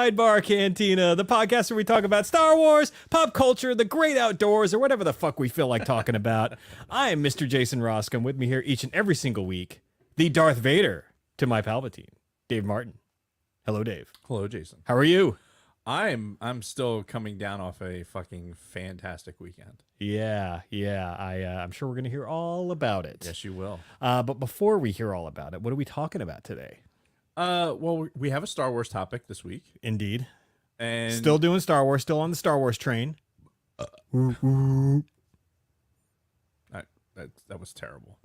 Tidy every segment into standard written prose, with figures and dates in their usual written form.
Sidebar Cantina, the podcast where we talk about Star Wars, pop culture, the great outdoors, or whatever the fuck we feel like talking about. I am Mr. Jason Roscom. With me here each and every single week, the Darth Vader to my Palpatine, Dave Martin. Hello, Dave. Hello, Jason. How are you? I'm still coming down off a fucking fantastic weekend. Yeah. I'm sure we're going to hear all about it. Yes, you will. But before we hear all about it, what are we talking about today? Well, we have a Star Wars topic this week. Indeed. And Still doing Star Wars, still on the Star Wars train. That was terrible.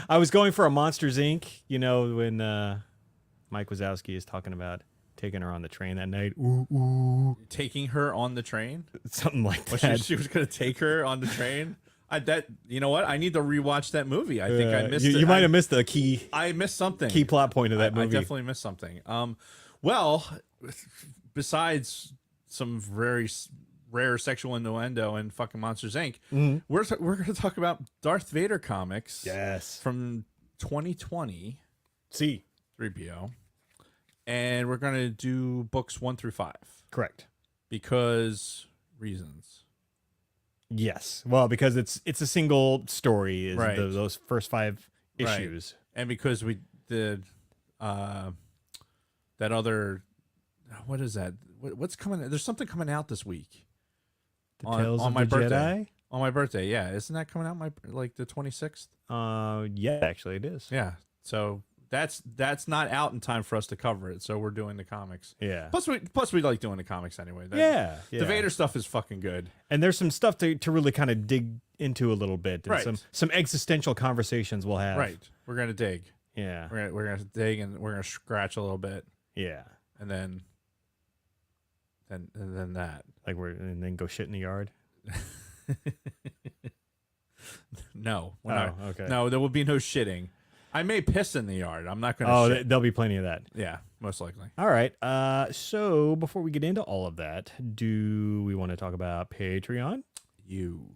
I was going for a Monsters, Inc., you know, when Mike Wazowski is talking about taking her on the train that night. Taking her on the train? Something like that. Well, she was going to take her on the train? You know what? I need to rewatch that movie. I think I missed it. You might have missed the key. I missed something. Key plot point of that movie. I definitely missed something. Well, besides some very rare sexual innuendo and fucking Monsters Inc., we're going to talk about Darth Vader comics. Yes. From 2020. C. 3PO. And we're going to do books 1 through 5. Correct. Because reasons. Yes. Well, because it's a single story, is right. Those first 5 issues. Right. And because we did that other, what is that? What's coming? There's something coming out this week. The Tales of my the birthday. Jedi? On my birthday, yeah. Isn't that coming out the 26th? Yeah, actually it is. Yeah. So that's not out in time for us to cover it. So we're doing the comics. Yeah. Plus we like doing the comics anyway. Yeah. The Vader stuff is fucking good. And there's some stuff to really kind of dig into a little bit. And right. Some existential conversations we'll have. Right. We're gonna dig. Yeah. We're gonna dig and we're gonna scratch a little bit. Yeah. And then that. And then go shit in the yard. No. Okay. No, there will be no shitting. I may piss in the yard. I'm not going to shit. There'll be plenty of that. Yeah, most likely. All right. So before we get into all of that, do we want to talk about Patreon? You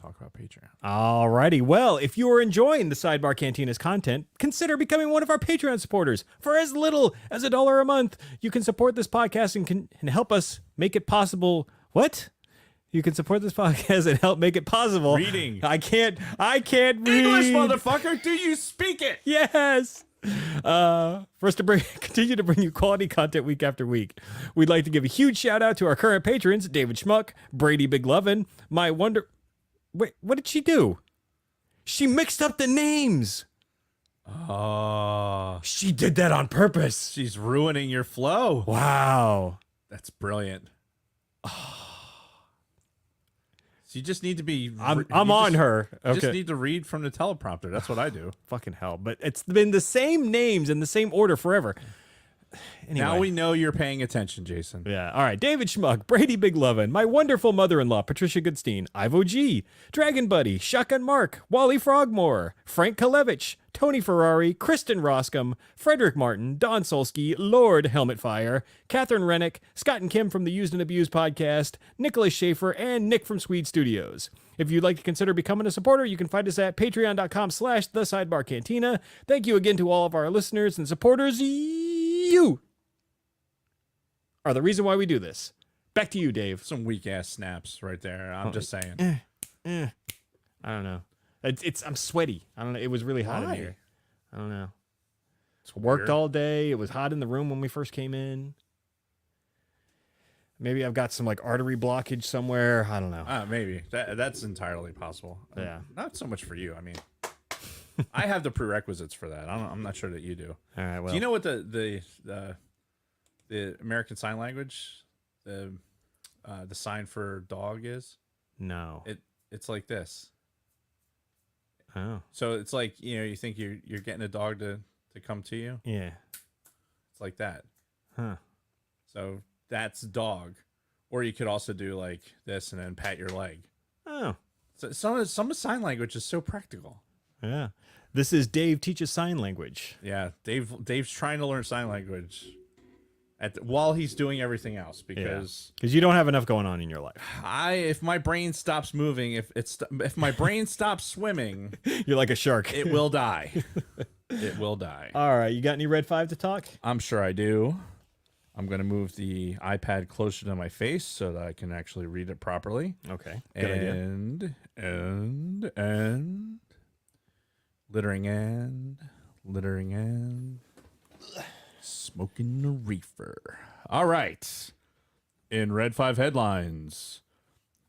talk about Patreon. All righty. Well, if you are enjoying the Sidebar Cantina's content, consider becoming one of our Patreon supporters. For as little as $1 a month, you can support this podcast and help us make it possible. What? You can support this podcast and help make it possible. Reading. I can't read. English, motherfucker. Do you speak it? Yes. For us to continue to bring you quality content week after week, we'd like to give a huge shout out to our current patrons, David Schmuck, Brady Biglovin, Wait, what did she do? She mixed up the names. Oh. She did that on purpose. She's ruining your flow. Wow. That's brilliant. You just need to be. I'm on her. You Okay. just need to read from the teleprompter. That's what I do. Fucking hell. But it's been the same names in the same order forever. Anyway. Now we know you're paying attention, Jason. Yeah. All right. David Schmuck, Brady Biglovin, my wonderful mother-in-law, Patricia Goodstein, Ivo G, Dragon Buddy, Shotgun Mark, Wally Frogmore, Frank Kalevich, Tony Ferrari, Kristen Roscom, Frederick Martin, Don Solsky, Lord Helmet Fire, Catherine Rennick, Scott and Kim from the Used and Abused podcast, Nicholas Schaefer, and Nick from Swede Studios. If you'd like to consider becoming a supporter, you can find us at patreon.com/thesidebarcantina. Thank you again to all of our listeners and supporters. You are the reason why we do this. Back to you, Dave. Some weak ass snaps right there. I'm just saying. I don't know. I'm sweaty. I don't know. It was really hot in here. I don't know. It's worked weird. all day. It was hot in the room when we first came in. Maybe I've got some like artery blockage somewhere. I don't know. Maybe that's entirely possible. Yeah. Not so much for you. I mean, I have the prerequisites for that. I'm not sure that you do. All right. Well, Do you know what the American Sign Language, the sign for dog is? no. It's like this. Oh. So it's like, you think you're getting a dog to come to you. Yeah. It's like that. Huh. So that's dog. Or you could also do like this and then pat your leg. Oh. So some of sign language is so practical. Yeah. This is Dave Teaches Sign Language. Yeah, Dave's trying to learn sign language while he's doing everything else because you don't have enough going on in your life. if my brain stops moving, if my brain stops swimming, You're like a shark. it will die. It will die. All right. You got any Red 5 to talk? I'm sure I do. I'm going to move the iPad closer to my face so that I can actually read it properly. Okay. Good idea. And littering and smoking a reefer. All right. In Red 5 headlines,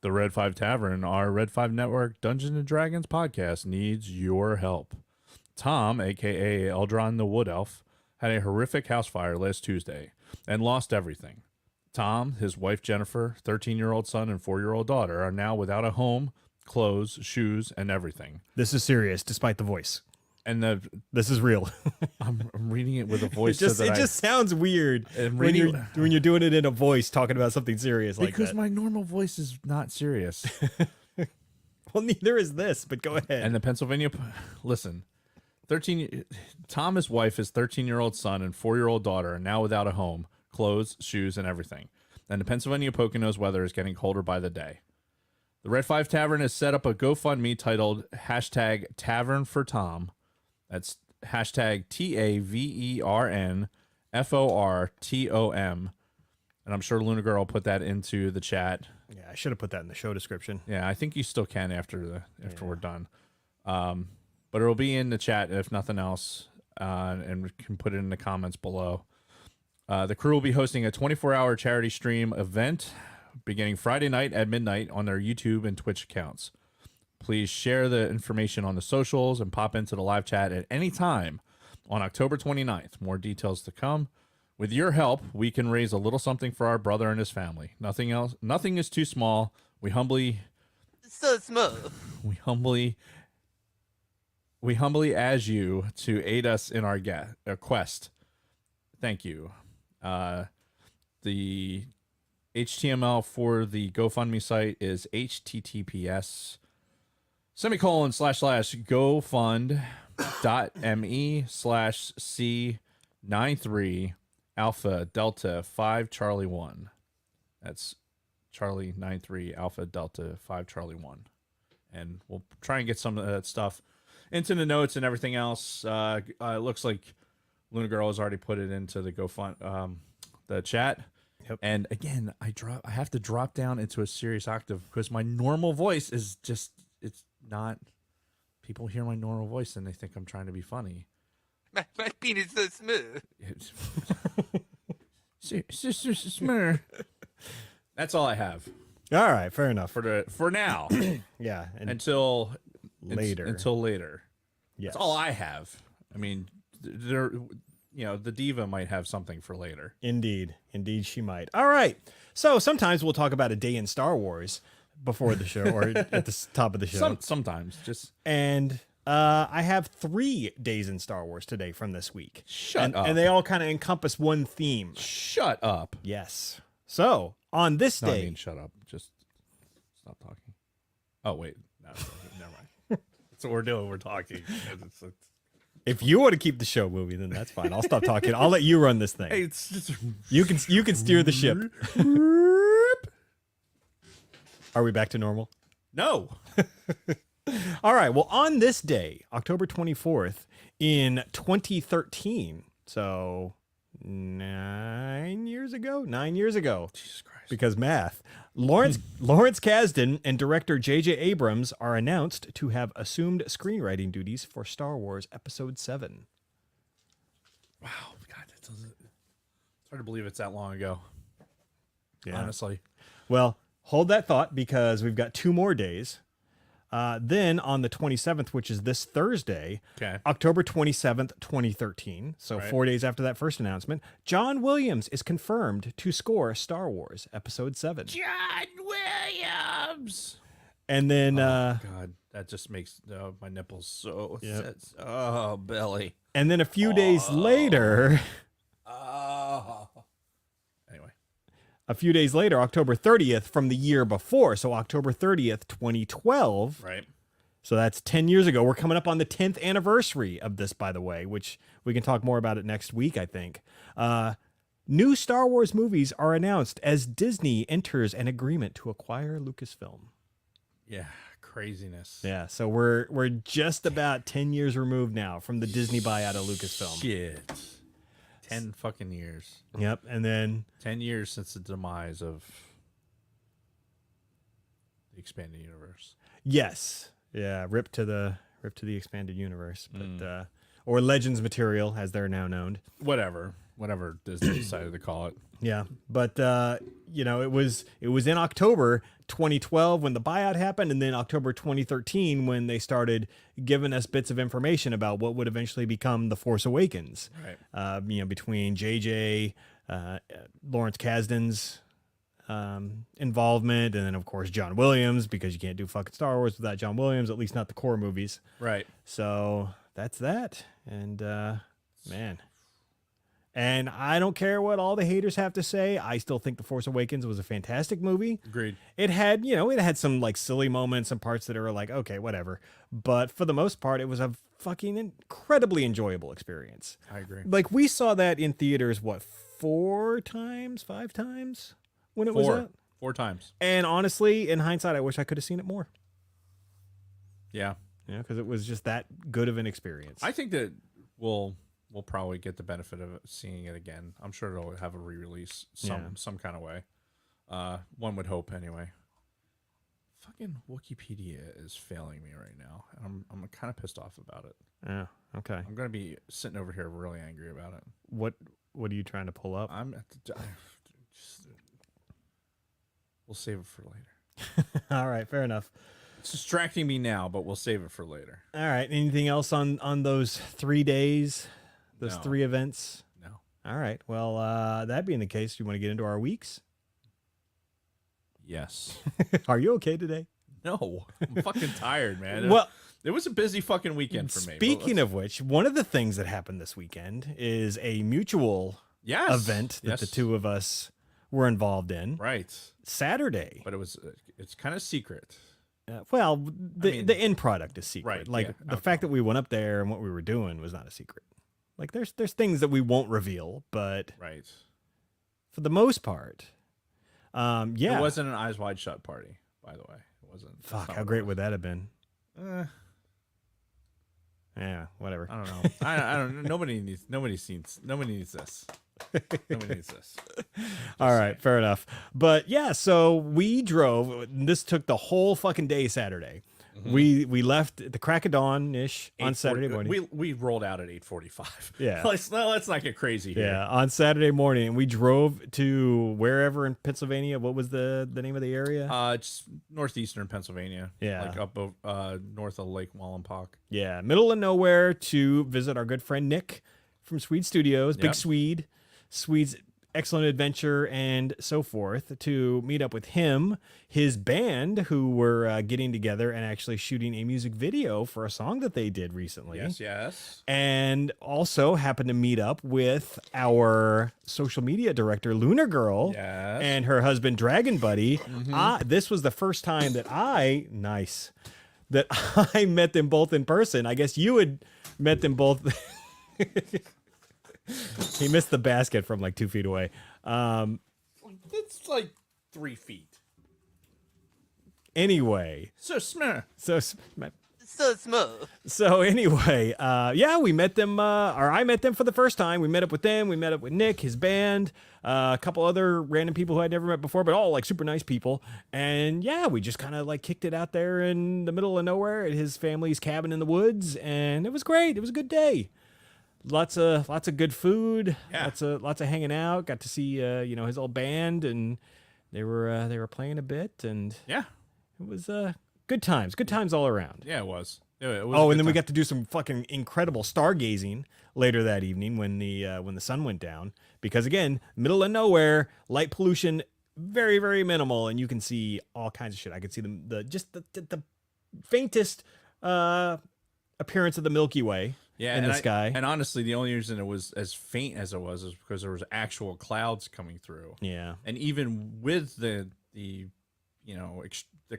the Red 5 Tavern, our Red 5 Network Dungeons and Dragons podcast needs your help. Tom, aka Eldron the Wood Elf, had a horrific house fire last Tuesday and lost everything. Tom, his wife Jennifer, 13-year-old son, and 4-year-old daughter are now without a home, clothes, shoes, and everything. This is serious, despite the voice. And This is real. I'm reading it with a voice. It just sounds weird when you're doing it in a voice, talking about something serious like that. Because my normal voice is not serious. Well, neither is this, but go ahead. And the Pennsylvania, listen, Tom, his wife, his 13-year-old son, and 4-year-old daughter are now without a home, clothes, shoes, and everything. And the Pennsylvania Poconos weather is getting colder by the day. The Red 5 Tavern has set up a GoFundMe titled #Tavern for Tom. That's #TAVERNFORTOM. And I'm sure Luna Girl will put that into the chat. Yeah, I should have put that in the show description. Yeah, I think you still can after we're done. But it'll be in the chat if nothing else, and we can put it in the comments below. The crew will be hosting a 24-hour charity stream event beginning Friday night at midnight on their YouTube and Twitch accounts. Please share the information on the socials and pop into the live chat at any time on October 29th. More details to come. With your help, we can raise a little something for our brother and his family. Nothing else. Nothing is too small. We humbly ask you to aid us in our quest. Thank you. The HTML for the GoFundMe site is https://gofund.me/C93 Alpha Delta 5 Charlie 1. That's Charlie 93 Alpha Delta 5 Charlie 1. And we'll try and get some of that stuff into the notes and everything else. It looks like Luna Girl has already put it into the the chat. Yep. And again, I have to drop down into a serious octave because my normal voice is just, it's not. People hear my normal voice and they think I'm trying to be funny. My penis is so smooth. Smooth. That's all I have All right, fair enough. for now. Yeah, and until later. Until later. Yes. That's all I have. I mean, the diva might have something for later. Indeed she might. All right, so sometimes we'll talk about a day in Star Wars before the show or at the top of the show. Sometimes just And I have 3 days in Star Wars today from this week. Shut up. And they all kind of encompass one theme. Shut up. Yes. So on this No, I day, mean, shut up. Just stop talking. Oh wait, no, never mind. That's what we're doing. We're talking. if you want to keep the show moving, then that's fine. I'll stop talking. I'll let you run this thing. Hey, it's just You can steer the ship. Are we back to normal? no. All right. Well, on this day, October 24th in 2013, so 9 years ago, Jesus Christ. because math, Lawrence Kasdan and director J.J. Abrams are announced to have assumed screenwriting duties for Star Wars Episode 7. Wow, God, it's hard to believe it's that long ago. Yeah. Honestly. Well, hold that thought because we've got 2 more days. Then on the 27th, which is this Thursday, Okay. October 27th, 2013, so Right. 4 days after that first announcement, John Williams is confirmed to score Star Wars Episode 7. John Williams. And then, God, that just makes my nipples so. Yep. Oh, belly. and then a few days later, Oh. Anyway. a few days later, October 30th from the year before, so October 30th, 2012. Right. So that's 10 years ago. We're coming up on the 10th anniversary of this, by the way, which we can talk more about it next week, I think. New Star Wars movies are announced as Disney enters an agreement to acquire Lucasfilm. Yeah. Craziness. Yeah, so we're just about 10 years removed now from the Disney buyout of Lucasfilm. Shit. 10 fucking years. Yep. And then 10 years since the demise of the expanded universe. yes, yeah, rip to the expanded universe, but or Legends material as they're now known. Whatever Disney decided to call it. Yeah, but you know, it was in October 2012 when the buyout happened, and then October 2013 when they started giving us bits of information about what would eventually become The Force Awakens. Right. You know, between JJ, Lawrence Kasdan's involvement, and then of course John Williams, because you can't do fucking Star Wars without John Williams, at least not the core movies. Right. So that's that, and man. And I don't care what all the haters have to say. I still think The Force Awakens was a fantastic movie. Agreed. It had, you know, it had some like silly moments and parts that are like, okay, whatever. But for the most part, it was a fucking incredibly enjoyable experience. I agree. Like we saw that in theaters, what, 5 times when it was out? 4 times. And honestly, in hindsight, I wish I could have seen it more. Yeah. Yeah, because it was just that good of an experience. I think that we'll probably get the benefit of seeing it again. I'm sure it'll have a re-release some kind of way. One would hope anyway. Fucking Wikipedia is failing me right now, and I'm kind of pissed off about it. Yeah. Okay. I'm gonna be sitting over here really angry about it. What are you trying to pull up? I'm at the. We'll save it for later. All right. Fair enough. It's distracting me now, but we'll save it for later. All right. Anything else on those 3 days? Those No. 3 events? No. All right. Well, that being the case, you want to get into our weeks? Yes. Are you okay today? No. I'm fucking tired, man. Well, it was a busy fucking weekend for me. speaking of which, one of the things that happened this weekend is a mutual event that the two of us were involved in. Right. Saturday. But it's kind of secret. Well, the end product is secret. Right, Like yeah, the fact that we went up there and what we were doing was not a secret. Like there's things that we won't reveal, but Right. for the most part, yeah. It wasn't an Eyes Wide Shut party, by the way. It wasn't. Fuck, how great would that have been? Eh, Yeah, whatever. I don't know. I don't know. Nobody needs this. Nobody needs this. All right, fair enough. But yeah, so we drove. This took the whole fucking day Saturday. We left at the crack of dawn-ish on Saturday morning. We rolled out at 8:45. Yeah. let's not get crazy here. Yeah, on Saturday morning, and we drove to wherever in Pennsylvania. What was the name of the area? It's northeastern Pennsylvania. Yeah. Like up north of Lake Wallenpauck. Yeah, middle of nowhere to visit our good friend Nick from Swede Studios, Big Yep. Swede's Excellent Adventure, and so forth, to meet up with him, his band, who were getting together and actually shooting a music video for a song that they did recently. Yes. And also happened to meet up with our social media director, Lunar Girl, Yes. and her husband, Dragon Buddy. This was the first time that I met them both in person. I guess you had met them both. He missed the basket from like 2 feet away. It's like 3 feet. Anyway, So smart. so So smooth. So anyway, yeah, we met them, or I met them for the first time. We met up with them. We met up with Nick, his band, a couple other random people who I'd never met before, but all like super nice people. And yeah, we just kind of like kicked it out there in the middle of nowhere at his family's cabin in the woods, and it was great. It was a good day. Lots of good food. Yeah. Lots of hanging out. Got to see his old band, and they were playing a bit, and Yeah. it was good times. Good times all around. Yeah, it was. It was a Oh, good and then we time. got to do some fucking incredible stargazing later that evening when the sun went down. Because again, middle of nowhere, light pollution very, very minimal, and you can see all kinds of shit. I could see the faintest appearance of the Milky Way in the sky. And honestly, the only reason it was as faint as it was is because there was actual clouds coming through. Yeah, And even with the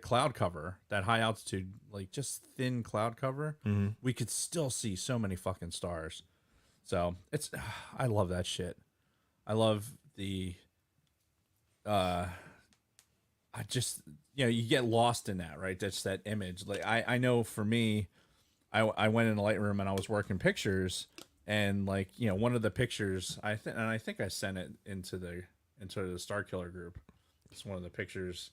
cloud cover, that high altitude, like just thin cloud cover, we could still see so many fucking stars. So I love that shit. I love I just, you get lost in that, right? That's that image. Like I know for me, I went in the Lightroom and I was working pictures, And like, you know, one of the pictures I think I sent it into the Star Killer group. It's one of the pictures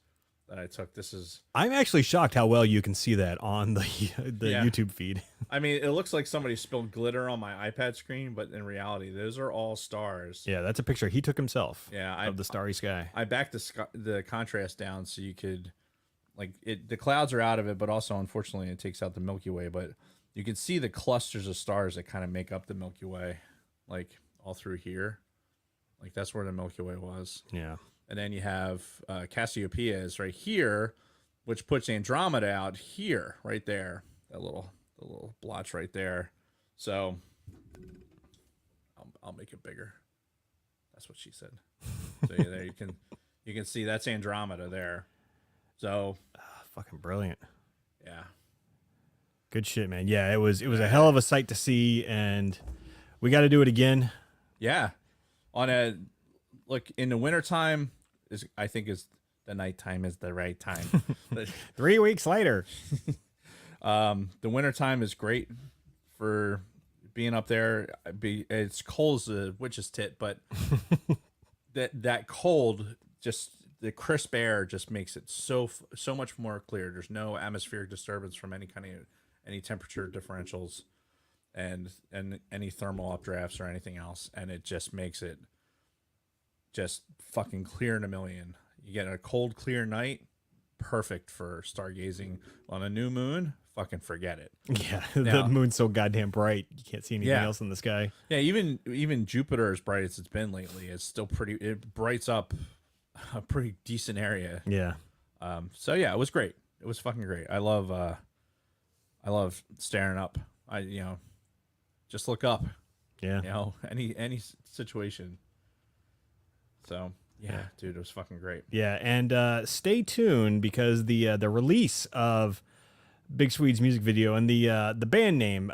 that I took. This is I'm actually shocked how well you can see that on the Yeah. YouTube feed. I mean, it looks like somebody spilled glitter on my iPad screen, but in reality, those are all stars. Yeah, that's a picture he took himself. Yeah, of the starry sky. I backed the contrast down so you could, like, the clouds are out of it, but also unfortunately it takes out the Milky Way. But you can see the clusters of stars that kind of make up the Milky Way, like all through here. Like that's where the Milky Way was. Yeah. And then you have Cassiopeia is right here, which puts Andromeda out here, right there. The little blotch right there. So I'll make it bigger. That's what she said. So yeah, there you can see that's Andromeda there. So Fucking brilliant. yeah. Good shit, man. Yeah, it was a hell of a sight to see, and we got to do it again. Yeah. On a look in the wintertime I think is the nighttime is the right time. 3 weeks later. The wintertime is great for being up there. It's cold as a witch's tit, but that cold, just the crisp air just makes it so much more clear. There's no atmospheric disturbance from any temperature differentials and any thermal updrafts or anything else, and it just makes it just fucking clear in a million. You get a cold, clear night, perfect for stargazing. On a new moon, fucking forget it. Yeah, Now- the moon's so goddamn bright, you can't see anything Yeah. else in the sky. Yeah, even Jupiter, as bright as it's been lately, is still it brights up a pretty decent area. Yeah. So yeah, it was great. It was fucking great. I love staring up. Just look up. Yeah. Any situation. So yeah, dude, it was fucking great. Yeah, and stay tuned because the release of Big Swede's music video and the band name,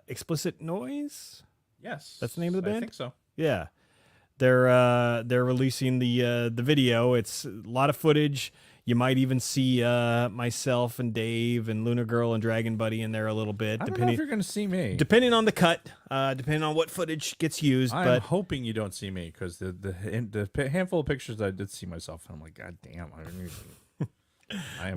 Explicit Noise. Yes, That's the name of the band? I think so. Yeah, they're releasing the video. It's a lot of footage. You might even see myself and Dave and Lunar Girl and Dragon Buddy in there a little bit, I don't know if you're gonna see me. depending on the cut, depending on what footage gets used. I'm But hoping you don't see me because the handful of pictures I did see myself, I'm like, God damn, I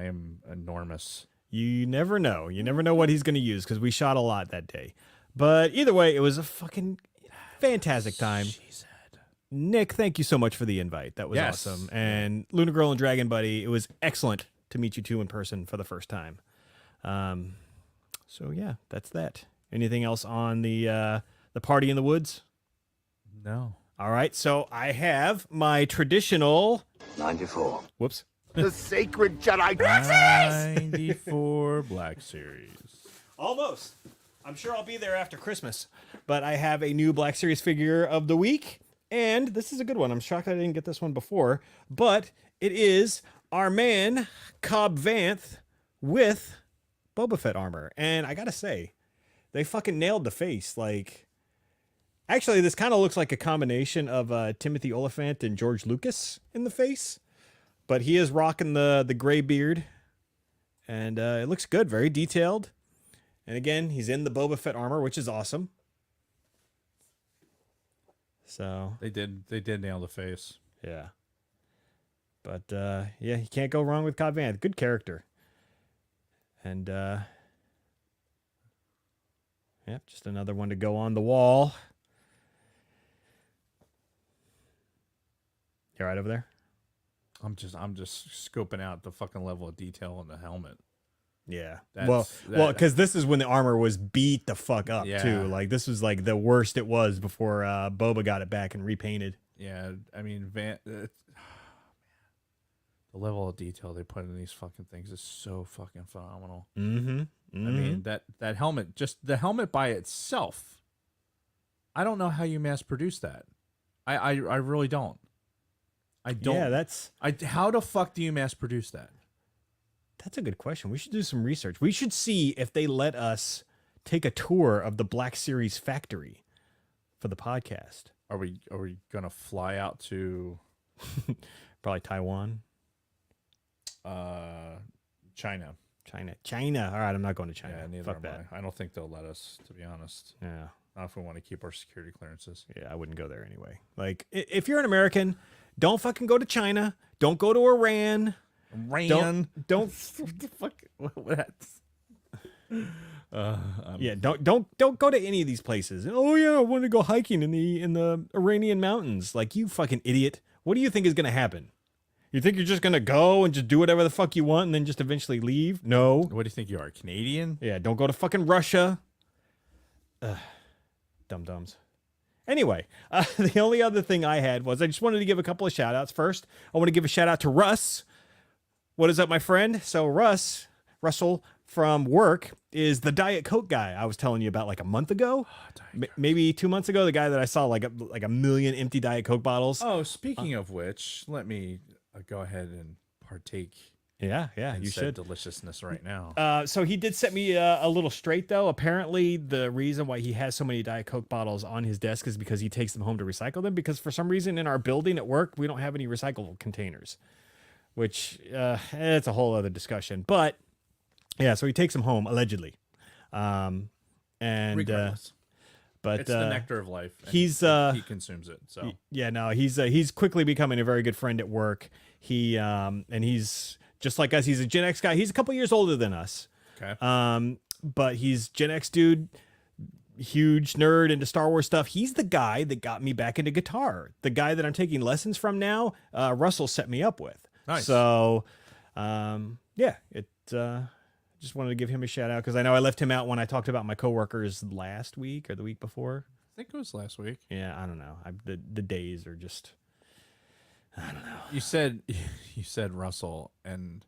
am enormous. you never know. You never know what he's going to use because we shot a lot that day. But either way, it was a fucking fantastic time. She said. Nick, thank you so much for the invite. That was Yes. awesome. And Lunar Girl and Dragon Buddy, it was excellent to meet you two in person for the first time. So yeah, that's that. Anything else on the party in the woods? No. All right, so I have my traditional 94. whoops. The sacred Jedi. 94 Black Series. Almost. I'm sure I'll be there after Christmas. But I have a new Black Series figure of the week. And this is a good one. I'm shocked I didn't get this one before. But it is our man, Cobb Vanth, with Boba Fett armor. And I gotta say, they fucking nailed the face. Like, actually, this kind of looks like a combination of Timothy Oliphant and George Lucas in the face. But he is rocking the gray beard. And it looks good. Very detailed. And again, he's in the Boba Fett armor, which is awesome. So They did nail the face. yeah. But yeah, you can't go wrong with Cobb Vanth. Good character. And yeah, just another one to go on the wall. You all right over there? I'm just scoping out the fucking level of detail on the helmet. Yeah. That's- Well, because this is when the armor was beat the fuck up Yeah. too. Like this was like the worst it was before Boba got it back and repainted. Yeah, I mean, the level of detail they put in these fucking things is so fucking phenomenal. Mm-hmm. I mean, that helmet, just the helmet by itself, I don't know how you mass produce that. I really don't. I don't. Yeah, How the fuck do you mass produce that? that's a good question. We should do some research. We should see if they let us take a tour of the Black Series factory for the podcast. Are we gonna fly out to Probably Taiwan. China? China. All right, I'm not going to China. Yeah, neither Fuck am that. I don't think they'll let us, to be honest. Yeah. Not if we want to keep our security clearances. Yeah, I wouldn't go there anyway. Like, if you're an American, don't fucking go to China. Don't go to Iran. Don't. What the fuck? What? Yeah, don't go to any of these places. Oh yeah, I want to go hiking in the Iranian mountains. Like, you fucking idiot. What do you think is gonna happen? You think you're just gonna go and just do whatever the fuck you want and then just eventually leave? No. What do you think you are, Canadian? Yeah, don't go to fucking Russia. Dum-dums. Anyway, the only other thing I had was I just wanted to give a couple of shout outs. First, I want to give a shout out to Russ. What is up, my friend? So Russell from work is the Diet Coke guy I was telling you about like a month ago. Maybe 2 months ago, the guy that I saw like a million empty Diet Coke bottles. Oh, speaking of which, let me go ahead and partake Yeah, in you said should. deliciousness right now. So he did set me a little straight, though. Apparently, the reason why he has so many Diet Coke bottles on his desk is because he takes them home to recycle them. Because for some reason in our building at work, we don't have any recyclable containers, which it's a whole other discussion. But yeah, so he takes them home allegedly, and Regardless. but It's the nectar of life. And he's he consumes it. So yeah, no, he's quickly becoming a very good friend at work. And he's just like us. He's a Gen X guy. He's a couple years older than us. okay. But he's Gen X dude, huge nerd into Star Wars stuff. He's the guy that got me back into guitar. The guy that I'm taking lessons from now, Russell set me up with. Nice. So, yeah, just wanted to give him a shout out because I know I left him out when I talked about my coworkers last week or the week before. I think it was last week. Yeah, I don't know. The days are just, I don't know. You said Russell, and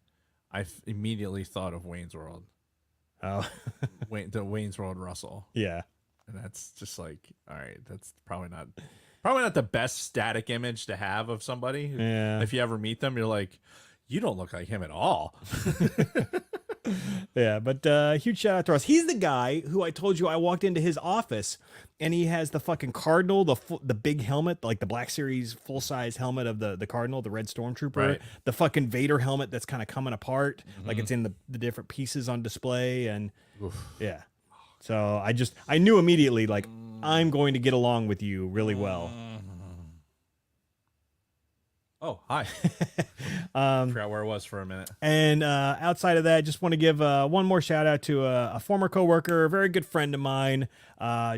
I immediately thought of Wayne's World. Oh, The Wayne's World Russell, yeah. and that's just like, all right, that's probably not the best static image to have of somebody. Yeah. If you ever meet them, you're like, you don't look like him at all. Yeah, but huge shout out to us. He's the guy who I told you I walked into his office and he has the fucking Cardinal, the big helmet, like the Black Series full size helmet of the Cardinal, the Red Stormtrooper, Right. the fucking Vader helmet that's kind of coming apart, like it's in the different pieces on display, and yeah. So I knew immediately like I'm going to get along with you really well. Oh, hi. Forgot where it was for a minute. And outside of that, just want to give one more shout out to a former coworker, a very good friend of mine.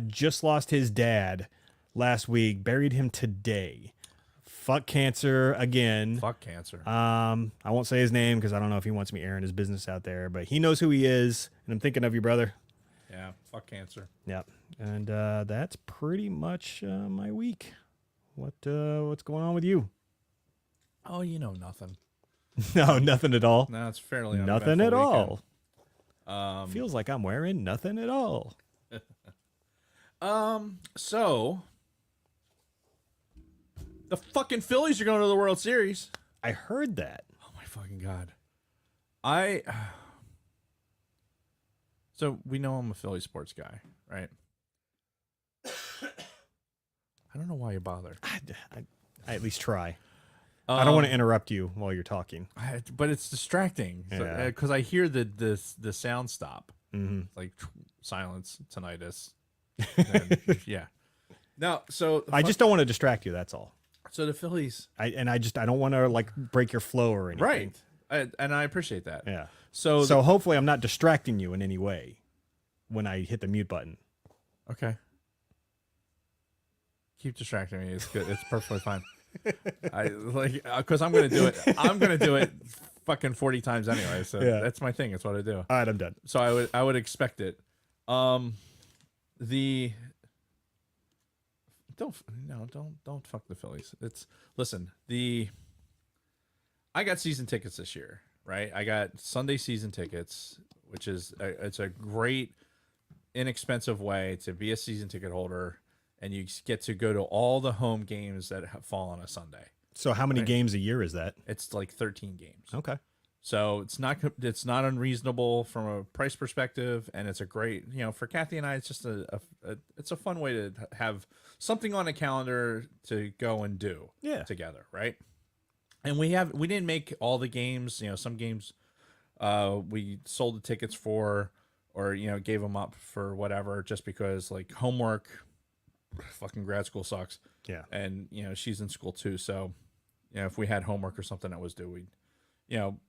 Just lost his dad last week, buried him today. Fuck cancer again. Fuck cancer. I won't say his name because I don't know if he wants me airing his business out there, but he knows who he is, and I'm thinking of you, brother. Yeah, fuck cancer. Yep. And that's pretty much my week. What's going on with you? Oh, nothing. No, nothing at all. No, it's fairly Nothing at uneventful all. weekend. Feels like I'm wearing nothing at all. So the fucking Phillies are going to the World Series. I heard that. Oh my fucking god. So we know I'm a Philly sports guy, right? I don't know why you bother. I at least try. I don't want to interrupt you while you're talking. But it's distracting Yeah. because I hear the sound stop, Mm-hmm. like silence, tinnitus. And, yeah. No, so I just don't want to distract you. That's all. so the Phillies, I don't want to like break your flow or anything. right? And I appreciate that. Yeah. So So hopefully I'm not distracting you in any way when I hit the mute button. okay. Keep distracting me. It's good. It's perfectly fine. I like because I'm gonna do it. I'm gonna do it fucking 40 times anyway. So Yeah. that's my thing. It's what I do. All right, I'm done. So I would expect it. Don't fuck the Phillies. Listen. I got season tickets this year, right? I got Sunday season tickets, which is it's a great inexpensive way to be a season ticket holder. And you get to go to all the home games that fall on a Sunday. So how many games a year is that? It's like 13 games. Okay. So it's not unreasonable from a price perspective, and it's a great, for Kathy and I, it's just it's a fun way to have something on a calendar to go and do Yeah. together, right? And we didn't make all the games, some games we sold the tickets for, or gave them up for whatever, just because like homework, fucking grad school sucks. Yeah. And she's in school too, so if we had homework or something that was due, we'd and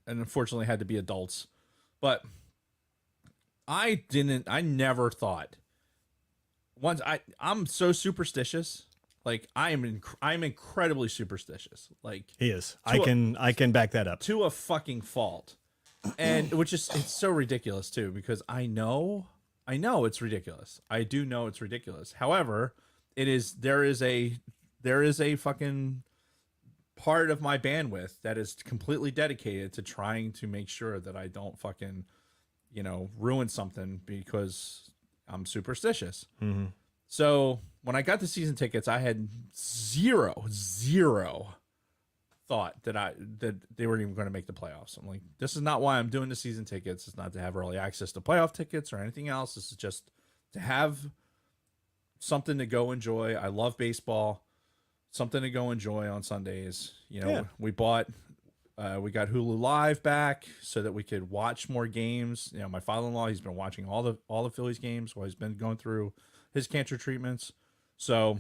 unfortunately had to be adults. But I never thought once I'm so superstitious. Like I'm incredibly superstitious. Like He is. I can back that up. to a fucking fault. And which is, it's so ridiculous too, because I know it's ridiculous. I do know it's ridiculous. However, there is a fucking part of my bandwidth that is completely dedicated to trying to make sure that I don't fucking, ruin something because I'm superstitious. Mm-hmm. So when I got the season tickets, I had zero thought that they weren't even going to make the playoffs. I'm like, this is not why I'm doing the season tickets. It's not to have early access to playoff tickets or anything else. This is just to have something to go enjoy. I love baseball. Something to go enjoy on Sundays. We got Hulu Live back so that we could watch more games. My father-in-law, he's been watching all the Phillies games while he's been going through his cancer treatments. So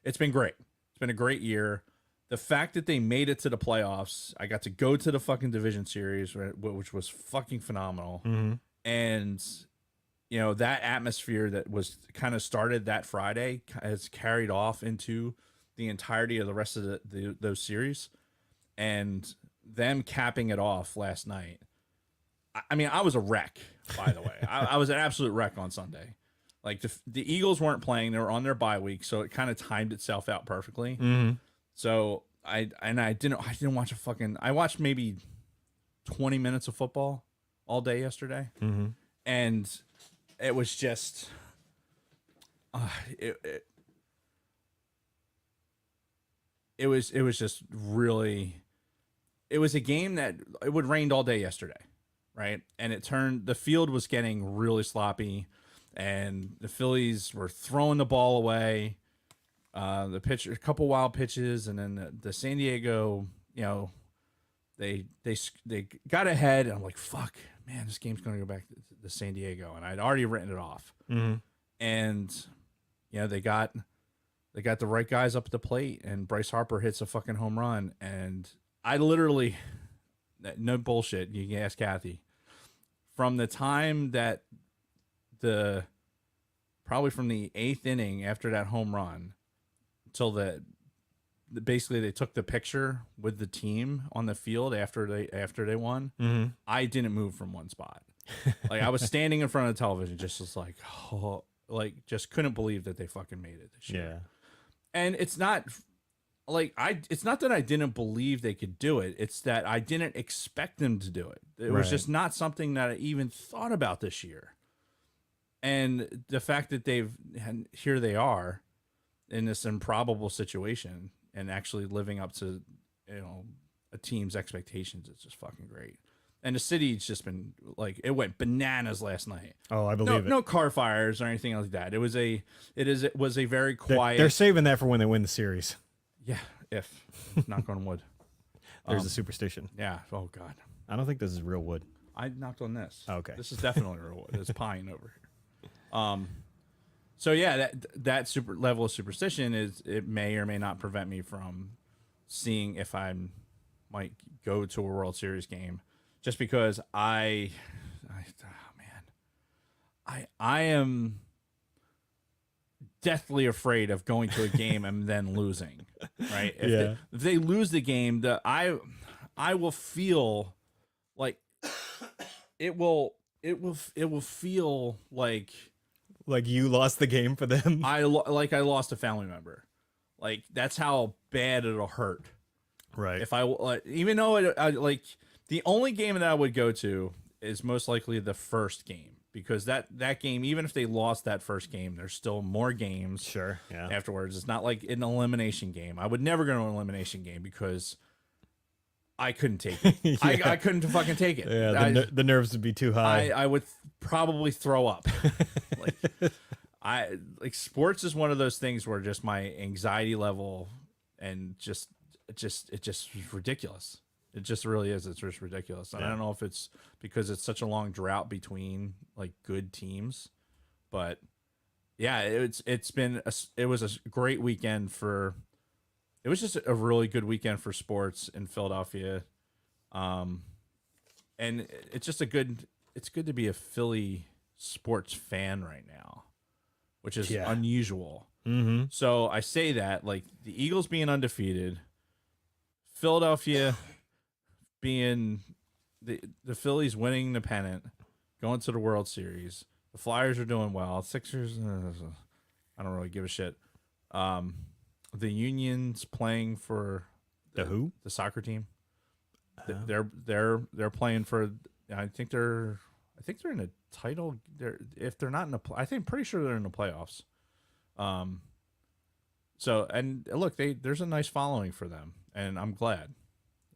it's been great. It's been a great year. The fact that they made it to the playoffs, I got to go to the fucking division series, which was fucking phenomenal. Mm-hmm. And that atmosphere that was kind of started that Friday has carried off into the entirety of the rest of those series, and them capping it off last night. I mean, I was a wreck, by the way. I was an absolute wreck on Sunday. Like the Eagles weren't playing; they were on their bye week, so it kind of timed itself out perfectly. Mm-hmm. So I didn't watch I watched maybe 20 minutes of football all day yesterday, Mm-hmm. and it was just it was just really, it was a game that it would rained all day yesterday, right? And the field was getting really sloppy, and the Phillies were throwing the ball away. The pitch, a couple wild pitches, and then the San Diego, they got ahead, and I'm like, fuck, man, this game's going to go back to San Diego, and I'd already written it off. Mm-hmm. And they got the right guys up at the plate, and Bryce Harper hits a fucking home run, and I literally, no bullshit, you can ask Kathy, from the time that probably from the 8th inning after that home run till basically they took the picture with the team on the field after they won. Mm-hmm. I didn't move from one spot. Like I was standing in front of the television, just was like, oh, like just couldn't believe that they fucking made it this year. Yeah. And it's not it's not that I didn't believe they could do it. It's that I didn't expect them to do it. It was just not something that I even thought about this year. And the fact that here they are in this improbable situation and actually living up to, a team's expectations, it's just fucking great. And the city's just been like, it went bananas last night. Oh, I believe it. No car fires or anything like that. It was a very quiet. They're saving that for when they win the series. Yeah, if knock on wood. There's a superstition. Yeah. Oh God. I don't think this is real wood. I knocked on this. Okay. This is definitely real wood. It's pine over here. So yeah, that super level of superstition it may or may not prevent me from seeing if I might go to a World Series game, just because I am deathly afraid of going to a game and then losing. Right? If they lose the game, I will feel like it will feel like you lost the game for them. I lost a family member. Like that's how bad it'll hurt. Right. If even though the only game that I would go to is most likely the first game, because that game, even if they lost that first game, there's still more games. Sure. Yeah. Afterwards, it's not like an elimination game. I would never go to an elimination game because I couldn't take it. Yeah. I couldn't fucking take it. Yeah, the nerves would be too high. I would probably throw up. Sports is one of those things where just my anxiety level and just was ridiculous. It just really is. It's just ridiculous. And I don't know if it's because it's such a long drought between like good teams, but yeah, it was a great weekend for. It was just a really good weekend for sports in Philadelphia, and it's just it's good to be a Philly sports fan right now, which is unusual. Mm-hmm. So I say that like the Eagles being undefeated, Philadelphia being the Phillies winning the pennant, going to the World Series. The Flyers are doing well. Sixers, I don't really give a shit. The Union's playing for who? The soccer team. They're playing for. I think they're in a title. If they're not in pretty sure they're in the playoffs. So and look, there's a nice following for them, and I'm glad.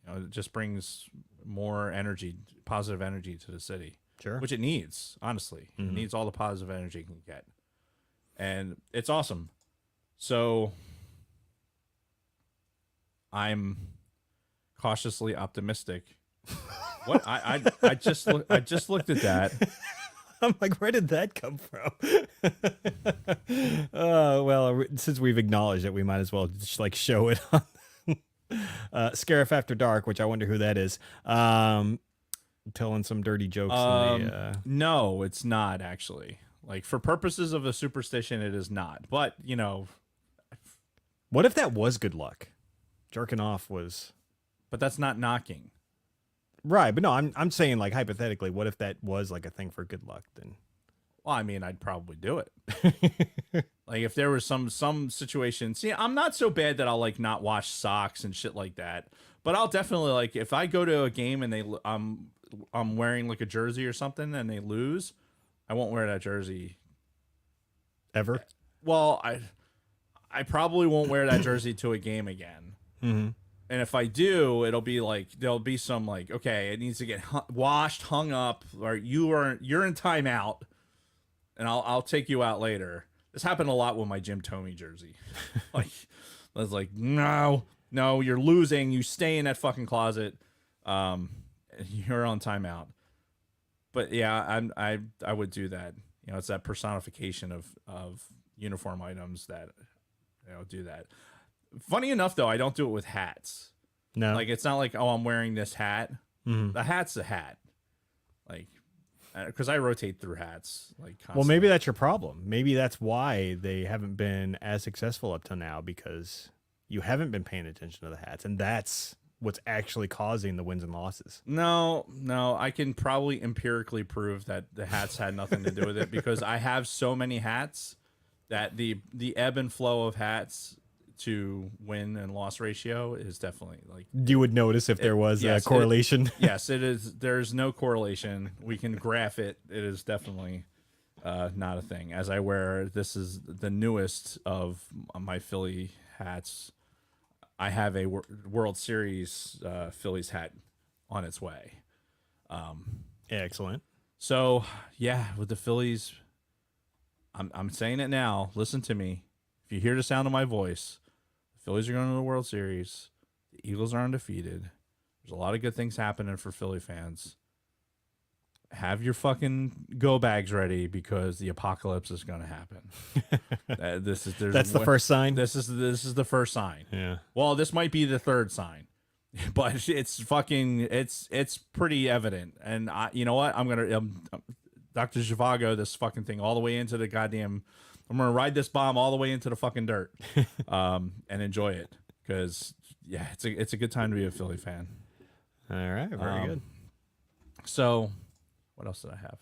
It just brings more energy, positive energy to the city. Sure. Which it needs, honestly. It needs all the positive energy it can get. And it's awesome. So I'm cautiously optimistic. What I just looked at that. I'm like, where did that come from? Well, since we've acknowledged it, we might as well just like show it on Scarif After Dark, which I wonder who that is. Telling some dirty jokes. No, it's not actually. Like for purposes of a superstition, it is not. But what if that was good luck? Jerking off was. But that's not knocking. Right, but no, I'm saying like hypothetically, what if that was like a thing for good luck? Then, well, I mean, I'd probably do it. Like if there was some situation. See, I'm not so bad that I'll like not wash socks and shit like that. But I'll definitely like if I go to a game and I'm wearing like a jersey or something and they lose, I won't wear that jersey ever. Well, I probably won't wear that jersey to a game again. Mm-hmm. And if I do, it'll be like there'll be some like okay, it needs to get washed, hung up, or you're in timeout, and I'll take you out later. This happened a lot with my Jim Thome jersey. Like I was like, no, you're losing. You stay in that fucking closet. You're on timeout. But yeah, I would do that. It's that personification of uniform items that do that. Funny enough, though, I don't do it with hats. No, like it's not like I'm wearing this hat. Mm-hmm. The hat's a hat, like because I rotate through hats. Like constantly. Well, maybe that's your problem. Maybe that's why they haven't been as successful up till now because you haven't been paying attention to the hats, and that's what's actually causing the wins and losses. No, I can probably empirically prove that the hats had nothing to do with it because I have so many hats that the ebb and flow of hats to win and loss ratio is definitely like you would notice if there was a correlation. Yes, it is. There's no correlation. We can graph it. It is definitely not a thing. As I wear, this is the newest of my Philly hats. I have a World Series Phillies hat on its way. Excellent. So yeah, with the Phillies, I'm saying it now. Listen to me. If you hear the sound of my voice, the Phillies are going to the World Series. The Eagles are undefeated. There's a lot of good things happening for Philly fans. Have your fucking go bags ready because the apocalypse is going to happen. That's the first sign. This is the first sign. Yeah. Well, this might be the third sign, but it's pretty evident. And you know what? I'm gonna Dr. Zhivago this fucking thing all the way into the goddamn. I'm gonna ride this bomb all the way into the fucking dirt, and enjoy it because yeah, it's a good time to be a Philly fan. All right, very good. So. What else did I have?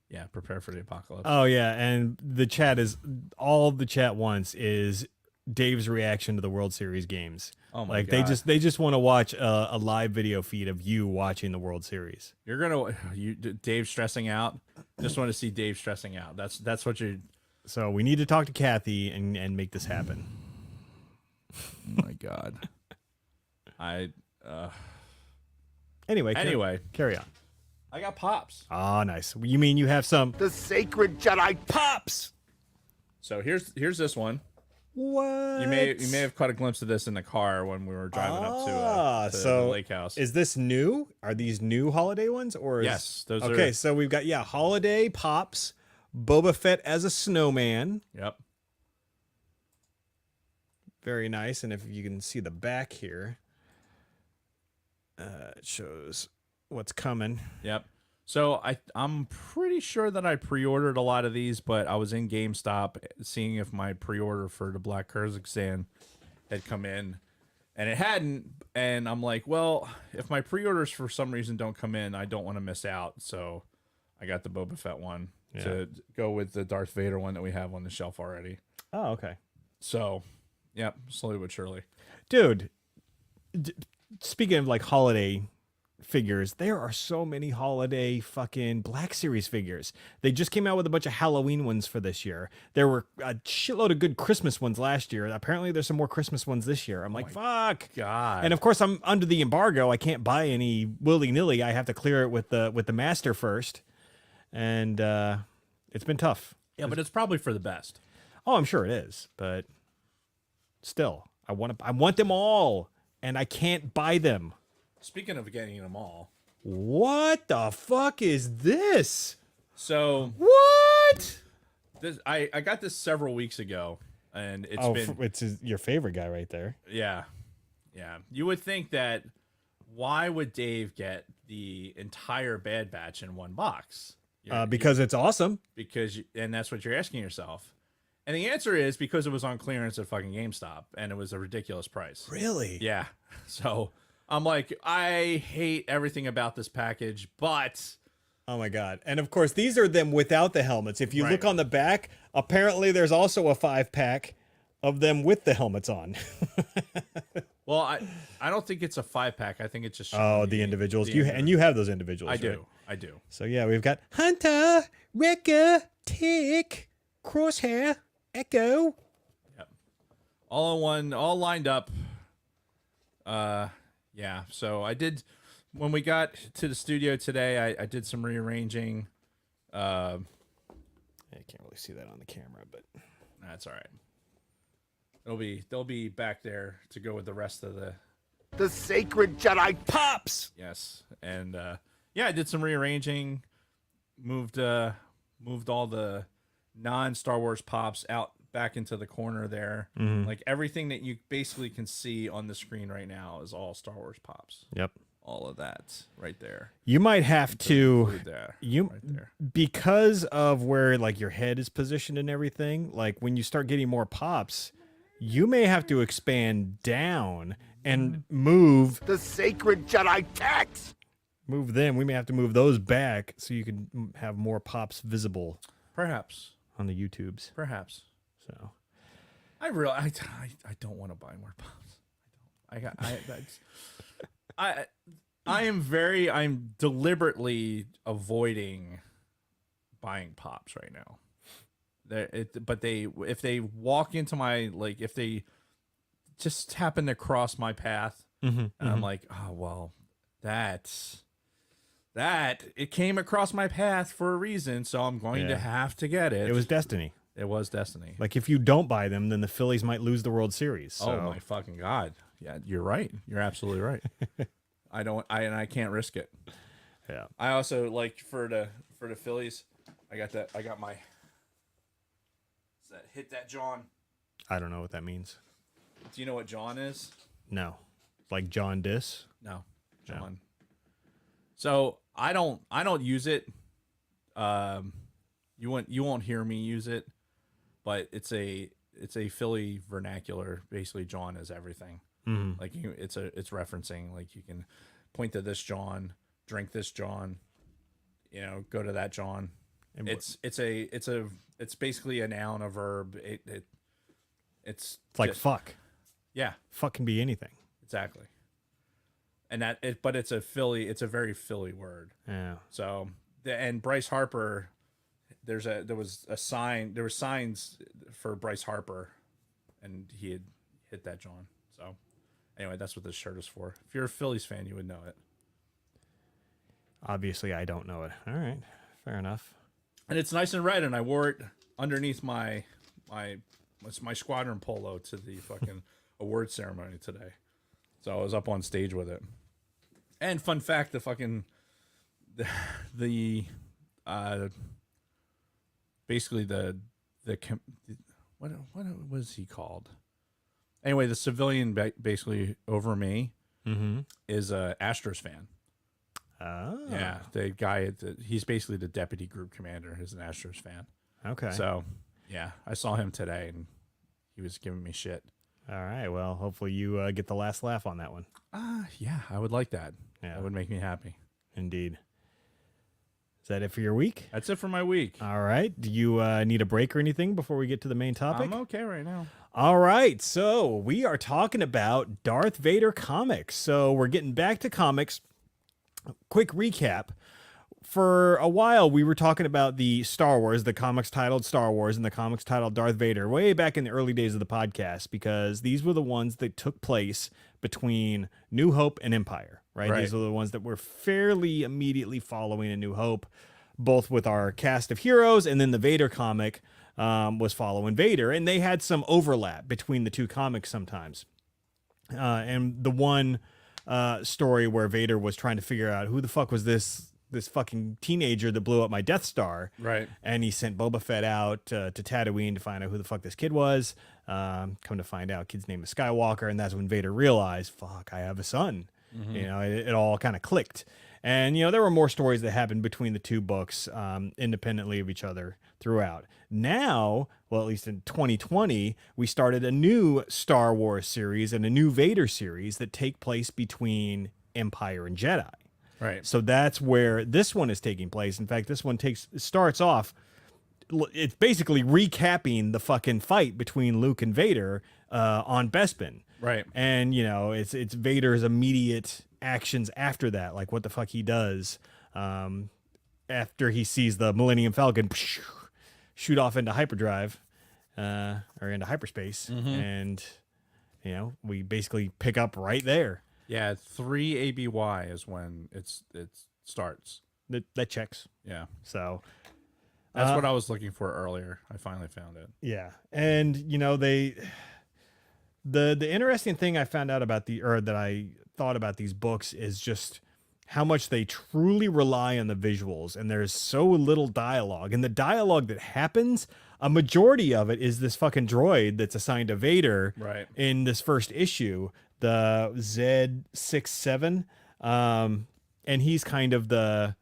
Yeah, prepare for the apocalypse. Oh yeah, and the chat is all the chat wants is Dave's reaction to the World Series games. Oh my god! They just want to watch a live video feed of you watching the World Series. You're gonna Dave stressing out. Just want to see Dave stressing out. That's what you're. So we need to talk to Kathy and make this happen. Oh my god. Anyway, carry on. I got pops. Ah, nice. You mean you have some The sacred Jedi pops? So here's this one. What? You may have caught a glimpse of this in the car when we were driving up to the so lake house. is this new? Are these new holiday ones or Yes, those are. okay? So we've got holiday pops, Boba Fett as a snowman, Yep. very nice. And if you can see the back here, it shows what's coming. Yep. So I'm pretty sure that I pre-ordered a lot of these, but I was in GameStop seeing if my pre-order for the Black Kazakhstan had come in, and it hadn't. And I'm like, well, if my pre-orders for some reason don't come in, I don't want to miss out. So I got the Boba Fett one to go with the Darth Vader one that we have on the shelf already. Oh, okay. So, yep, slowly but surely. Dude, speaking of like holiday figures, there are so many holiday fucking Black Series figures. They just came out with a bunch of Halloween ones for this year. There were a shitload of good Christmas ones last year. Apparently there's some more Christmas ones this year. I'm like, fuck. God. And of course I'm under the embargo. I can't buy any willy-nilly. I have to clear it with the master first. And it's been tough. Yeah, but it's probably for the best. Oh, I'm sure it is, but still, I want them all, and I can't buy them. Speaking of getting them all, What the fuck is this? so What? this I got this several weeks ago, and it's been it's your favorite guy right there. yeah. You would think that why would Dave get the entire Bad Batch in one box? Because it's awesome. And that's what you're asking yourself. And the answer is because it was on clearance at fucking GameStop, and it was a ridiculous price. Really? Yeah. So I'm like, I hate everything about this package, but Oh my god. And of course, these are them without the helmets. If you Right. look on the back, apparently there's also a 5-pack of them with the helmets on. well, I don't think it's a 5-pack. I think it's just Oh, showing the individuals. the And you have those individuals. I do. right? I do. So yeah, we've got Hunter, Wrecker, Tick, Crosshair, Echo. Yep. All in one, all lined up. Yeah. So I did when we got to the studio today. I did some rearranging. I can't really see that on the camera, but That's all right. They'll be back there to go with the rest of The sacred Jedi pops. yes. And yeah, I did some rearranging. Moved all the non-Star Wars pops out back into the corner there. Like everything that you basically can see on the screen right now is all Star Wars pops. Yep. All of that right there. You might have to Right there. you right there. because of where like your head is positioned and everything. Like when you start getting more pops, you may have to expand down and move the sacred Jedi text. them. We may have to move those back so you can have more pops visible Perhaps. on the YouTubes. Perhaps. So I don't want to buy more pops. I'm deliberately avoiding buying pops right now. If they walk into my if they just happen to cross my path, and I'm like, oh well, that it came across my path for a reason, so I'm going to have to get it. it was destiny. It was destiny. Like if you don't buy them, then the Phillies might lose the World Series. So. Oh my fucking god! Yeah, you're right. You're absolutely right. I can't risk it. Yeah. I also for the Phillies, I got my. Hit that John. I don't know what that means. Do you know what John is? No. Like John Diss? No, John. So I don't use it. You won't hear me use it, but it's a Philly vernacular. Basically, John is everything. Like it's referencing like you can point to this John, drink this John, go to that John. And It's basically a noun, a verb. It's like just- fuck. Yeah, Fuck can be anything. exactly. And but it's a very Philly word. Yeah. So and Bryce Harper, there was signs for Bryce Harper, and he had hit that John. So anyway, that's what this shirt is for. If you're a Phillies fan, you would know it. Obviously, I don't know it. All right. Fair enough. And it's nice and red, and I wore it underneath my it's my squadron polo to the fucking award ceremony today. So I was up on stage with it. And fun fact, basically what was he called? Anyway, the civilian basically over me is a Astros fan. Oh. Yeah, the guy, he's basically the deputy group commander, is an Astros fan. Okay. So, yeah, I saw him today, and he was giving me shit. All right. Well, hopefully you get the last laugh on that one. Yeah, I would like that. Yeah. That would make me happy. Indeed. Is that it for your week? That's it for my week. All right. Do you need a break or anything before we get to the main topic? I'm okay right now. All right. So we are talking about Darth Vader comics. So we're getting back to comics. Quick recap. For a while, we were talking about the Star Wars, the comics titled Star Wars and the comics titled Darth Vader, way back in the early days of the podcast, because these were the ones that took place between New Hope and Empire, right? These are the ones that were fairly immediately following A New Hope, both with our cast of heroes, and then the Vader comic was following Vader, and they had some overlap between the two comics sometimes. And the one story where Vader was trying to figure out who the fuck was this fucking teenager that blew up my Death Star. Right. And he sent Boba Fett out to Tatooine to find out who the fuck this kid was. Come to find out, kid's name is Skywalker. And that's when Vader realized, fuck, I have a son. You know, it all kind of clicked. And, you know, there were more stories that happened between the two books independently of each other throughout. Now, well, at least in 2020, we started a new Star Wars series and a new Vader series that take place between Empire and Jedi. Right. So that's where this one is taking place. In fact, this one starts off, it's basically recapping the fucking fight between Luke and Vader on Bespin. Right. And, you know, it's Vader's immediate actions after that, like what the fuck he does after he sees the Millennium Falcon shoot off into hyperdrive or into hyperspace. And, you know, we basically pick up right there. Yeah, 3 ABY is when it starts. That checks. Yeah. So that's what I was looking for earlier. I finally found it. yeah. And, you know, the interesting thing I found out about that I thought about these books is just how much they truly rely on the visuals, and there's so little dialogue. And the dialogue that happens, a majority of it is this fucking droid that's assigned to Vader in this first issue, the Z67. And he's kind of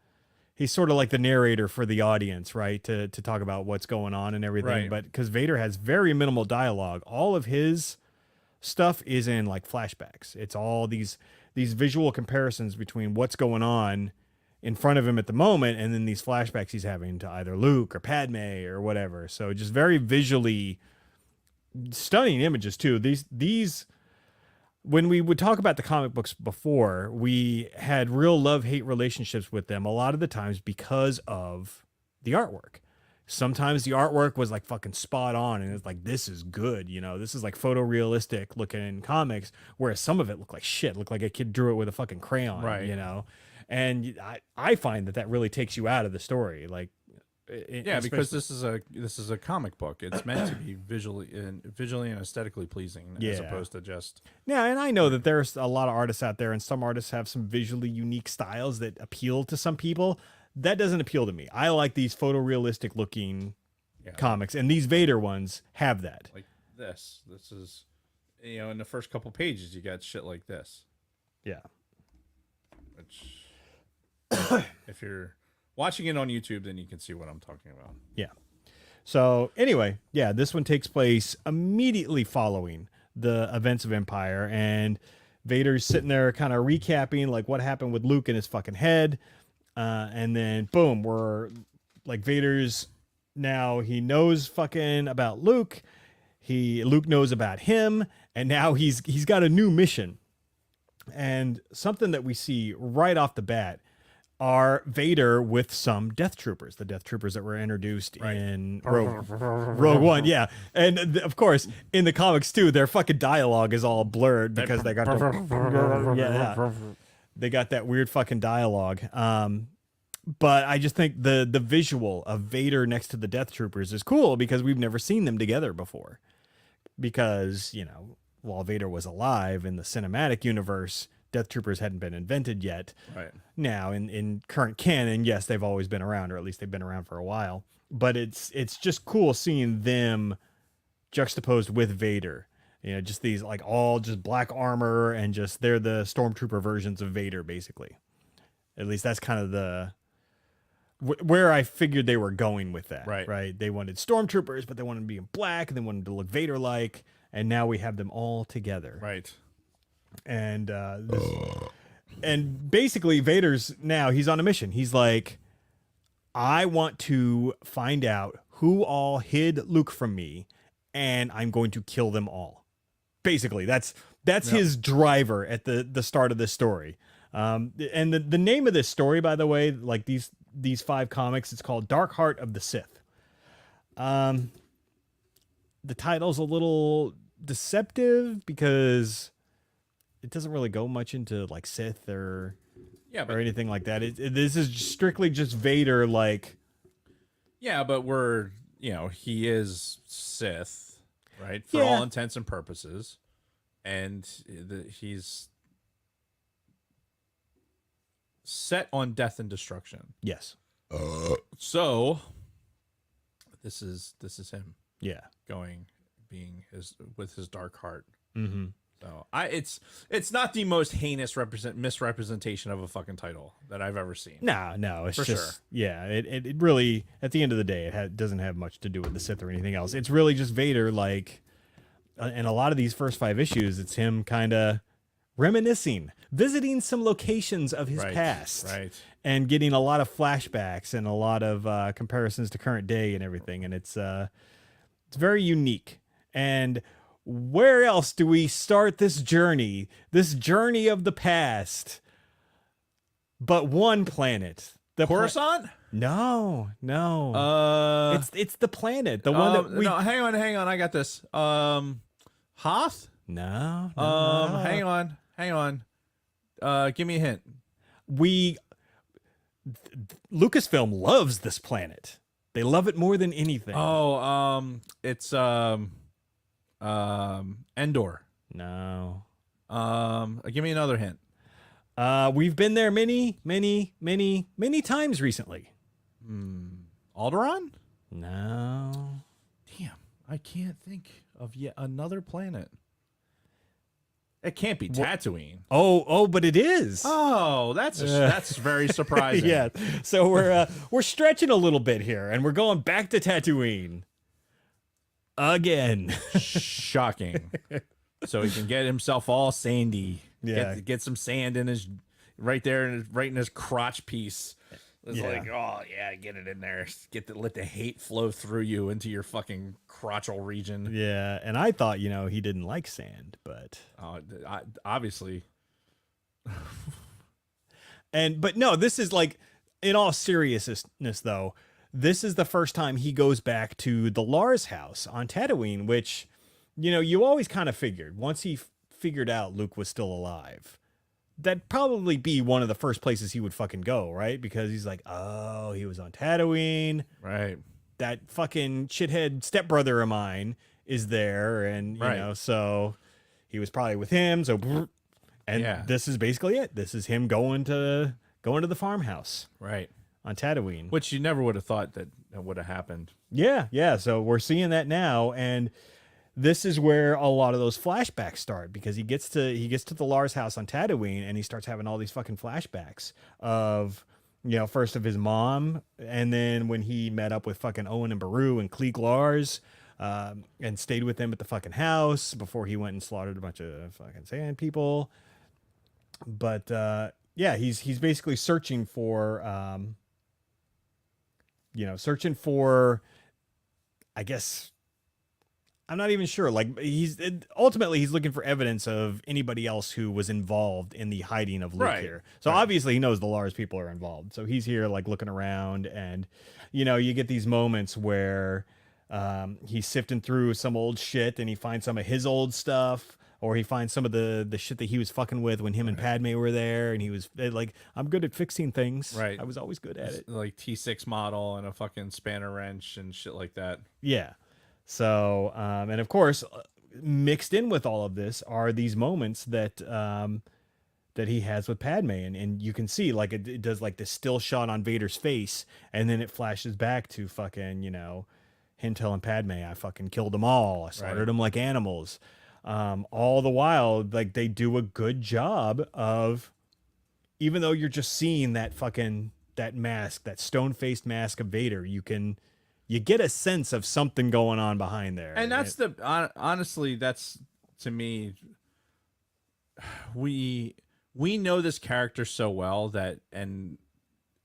he's sort of like the narrator for the audience, right? To talk about what's going on and everything. Right. But because Vader has very minimal dialogue, all of his stuff is in like flashbacks. It's all these visual comparisons between what's going on in front of him at the moment and then these flashbacks he's having to either Luke or Padme or whatever. So just very visually stunning images too. These when we would talk about the comic books before, we had real love-hate relationships with them a lot of the times because of the artwork. Sometimes the artwork was like fucking spot on and it's like, this is good, you know, this is like photorealistic looking comics, whereas some of it looked like shit, looked like a kid drew it with a fucking crayon, you know? And I find that really takes you out of the story. Like, because this is a comic book. It's meant to be visually and aesthetically pleasing as opposed to just. Yeah, and I know that there's a lot of artists out there, and some artists have some visually unique styles that appeal to some people. That doesn't appeal to me. I like these photorealistic looking comics, and these Vader ones have that. Like this. This is, you know, in the first couple pages, you got shit like this. Yeah. Which, if you're watching it on YouTube, then you can see what I'm talking about. Yeah. So anyway, yeah, this one takes place immediately following the events of Empire, and Vader's sitting there kind of recapping like what happened with Luke in his fucking head. And then boom, we're like Vader's now he knows fucking about Luke. Luke knows about him, and now he's got a new mission. And something that we see right off the bat are Vader with some Death Troopers, the Death Troopers that were introduced in Rogue One. Yeah. And of course, in the comics too, their fucking dialogue is all blurred because they got they got that weird fucking dialogue. But I just think the visual of Vader next to the Death Troopers is cool because we've never seen them together before. because, while Vader was alive in the cinematic universe, Death Troopers hadn't been invented yet. Right. Now, in current canon, yes, they've always been around, or at least they've been around for a while. But it's just cool seeing them juxtaposed with Vader. Just these like all just black armor and just they're the stormtrooper versions of Vader, basically. At least that's kind of where I figured they were going with that. Right. They wanted stormtroopers, but they wanted to be in black, and they wanted to look Vader-like, and now we have them all together. Right. And and basically Vader's now he's on a mission. He's like, I want to find out who all hid Luke from me, and I'm going to kill them all. Basically, that's his driver at the start of this story. And the name of this story, by the way, like these 5 comics, it's called Dark Heart of the Sith. The title's a little deceptive because it doesn't really go much into like Sith or anything like that. This is strictly just Vader, like. Yeah, but he is Sith. Right, for all intents and purposes, and he's set on death and destruction. Yes. So this is him. Yeah. Being with his dark heart. Mm-hmm. So it's not the most heinous misrepresentation of a fucking title that I've ever seen. No, it's for just sure. Yeah. It really, at the end of the day, it doesn't have much to do with the Sith or anything else. It's really just Vader, like, in a lot of these first 5 issues, it's him kind of reminiscing, visiting some locations of his past, and getting a lot of flashbacks and a lot of comparisons to current day and everything, and it's very unique. And where else do we start this journey of the past, but one planet? Coruscant? No. It's the planet, the one that we. No, hang on. I got this. Hoth? No. Hang on. Give me a hint. Lucasfilm loves this planet. They love it more than anything. It's Endor. No. Give me another hint. We've been there many times recently. Alderaan? No. Damn, I can't think of yet another planet. It can't be Tatooine. Oh, but it is. Oh, that's very surprising. Yeah. So we're stretching a little bit here, and we're going back to Tatooine again. Shocking. So he can get himself all sandy. Yeah. Get some sand in his right in his crotch piece. It's like, oh yeah, get it in there. Let the hate flow through you into your fucking crotchal region. Yeah, and I thought, he didn't like sand, but obviously. But no, this is like, in all seriousness though, this is the first time he goes back to the Lars house on Tatooine, which, you always kind of figured once he figured out Luke was still alive, that'd probably be one of the first places he would fucking go, right? Because he's like, oh, he was on Tatooine. Right. That fucking shithead stepbrother of mine is there. And, so he was probably with him. So, and this is basically it. This is him going to the farmhouse. Right. On Tatooine. Which you never would have thought that would have happened. Yeah. So we're seeing that now. And this is where a lot of those flashbacks start, because he gets to the Lars house on Tatooine, and he starts having all these fucking flashbacks of, first of his mom, and then when he met up with fucking Owen and Beru and Cleek Lars, and stayed with them at the fucking house before he went and slaughtered a bunch of fucking sand people. But he's basically searching for, I guess. I'm not even sure. Like, he's looking for evidence of anybody else who was involved in the hiding of Luke here. So obviously he knows the Lars people are involved. So he's here like looking around, and you get these moments where he's sifting through some old shit and he finds some of his old stuff, or he finds some of the shit that he was fucking with when him and Padme were there, and he was like, I'm good at fixing things. Right. I was always good at it. Like T6 model and a fucking spanner wrench and shit like that. Yeah. So, and of course, mixed in with all of this are these moments that that he has with Padme, and you can see like it does like this still shot on Vader's face, and then it flashes back to fucking, you know, him telling Padme, I fucking killed them all, I slaughtered them like animals. All the while, like, they do a good job of, even though you're just seeing that fucking, that mask, that stone-faced mask of Vader, you get a sense of something going on behind there. And that's honestly, that's, to me, we know this character so well that, and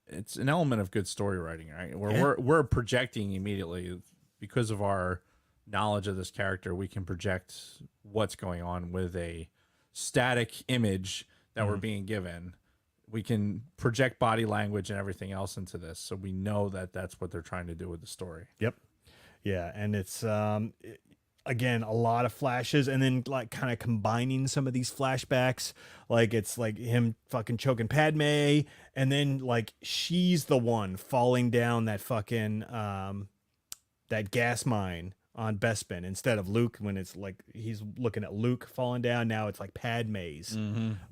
it's an element of good story writing, right? Where we're projecting immediately because of our knowledge of this character. We can project what's going on with a static image that we're being given. We can project body language and everything else into this, so we know that that's what they're trying to do with the story. Yep. Yeah, and it's again, a lot of flashes, and then like kind of combining some of these flashbacks. Like, it's like him fucking choking Padme, and then like she's the one falling down that fucking that gas mine on Bespin instead of Luke, when it's like he's looking at Luke falling down. Now it's like Padme's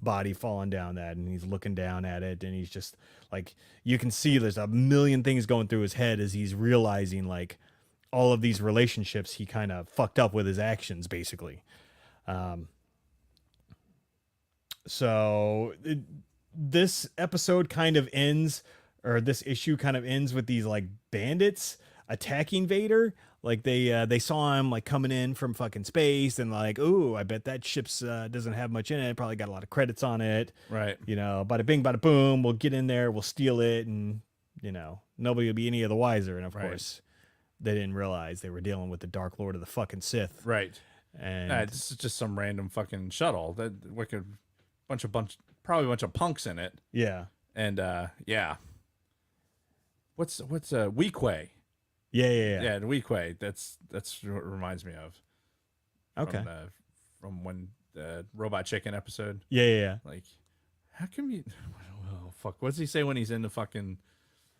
body falling down that, and he's looking down at it, and he's just like, you can see there's a million things going through his head as he's realizing like all of these relationships he kind of fucked up with his actions, basically. This episode kind of ends, or this issue kind of ends with these like bandits attacking Vader. Like they saw him like coming in from fucking space, and like, ooh, I bet that ship's doesn't have much in it. Probably got a lot of credits on it. Right. You know, bada bing, bada boom. We'll get in there, we'll steal it, and, you know, nobody will be any of the wiser. And of course, they didn't realize they were dealing with the Dark Lord of the fucking Sith. Right. And This is just some random fucking shuttle that probably a bunch of punks in it. yeah. And yeah. What's Weequay? Yeah. The Weequay. That's what it reminds me of. Okay. From when the Robot Chicken episode. Yeah. Like, how come you? Oh fuck! What does he say when he's in the fucking?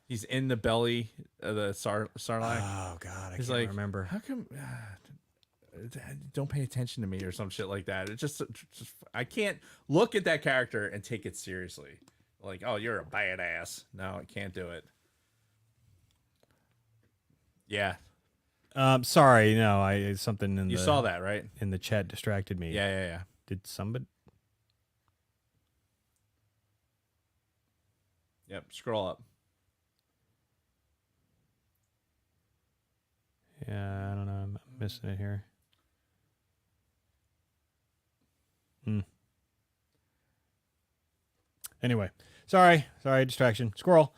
He's in the belly of the Sarlacc. Oh god, I He's can't like, remember. How come? Don't pay attention to me or some shit like that. It just I can't look at that character and take it seriously. Like, oh, you're a badass. No, I can't do it. Yeah. Sorry, no, something in You saw that, right? in the chat distracted me. Yeah. Did somebody? Yep. Scroll up. Yeah, I don't know. I'm missing it here. Anyway, sorry, distraction. Squirrel.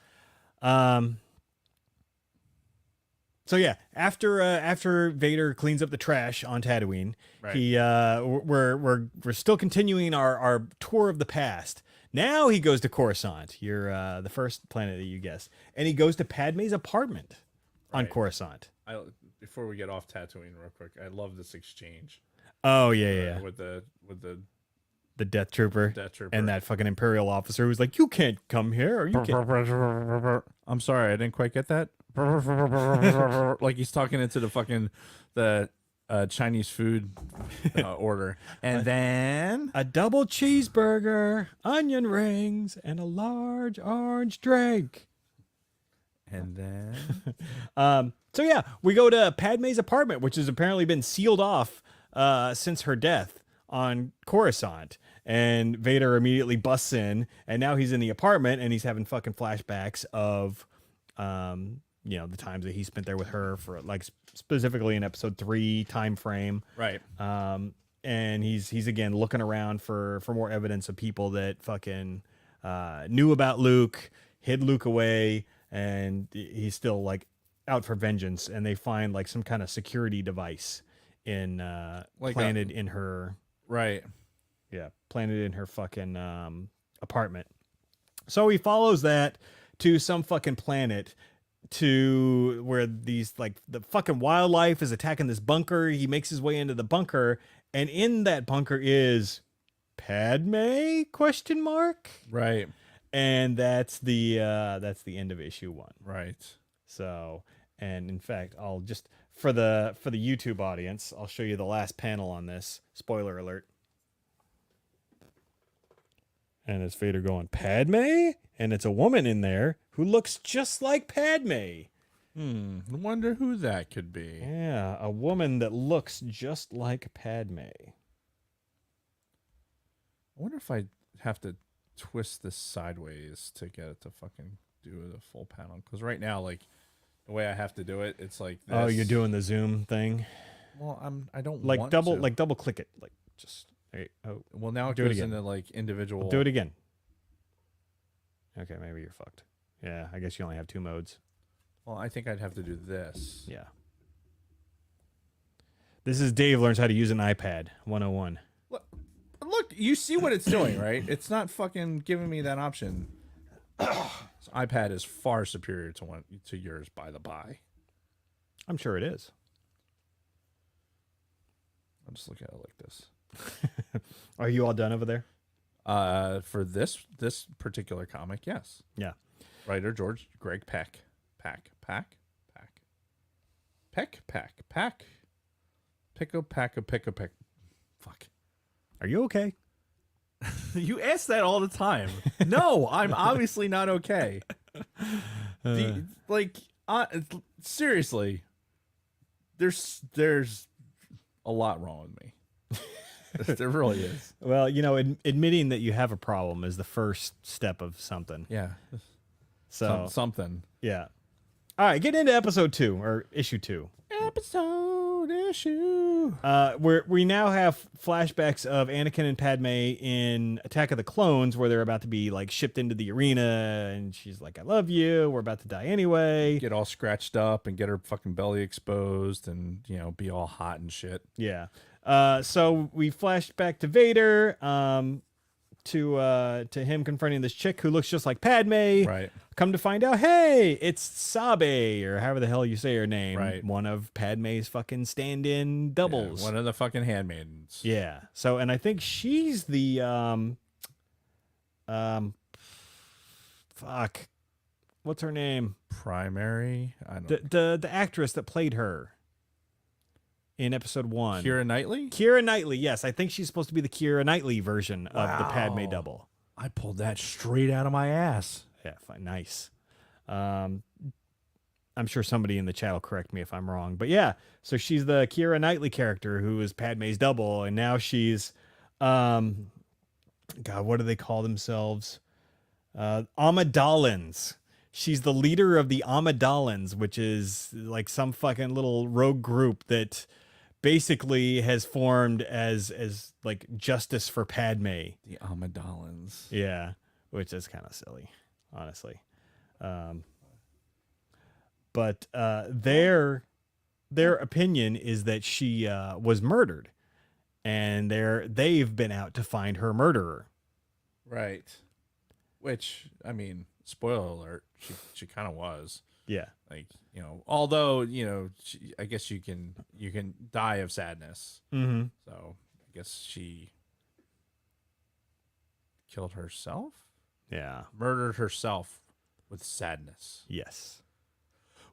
So yeah, after Vader cleans up the trash on Tatooine, Right. he we're still continuing our tour of the past. Now he goes to Coruscant, the first planet that you guessed, and he goes to Padme's apartment on Right. Coruscant. Before we get off Tatooine real quick, I love this exchange. Oh yeah. With the The Death Trooper, Trooper and that fucking Imperial officer who's like, "You can't come here." Or you can't. I'm sorry, I didn't quite get that. Like he's talking into the Chinese food order, and then A double cheeseburger, onion rings, and a large orange drink. and then So yeah, we go to Padme's apartment, which has apparently been sealed off since her death on Coruscant. And Vader immediately busts in, and now he's in the apartment, and he's having fucking flashbacks of, the times that he spent there with her for, like, specifically in episode 3 time frame. right. And he's again looking around for more evidence of people that fucking knew about Luke, hid Luke away, and he's still like out for vengeance. And they find like some kind of security device in planted in her Right. planted in her fucking apartment. So he follows that to some fucking planet to where these like the fucking wildlife is attacking this bunker. He makes his way into the bunker, and in that bunker is Padme ? Question mark. Right. And that's the end of issue 1. Right. So, And in fact, I'll just for the YouTube audience, I'll show you the last panel on this. Spoiler alert. And it's Vader going, Padme? And it's a woman in there who looks just like Padme. I wonder who that could be. Yeah, a woman that looks just like Padme. I wonder if I have to twist this sideways to get it to fucking do the full panel. Because right now, like, the way I have to do it, it's like this. Oh, you're doing the zoom thing? Well, I don't Like want double to. double click it. Like just there Well, now it do it goes again. into like individual. do it again. Okay, maybe you're fucked. Yeah, I guess you only have 2 modes. Well, I think I'd have to do this. Yeah. This is Dave learns how to use an iPad 101. Look, you see what it's doing, right? It's not fucking giving me that option. This iPad is far superior to yours, by the by. I'm sure it is. I'll just look at it like this. Are you all done over there? For this particular comic, yes. Yeah. Writer Greg Peck. Pick. Fuck. Are you okay? You ask that all the time. No, I'm obviously not okay. Seriously, there's a lot wrong with me. There really is. Well, you know, admitting that you have a problem is the first step of something. Yeah. So, Something. yeah. All right, get into episode 2 or issue 2. Episode issue. We now have flashbacks of Anakin and Padme in Attack of the Clones, where they're about to be like shipped into the arena, and she's like, "I love you. We're about to die anyway." Get all scratched up and get her fucking belly exposed, and be all hot and shit. Yeah. So we flashed back to Vader, to him confronting this chick who looks just like Padme. Right. Come to find out, hey, it's Sabe, or however the hell you say her name. Right. One of Padme's fucking stand-in doubles. Yeah, one of the fucking handmaidens. Yeah. So, and I think she's the fuck, what's her name? Primary. I don't. The actress that played her in episode 1. Keira Knightley. Keira Knightley. Yes, I think she's supposed to be the Keira Knightley version of the Padme double. I pulled that straight out of my ass. Yeah, fine, nice. I'm sure somebody in the chat will correct me if I'm wrong, but yeah. So she's the Keira Knightley character who is Padme's double, and now she's, God, what do they call themselves? Amidalans. She's the leader of the Amidalans, which is like some fucking little rogue group that basically has formed as like justice for Padme. The Amidalans. Yeah, which is kind of silly, honestly. But their opinion is that she was murdered, and they've been out to find her murderer. Right. Which, I mean, spoiler alert, she kind of was. Yeah. Like, although, I guess you can die of sadness. Mm-hmm. So I guess she killed herself? Yeah. Murdered herself with sadness. Yes.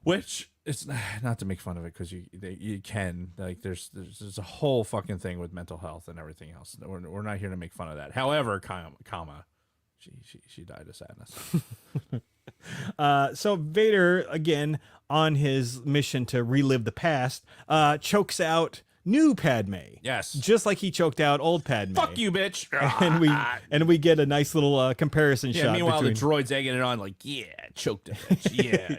Which it's not to make fun of it, because you can, like, there's a whole fucking thing with mental health and everything else. We're not here to make fun of that. However, she died of sadness. So Vader, again, on his mission to relive the past, chokes out new Padme. Yes. Just like he choked out old Padme. Fuck you, bitch. And we get a nice little comparison shot. Meanwhile, between... the droid's egging it on, like, yeah, choked it, bitch. Yeah.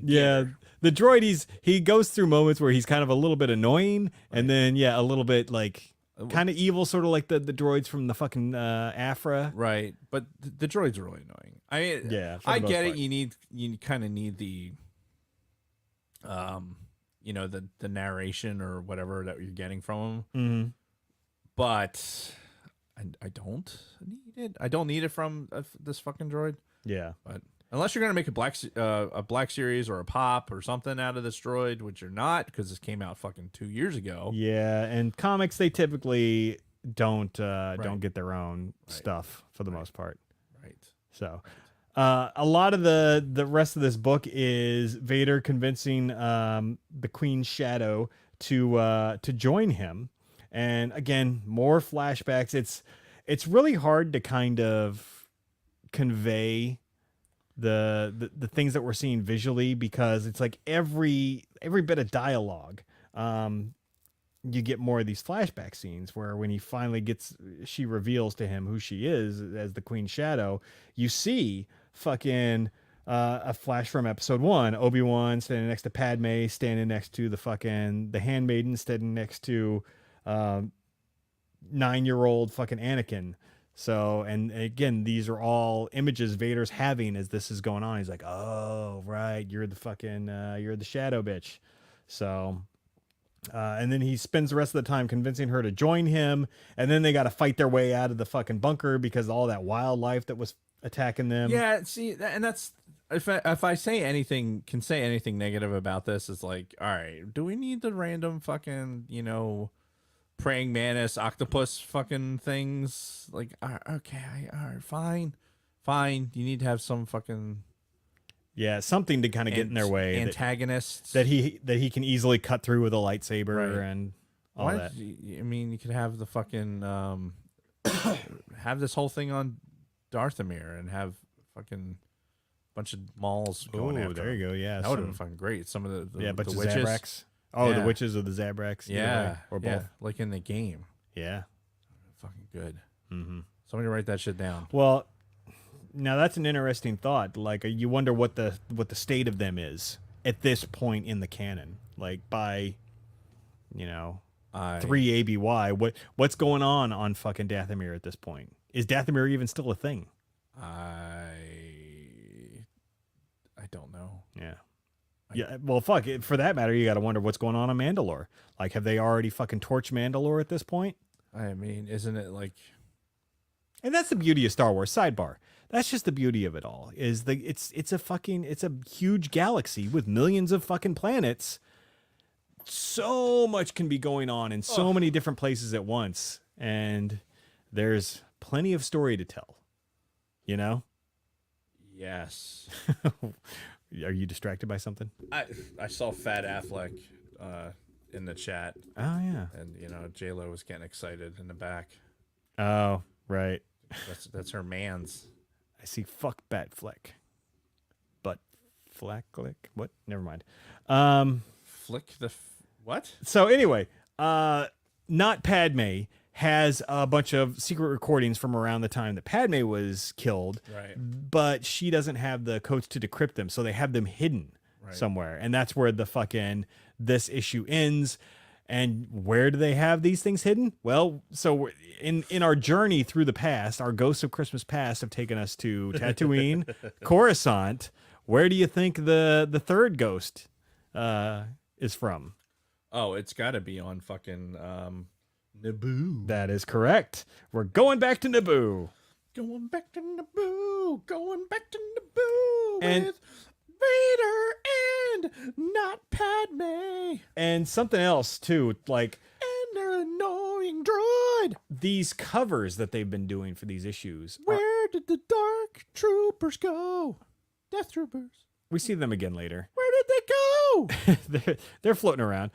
Yeah. The droid, he goes through moments where he's kind of a little bit annoying, and then a little bit like kind of evil, sort of like the droids from the fucking Afra. Right, but the droids are really annoying. I mean, Yeah, I get it. You kind of need the, the narration or whatever that you're getting from them. Mm-hmm. But I don't need it. I don't need it from this fucking droid. Yeah. But unless you're gonna make a black series or a pop or something out of this droid, which you're not, because this came out fucking 2 years ago. Yeah, and comics, they typically don't get their own stuff for the most part. Right. So, A lot of the rest of this book is Vader convincing the Queen's Shadow to join him, and again more flashbacks. It's really hard to kind of convey the things that we're seeing visually because it's like every bit of dialogue. You get more of these flashback scenes where when he finally she reveals to him who she is as the Queen Shadow, you see fucking a flash from episode 1, Obi-Wan standing next to Padme, standing next to the handmaiden, standing next to 9-year-old fucking Anakin. So, and again, these are all images Vader's having as this is going on. He's like, oh, right, you're the Shadow bitch. So, and then he spends the rest of the time convincing her to join him. And then they got to fight their way out of the fucking bunker because of all that wildlife that was attacking them. Yeah, see, and that's if I say anything negative about this, it's like, all right, do we need the random fucking praying mantis octopus fucking things? Like, okay, all right, fine. You need to have some fucking something to kind of get in their way. Antagonists that he can easily cut through with a lightsaber and all that. I mean, you could have the fucking have this whole thing on Darthamir and have fucking bunch of malls going after. There you go. Yeah, that would have been fucking great. Some of the bunch the of witches. Zabraks. Oh, the witches or the Zabraks. Yeah, or both. Like in the game. Yeah, fucking good. Mm-hmm. Somebody write that shit down. Well, now that's an interesting thought. Like, you wonder what the state of them is at this point in the canon. Like by, 3 ABY. What's going on fucking Dathomir at this point? Is Dathomir even still a thing? I don't know. Yeah. Yeah, well, fuck it. For that matter, you got to wonder what's going on Mandalore. Like, have they already fucking torched Mandalore at this point? I mean, isn't it like? And that's the beauty of Star Wars. Sidebar. That's just the beauty of it all. It's a huge galaxy with millions of fucking planets. So much can be going on in so many different places at once, and there's plenty of story to tell. Yes. Are you distracted by something? I saw Fat Affleck in the chat. Oh yeah. And J-Lo was getting excited in the back. Oh right. That's her man's. I see fuck Batfleck. But Flacklick? What? Never mind. Flick the what? So anyway, not Padme has a bunch of secret recordings from around the time that Padme was killed. Right. But she doesn't have the codes to decrypt them, so they have them hidden somewhere. And that's where the fucking this issue ends. And where do they have these things hidden? Well, so in our journey through the past, our ghosts of Christmas past have taken us to Tatooine, Coruscant. Where do you think the third ghost is from? Oh, it's got to be on fucking Naboo. That is correct. We're going back to Naboo. Going back to Naboo. Going back to Naboo And with Vader and not Padme. And something else too, like and their annoying droid. These covers that they've been doing for these issues. Where did the Dark Troopers go? Death Troopers. We see them again later. Where did they go? they're floating around.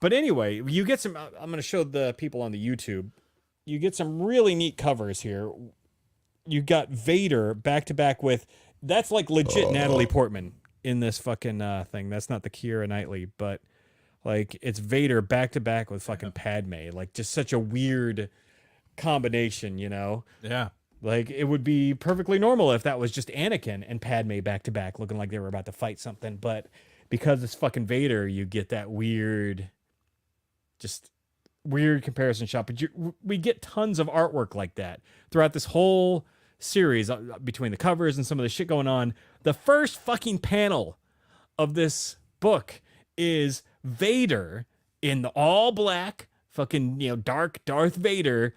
But anyway, you get some. I'm going to show the people on the YouTube. You get some really neat covers here. You got Vader back to back with. That's like legit Natalie Portman in this fucking thing. That's not the Keira Knightley, but like it's Vader back to back with fucking Padme. Like just such a weird combination, Yeah. Like it would be perfectly normal if that was just Anakin and Padme back to back, looking like they were about to fight something. But because it's fucking Vader, you get that weird comparison shot. But we get tons of artwork like that throughout this whole series between the covers and some of the shit going on. The first fucking panel of this book is Vader in the all black fucking, dark Darth Vader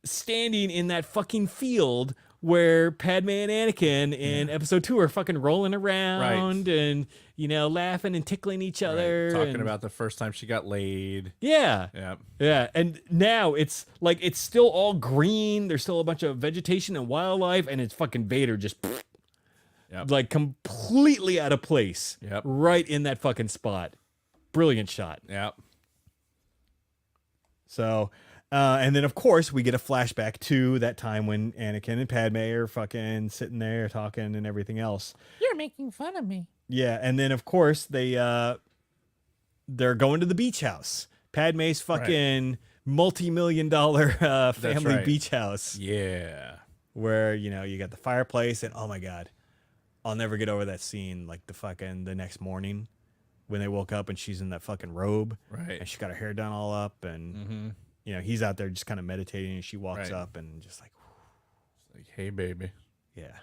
standing in that fucking field where Padme and Anakin in episode 2 are fucking rolling around and, laughing and tickling each other. Talking about the first time she got laid. Yeah. Yeah. Yeah. And now it's like, it's still all green. There's still a bunch of vegetation and wildlife, and it's fucking Vader just Yep. like completely out of place. Yep. Right in that fucking spot. Brilliant shot. Yep. So, and then of course we get a flashback to that time when Anakin and Padme are fucking sitting there talking and everything else. You're making fun of me. Yeah, and then of course they're going to the beach house. Padme's fucking multi-million-dollar family right. beach house, Yeah. where you got the fireplace, and oh my god, I'll never get over that scene. Like the next morning when they woke up and she's in that fucking robe, Right. and she got her hair done all up, and he's out there just kind of meditating, and she walks Right. up and just like, Like, hey, baby. yeah,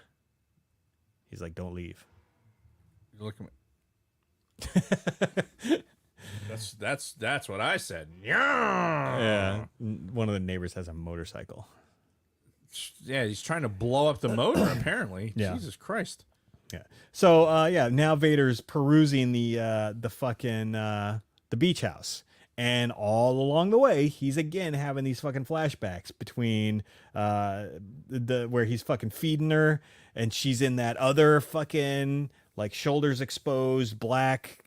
he's like, don't leave. You look at me. That's what I said. Yeah. Yeah, one of the neighbors has a motorcycle. Yeah, he's trying to blow up the motor. Apparently. Yeah. Jesus Christ. Yeah. So now Vader's perusing the fucking the beach house. And all along the way, he's again having these fucking flashbacks between the where he's fucking feeding her, and she's in that other fucking like shoulders exposed black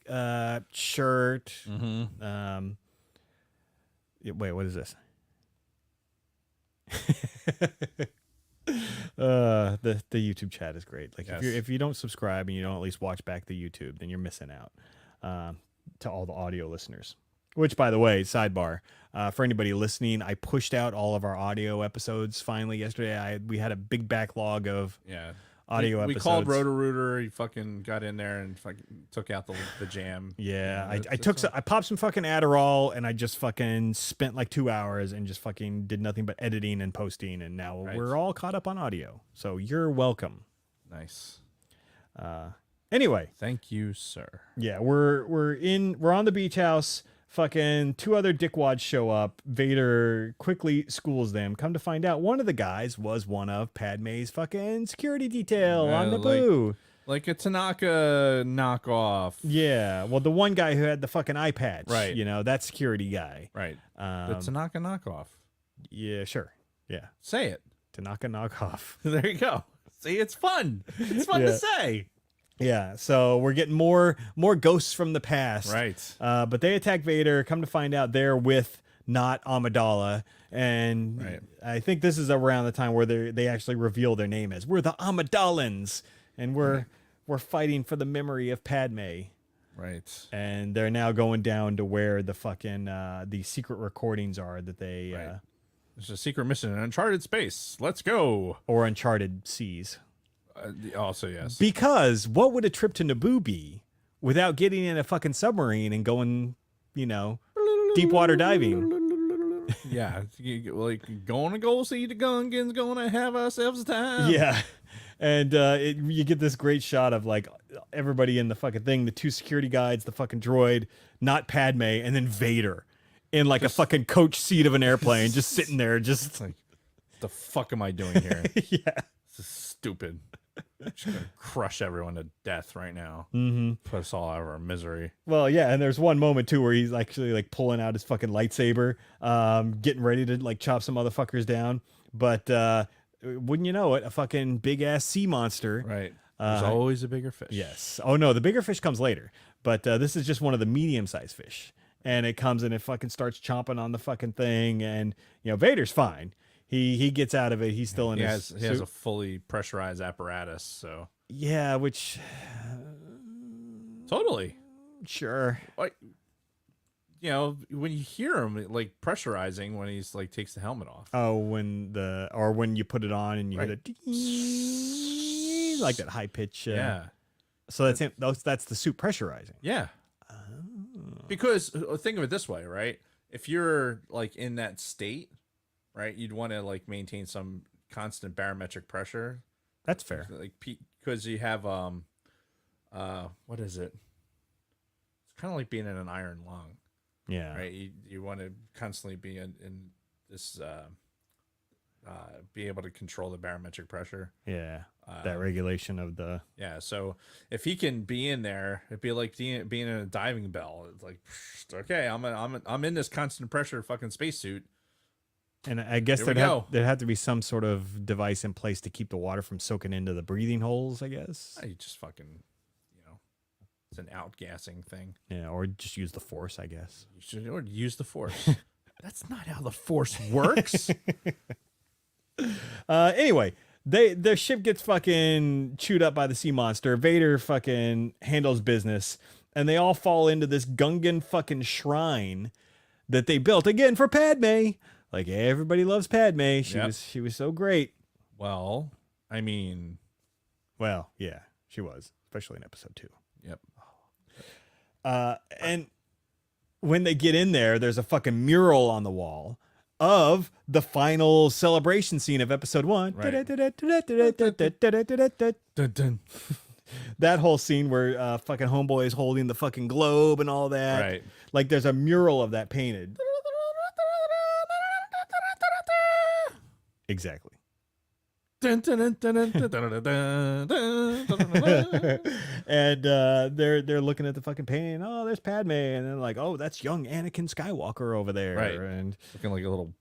shirt. Wait, what is this? The YouTube chat is great. Like Yes. if you don't subscribe and you don't at least watch back the YouTube, then you're missing out. To all the audio listeners. Which, by the way, sidebar, for anybody listening, I pushed out all of our audio episodes finally yesterday. We had a big backlog of Yeah. audio we episodes. called Roto-Rooter. He fucking got in there and fucking took out the jam. Yeah, it's I popped some fucking Adderall, and I just fucking spent like 2 hours and just fucking did nothing but editing and posting, and now Right. we're all caught up on audio. So you're welcome. Nice. Anyway, Thank you, sir. yeah, we're on the beach house. Fucking two other dickwads show up. Vader quickly schools them. Come to find out, one of the guys was one of Padme's fucking security detail on Naboo. Like a Tanaka knockoff. Yeah, well, the one guy who had the fucking eye patch, Right. that security guy. Right. The Tanaka knockoff. Yeah, sure. Yeah, Say it. Tanaka knockoff. There you go. See, it's fun. It's fun to Yeah. say. Yeah, so we're getting more ghosts from the past. Right. But they attack Vader. Come to find out, they're with not Amidala, and Right. I think this is around the time where they actually reveal their name as we're the Amidalans, and we're fighting for the memory of Padme. Right. And they're now going down to where the fucking the secret recordings are that they Right. There's a secret mission in uncharted space. Let's go. or uncharted seas. Also, yes. Because what would a trip to Naboo be without getting in a fucking submarine and going, deep water diving? Yeah. Like, gonna go see the Gungans, gonna have ourselves a time. Yeah. And you get this great shot of like everybody in the fucking thing, the two security guides, the fucking droid, not Padme, and then Vader in like a fucking coach seat of an airplane, just sitting there, just Like, what the fuck am I doing here? yeah. This is stupid. I'm just gonna crush everyone to death right now. Mm-hmm. Put us all out of our misery. Well, yeah, and there's one moment too where he's actually like pulling out his fucking lightsaber, getting ready to like chop some motherfuckers down. But wouldn't you know it, a fucking big ass sea monster. Right. There's always a bigger fish. Yes. Oh no, the bigger fish comes later. But this is just one of the medium-sized fish, and it comes and it fucking starts chomping on the fucking thing, and Vader's fine. He gets out of it. He's still in He his has a suit. fully pressurized apparatus, so Yeah, which totally. sure. Like, when you hear him like pressurizing when he's like takes the helmet off. Oh, when you put it on and you Right. hear the like that high pitch. Yeah. So that's him. That's the suit pressurizing. Yeah. Because think of it this way, right? If you're like in that state, right, you'd want to like maintain some constant barometric pressure, That's fair. like because you have what is it? It's kind of like being in an iron lung, Yeah. right? You want to constantly be in this be able to control the barometric pressure. Yeah. That regulation of the. Yeah, so if he can be in there, it'd be like being in a diving bell. It's like, okay, I'm in this constant pressure fucking spacesuit. And I guess Here we there'd have to be some sort of device in place to keep the water from soaking into the breathing holes, I guess. I just fucking, it's an outgassing thing. Yeah, or just use the force, I guess. You should or use the force. That's not how the force works. Anyway, their ship gets fucking chewed up by the sea monster. Vader fucking handles business, and they all fall into this Gungan fucking shrine that they built again for Padme. Like everybody loves Padme. She was so great. Well, I mean, Well, yeah, she was, especially in episode 2. yep. And when they get in there, there's a fucking mural on the wall of the final celebration scene of episode 1. Right. Dun, dun. That whole scene where fucking Homeboy is holding the fucking globe and all that. Right. Like there's a mural of that painted. Exactly. Dun, dun, dun, dun, dun, dun, dun, dun, dun, dun, dun. And they're looking at the fucking painting. Oh, there's Padme, and then like, oh, that's young Anakin Skywalker over there. Right. And Looking like a little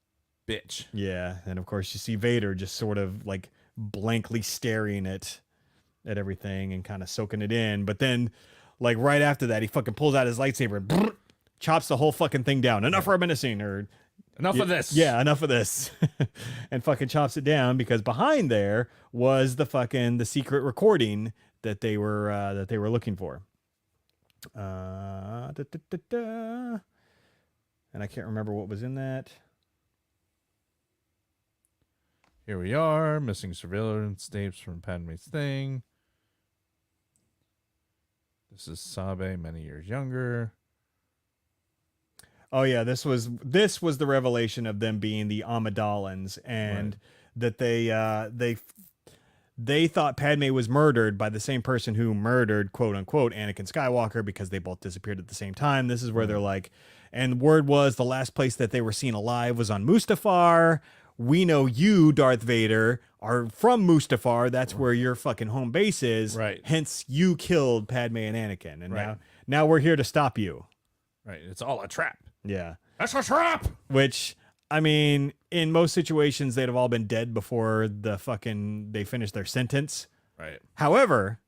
bitch. yeah, and of course you see Vader just sort of like blankly staring at everything and kind of soaking it in. But then, like right after that, he fucking pulls out his lightsaber and chops the whole fucking thing down. Enough reminiscing, or Enough of this. yeah, enough of this. And fucking chops it down because behind there was the secret recording that they were looking for. And I can't remember what was in that. Here we are, missing surveillance tapes from Padme's thing. This is Sabe, many years younger. Oh yeah, this was the revelation of them being the Amidalans, and that they thought Padme was murdered by the same person who murdered, quote unquote, Anakin Skywalker, because they both disappeared at the same time. This is where they're like, and word was the last place that they were seen alive was on Mustafar. We know you, Darth Vader, are from Mustafar. That's where your fucking home base is. Right. Hence, you killed Padme and Anakin, and Right. now we're here to stop you. Right. It's all a trap. Yeah. That's a trap. Which, I mean, in most situations, they'd have all been dead before they finished their sentence. Right. However,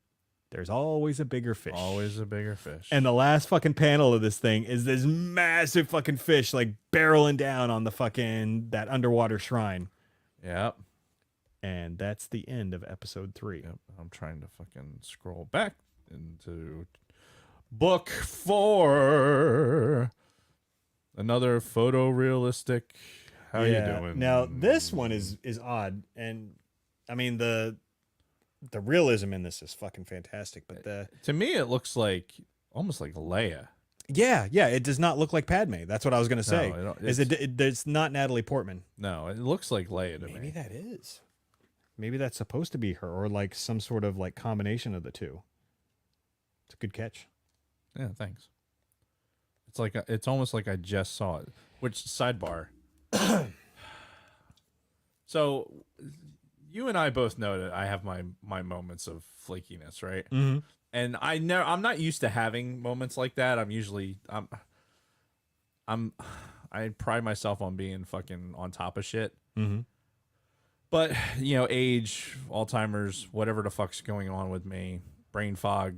there's always a bigger fish. Always a bigger fish. And the last fucking panel of this thing is this massive fucking fish, like barreling down on that underwater shrine. Yep. And that's the end of episode 3. Yep. I'm trying to fucking scroll back into book 4. Another photorealistic. How you doing? Now this one is odd, and I mean the realism in this is fucking fantastic. But To me, it looks like almost like Leia. yeah, it does not look like Padme. That's what I was gonna say. No, it's not Natalie Portman. No, it looks like Leia to Maybe me. that is. Maybe that's supposed to be her, or like some sort of like combination of the two. It's a good catch. Yeah, thanks. It's almost like I just saw it. Which sidebar? So, you and I both know that I have my moments of flakiness, right? Mm-hmm. And I'm not used to having moments like that. I pride myself on being fucking on top of shit. Mm-hmm. But age, Alzheimer's, whatever the fuck's going on with me, brain fog,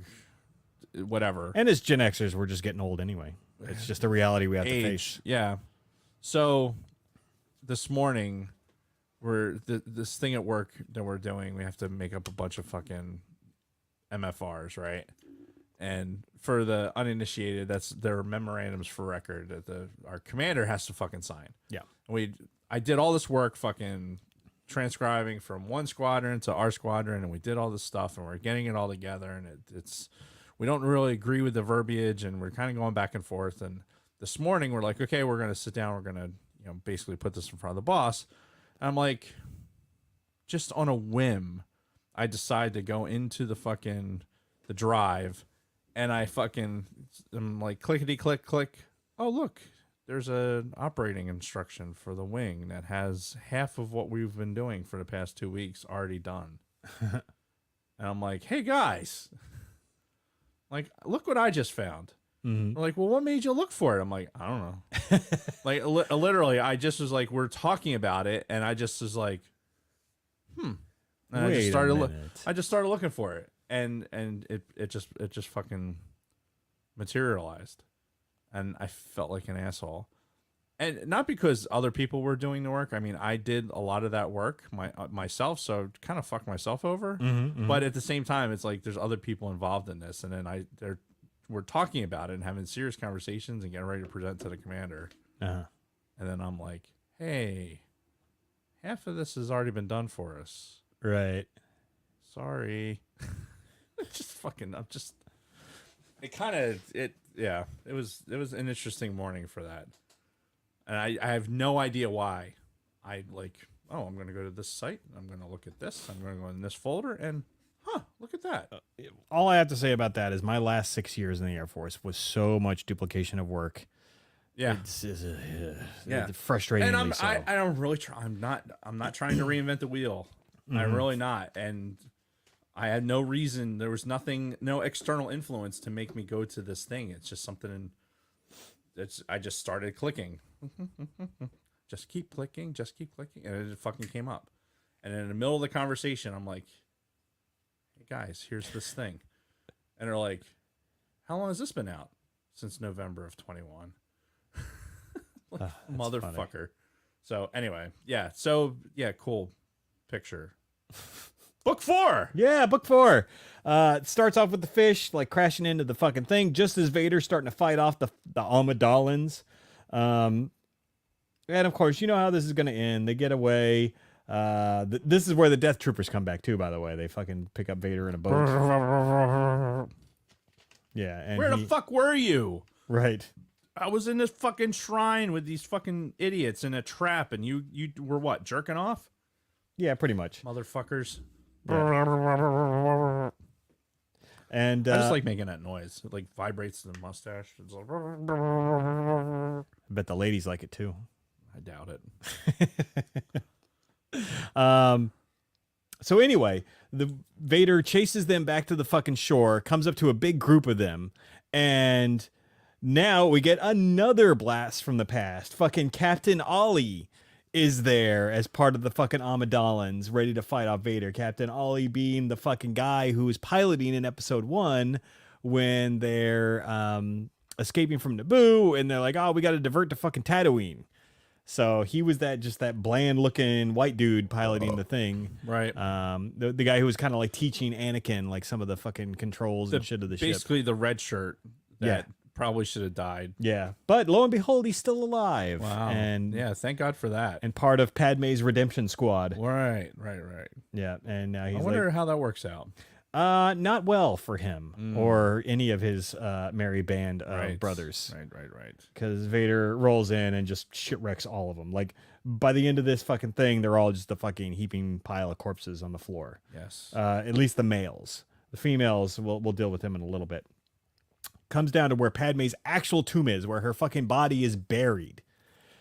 whatever. And as Gen Xers, we're just getting old anyway. It's just a reality we have to face. Yeah. So this morning, this thing at work that we're doing, we have to make up a bunch of fucking MFRs, right? And for the uninitiated, that's their memorandums for record that our commander has to fucking sign. Yeah. I did all this work fucking transcribing from one squadron to our squadron, and we did all this stuff, and we're getting it all together, and it's we don't really agree with the verbiage, and we're kind of going back and forth. And this morning we're like, okay, we're going to sit down. We're going to, basically put this in front of the boss. And I'm like, just on a whim, I decide to go into the drive, and I'm like, clickety click, click. Oh, look, there's an operating instruction for the wing that has half of what we've been doing for the past 2 weeks already done. And I'm like, hey guys, like, look what I just found. Mhm. They're like, well, what made you look for it? I'm like, I don't know. Like literally, I just was like, we're talking about it, and I just was like, and I just Wait a started minute. I just started looking for it, and it just fucking materialized, and I felt like an asshole. And not because other people were doing the work. I mean, I did a lot of that work myself, so kind of fucked myself over. But at the same time, it's like there's other people involved in this, and then we're talking about it and having serious conversations and getting ready to present to the commander. Uh-huh. And then I'm like, hey, half of this has already been done for us. Right. Sorry. Just fucking, I'm just. It kind of yeah. It was an interesting morning for that. And I have no idea why. I like, oh, I'm going to go to this site. I'm going to look at this. I'm going to go in this folder. And, look at that. All I have to say about that is my last 6 years in the Air Force was so much duplication of work. Yeah. It's Yeah. frustrating. And I don't really try. I'm not trying to reinvent the wheel. I'm really not. And I had no reason. There was no external influence to make me go to this thing. It's just something. I just started clicking. Just keep clicking, and it fucking came up. And in the middle of the conversation, I'm like, "Hey guys, here's this thing," and they're like, "How long has this been out?" Since November of 21. Like, motherfucker. Funny. So anyway, yeah. So yeah, cool picture. Book 4. Yeah, book 4. It starts off with the fish like crashing into the fucking thing just as Vader's starting to fight off the Amidalans. And of course, you know how this is going to end. They get away. This is where the Death Troopers come back too, by the way. They fucking pick up Vader in a boat. Yeah. And where the fuck were you? Right. I was in this fucking shrine with these fucking idiots in a trap, and you were what, jerking off? Yeah, pretty much. Motherfuckers. Yeah. And I just like making that noise. It like vibrates the mustache. It's like, I bet the ladies like it too. I doubt it. So anyway, the Vader chases them back to the fucking shore, comes up to a big group of them, and now we get another blast from the past. Fucking Captain Ollie is there as part of the fucking Amidalans, ready to fight off Vader. Captain Ollie being the fucking guy who was piloting in episode 1 when they're escaping from Naboo, and they're like, oh, we got to divert to fucking Tatooine. So he was that bland looking white dude piloting the thing. Right. The guy who was kind of like teaching Anakin like some of the fucking controls and shit of the ship. Basically the red shirt that probably should have died. Yeah. But lo and behold, he's still alive. Wow. And yeah, thank God for that. And part of Padme's redemption squad. Right. Yeah. And now he's I wonder how that works out. Not well for him or any of his merry band of brothers. Right. Because Vader rolls in and just shitwrecks all of them. Like, by the end of this fucking thing, they're all just a fucking heaping pile of corpses on the floor. Yes. At least the males. The females, we'll deal with them in a little bit. Comes down to where Padme's actual tomb is, where her fucking body is buried.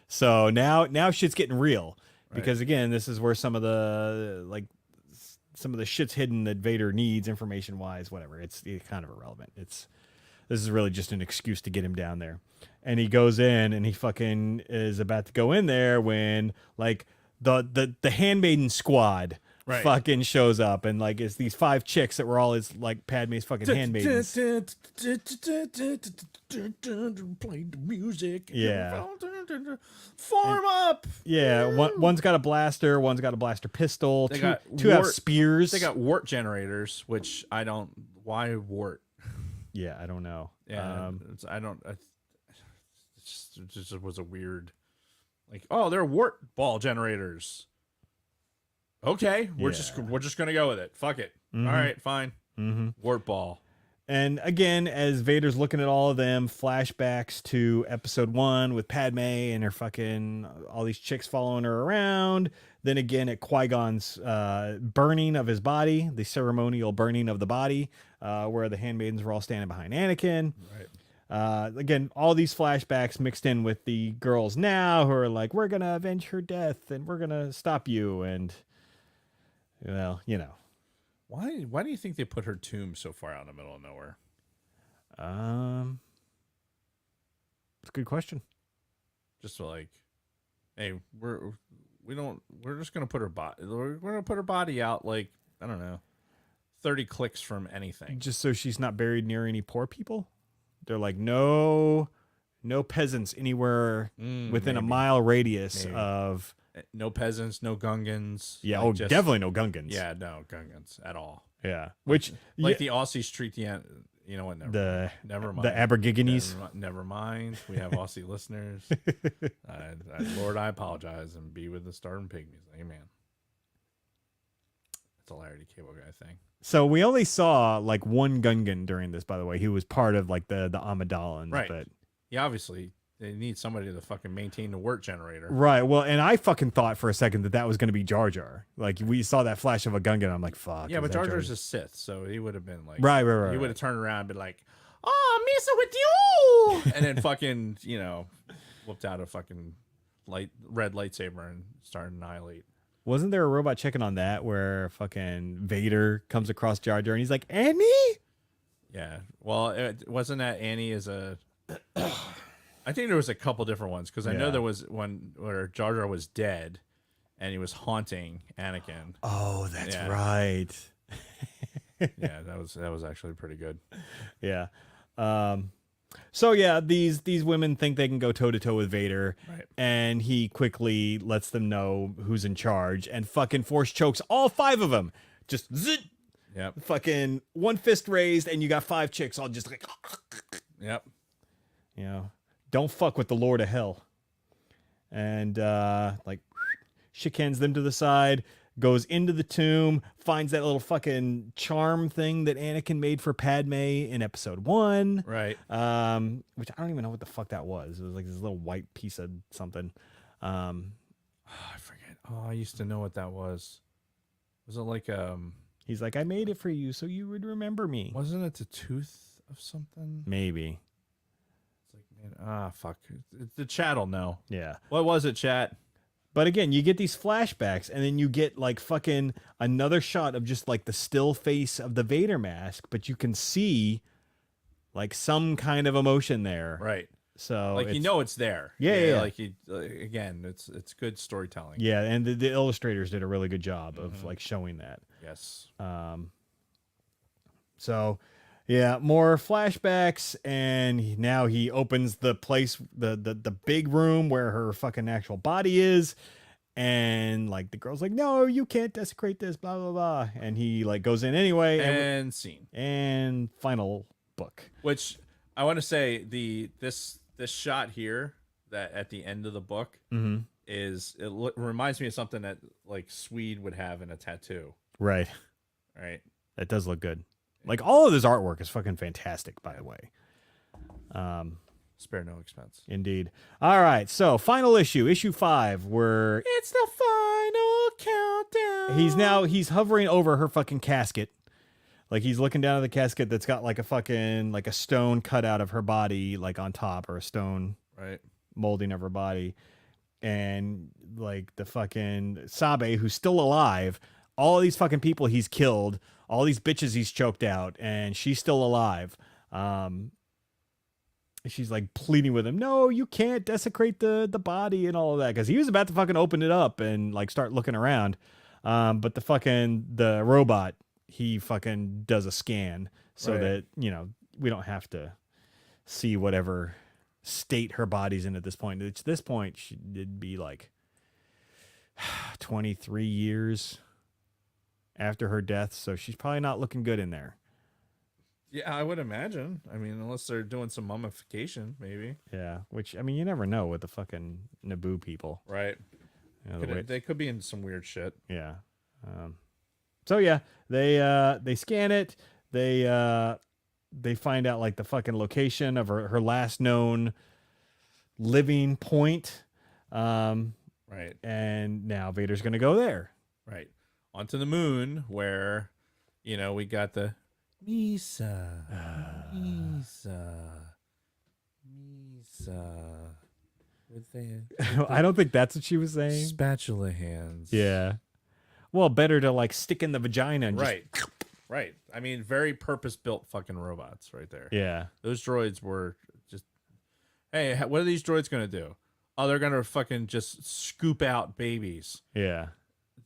So now shit's getting real. Because, again, this is where some of the shit's hidden that Vader needs information-wise, whatever. It's kind of irrelevant. This is really just an excuse to get him down there. And he goes in, and he fucking is about to go in there when, like, the handmaiden squad fucking shows up, and, like, it's these 5 chicks that were all his, like, Padme's fucking handmaidens. Play the music. Yeah. Form up. Yeah, one's got a blaster, one's got a blaster pistol. Two have spears. They got wart generators, which I don't. Why wart? Yeah, I don't know. Yeah, I don't. It just was a weird. Like, oh, they're wart ball generators. Okay, we're just gonna go with it. Fuck it. All right, fine. Wart ball. And again, as Vader's looking at all of them, flashbacks to episode 1 with Padme and her fucking, all these chicks following her around. Then again at Qui-Gon's burning of his body, the ceremonial burning of the body, where the handmaidens were all standing behind Anakin. Right. Again, all these flashbacks mixed in with the girls now who are like, we're going to avenge her death and we're going to stop you. And, well, you know. Why do you think they put her tomb so far out in the middle of nowhere? It's a good question. Just to like, hey, we're just gonna put her body. We're gonna put her body out like, I don't know, 30 clicks from anything. Just so she's not buried near any poor people. They're like, no peasants anywhere within a maybe. mile radius Maybe. of. No peasants, no Gungans. Yeah, like definitely no Gungans. Yeah, no Gungans at all. Yeah, which Like the Aussies treat you know what? Never mind. The Aborigines. Never mind. We have Aussie listeners. Lord, I apologize and be with the starving pygmies. Amen. It's a Larry Cable Guy thing. So we only saw like one Gungan during this, by the way. He was part of like the Amidalans, Right. But Yeah, obviously they need somebody to fucking maintain the wort generator. right. Well, and I fucking thought for a second that was going to be Jar Jar. Like we saw that flash of a Gungan. I'm like, fuck. Yeah, is but that Jar Jar's a Sith, so he would have been like, Right. He would have turned around and been like, "Oh, Misa with you," and then fucking, whipped out a fucking red lightsaber and started annihilate. Wasn't there a robot checking on that where fucking Vader comes across Jar Jar and he's like, Annie? Yeah. Well, it wasn't that Annie is a. I think there was a couple different ones because I know Yeah. there was one where Jar Jar was dead, and he was haunting Anakin. Oh, that's Yeah. right. Yeah, that was actually pretty good. Yeah. So yeah, these women think they can go toe to toe with Vader, Right. and he quickly lets them know who's in charge, and fucking force chokes all 5 of them. Just zit, Yep. fucking one fist raised, and you got 5 chicks all just like, Yep. don't fuck with the Lord of Hell, and like shakens them to the side. Goes into the tomb, finds that little fucking charm thing that Anakin made for Padme in episode 1. Right. Which I don't even know what the fuck that was. It was like this little white piece of something. I forget. Oh, I used to know what that was. Was it like He's like, I made it for you so you would remember me. wasn't it the tooth of something? Maybe. It's like, man, fuck. The chat'll know. Yeah. What was it, chat? But again, you get these flashbacks, and then you get like fucking another shot of just like the still face of the Vader mask, but you can see like some kind of emotion there. Right. So Like it's there. Yeah. Like again, it's good storytelling. Yeah, and the illustrators did a really good job of like showing that. Yes. So, yeah, more flashbacks, and now he opens the place, the big room where her fucking actual body is, and like the girl's like, no, you can't desecrate this, blah blah blah, and he like goes in anyway, And scene. and final book. Which I want to say this shot here that at the end of the book is reminds me of something that like Swede would have in a tattoo. Right, Right. that does look good. Like all of this artwork is fucking fantastic, by the way. Spare no expense. Indeed. All right, so final issue 5, where It's the final countdown. he's hovering over her fucking casket. Like he's looking down at the casket that's got like a fucking like a stone cut out of her body like on top, or a stone Right. molding of her body. And like the fucking Sabe, who's still alive, all these fucking people he's killed, all these bitches he's choked out, and she's still alive. She's like pleading with him, no, you can't desecrate the body and all of that, because he was about to fucking open it up and like start looking around. But the robot, he fucking does a scan so Right. that, we don't have to see whatever state her body's in at this point. At this point, it'd be like 23 years after her death, so she's probably not looking good in there. Yeah, I would imagine. I mean, unless they're doing some mummification, maybe. Yeah, which, I mean, you never know with the fucking Naboo people. Right. The way- They could be in some weird shit. Yeah. So yeah, they scan it. They find out like the fucking location of her last known living point. Right. And now Vader's gonna go there. Right. Onto the moon where, we got the Misa. With the I don't think that's what she was saying. spatula hands. Yeah. Well, better to like stick in the vagina and Right. Right. I mean, very purpose-built fucking robots right there. Yeah. Those droids were just Hey, what are these droids gonna do? Oh, they're gonna fucking just scoop out babies. Yeah.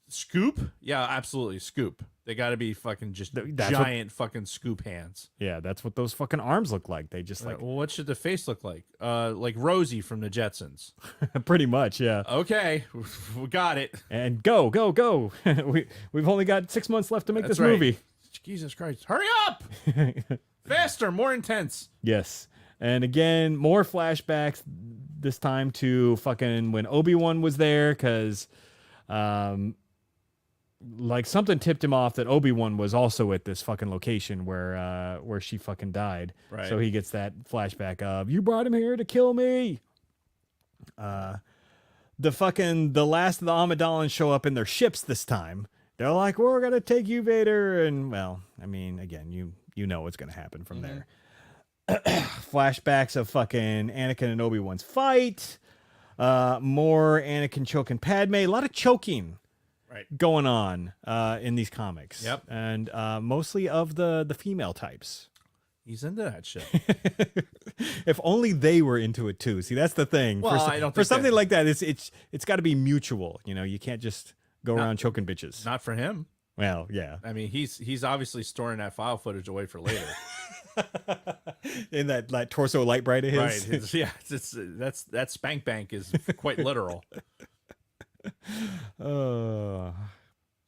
Scoop? Yeah, absolutely. Scoop. They got to be fucking just giant fucking scoop hands. Yeah, that's what those fucking arms look like. They just like well, what should the face look like? Like Rosie from the Jetsons. pretty much, yeah. Okay, we got it. And go. We've only got 6 months left to make That's this movie. Jesus Christ. Hurry up! Faster, more intense. Yes. And again, more flashbacks, this time to fucking when Obi-Wan was there, because like something tipped him off that Obi-Wan was also at this fucking location where she fucking died. Right. So he gets that flashback of, you brought him here to kill me. The last of the Amidalans show up in their ships this time. They're like, we're gonna take you, Vader, and well, I mean, again, you know what's gonna happen from there. Flashbacks of fucking Anakin and Obi-Wan's fight. More Anakin choking Padme. A lot of choking going on in these comics. Yep. And mostly of the female types. He's into that shit. If only they were into it too. See, that's the thing. Well, I don't for think something that- like that, it's got to be mutual. You know, you can't just go around choking bitches. Not for him. Well, yeah. I mean, he's obviously storing that file footage away for later. In that torso light bright of his. Right. That spank bank is quite literal.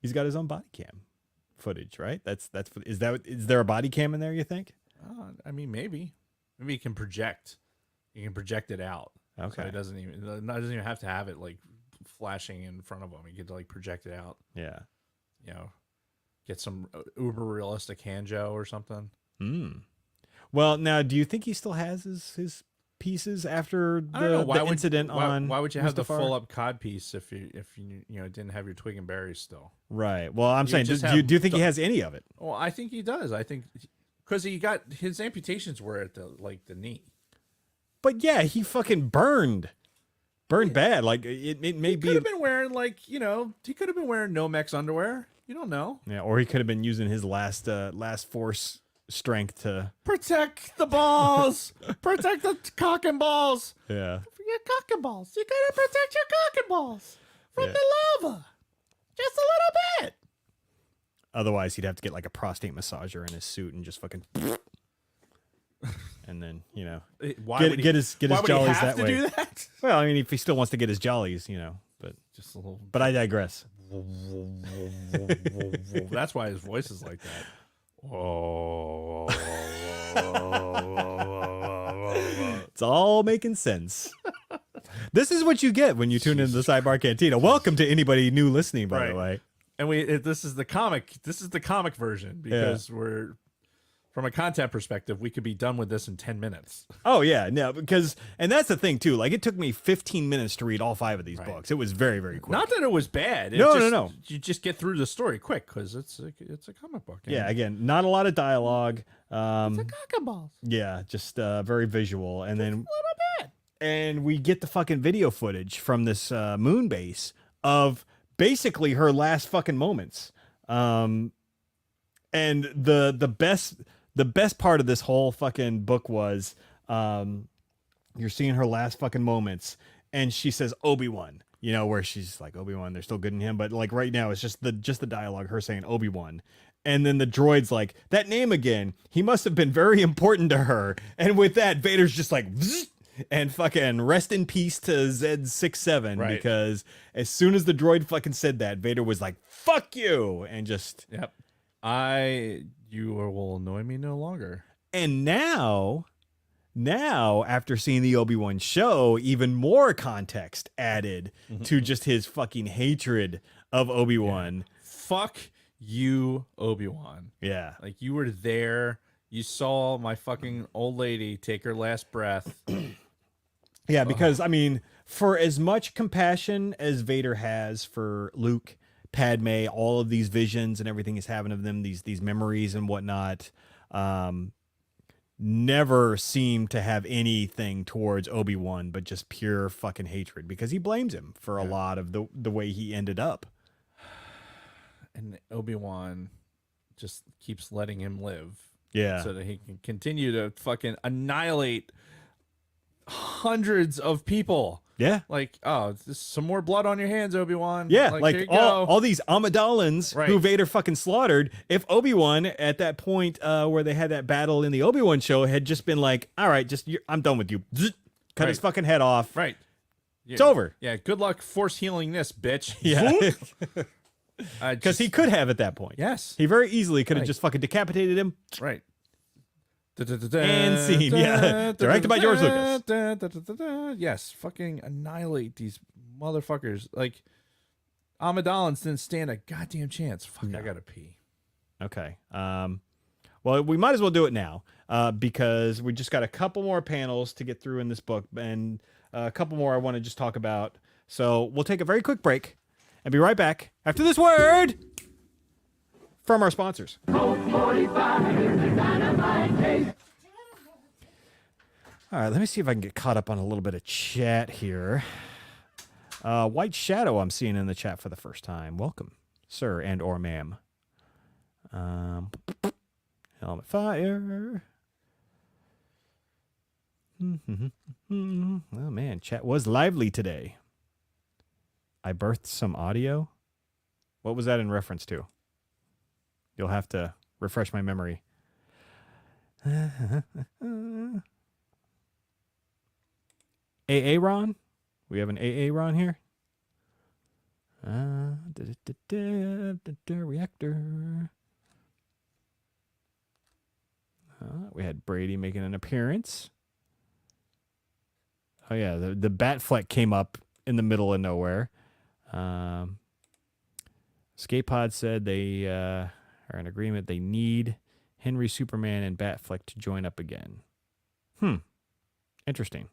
He's got his own body cam footage, right? Is there a body cam in there, you think? I mean, maybe he can project. He can project it out. Okay. So it doesn't even have to have it like flashing in front of him. He could like project it out. Yeah. You know, get some uber realistic Hanjo or something. Well, now, do you think he still has his pieces after I don't know. the incident on? Why would you have the Mustafar? full up cod piece if you didn't have your twig and berries still? Right. Well, I'm saying, just do you think he has any of it? Well, I think he does. I think because he got his amputations were at the knee. But yeah, he fucking burned bad. Like it may He be. could have been wearing he could have been wearing Nomex underwear. You don't know. Yeah, or he could have been using his last force strength to. Protect the balls. Protect the cock and balls. Yeah. Your cock and balls. You gotta protect your cock and balls from Yeah. the lava. Just a little bit. Otherwise, he'd have to get like a prostate massager in his suit and just fucking. And then Why would he, get his why would jollies he have that to way. do that? Well, I mean, if he still wants to get his jollies, but Just a little. but I digress. That's why his voice is like that. It's all making sense. This is what you get when you tune into the Sidebar Cantina. Welcome to anybody new listening, by the Right. way. And this is the comic version because we're from a content perspective, we could be done with this in 10 minutes. Oh yeah, no, and that's the thing too. Like it took me 15 minutes to read all 5 of these books. It was very, very quick. Not that it was bad. No. You just get through the story quick because it's a comic book. Yeah, again, not a lot of dialogue. It's a cock and balls. Yeah, just very visual, and then A little bit. and we get the fucking video footage from this moon base of basically her last fucking moments. And the best part of this whole fucking book was you're seeing her last fucking moments, and she says Obi-Wan, where she's like, Obi-Wan, they're still good in him, but like right now it's just the dialogue, her saying Obi-Wan. And then the droid's like, that name again, he must have been very important to her. And with that, Vader's just like, Vzz! And fucking rest in peace to Z67, Right. because as soon as the droid fucking said that, Vader was like, fuck you, and just. Yep. You will annoy me no longer. And now after seeing the Obi-Wan show, even more context added to just his fucking hatred of Obi-Wan. Fuck you, Obi-Wan. Yeah. Like you were there. You saw my fucking old lady take her last breath. Yeah, because I mean, for as much compassion as Vader has for Luke, Padme, all of these visions and everything he's having of them, these memories and whatnot, never seemed to have anything towards Obi-Wan, but just pure fucking hatred, because he blames him for a lot of the way he ended up. And Obi-Wan just keeps letting him live. Yeah. So that he can continue to fucking annihilate hundreds of people. Yeah. Like, oh, there's some more blood on your hands, Obi-Wan. Yeah, here like you all go. these Amidalans Right. who Vader fucking slaughtered. If Obi-Wan at that point where they had that battle in the Obi-Wan show had just been like, all right, I'm done with you. Zzz, cut his Right. fucking head off. Right. It's over. Yeah, good luck force healing this, bitch. Yeah. Because Because he could have at that point. Yes. He very easily could have Right. just fucking decapitated him. Right. And scene, yeah. Directed by George Lucas. Yes, fucking annihilate these motherfuckers. Like, Amidalans didn't stand a goddamn chance. Fuck, I gotta pee. Okay. Well, we might as well do it now because we just got a couple more panels to get through in this book and a couple more I want to just talk about. So we'll take a very quick break and be right back after this word from our sponsors. All right, let me see if I can get caught up on a little bit of chat here. White Shadow I'm seeing in the chat for the first time. Welcome, sir and or ma'am. Helmet fire. Oh man, chat was lively today. I birthed some audio. What was that in reference to? You'll have to refresh my memory. AA Ron? We have an AA Ron here. Reactor. We had Brady making an appearance. Oh yeah, the Batfleck came up in the middle of nowhere. Skate Pod said they are in agreement. They need Henry, Superman, and Batfleck to join up again. Interesting.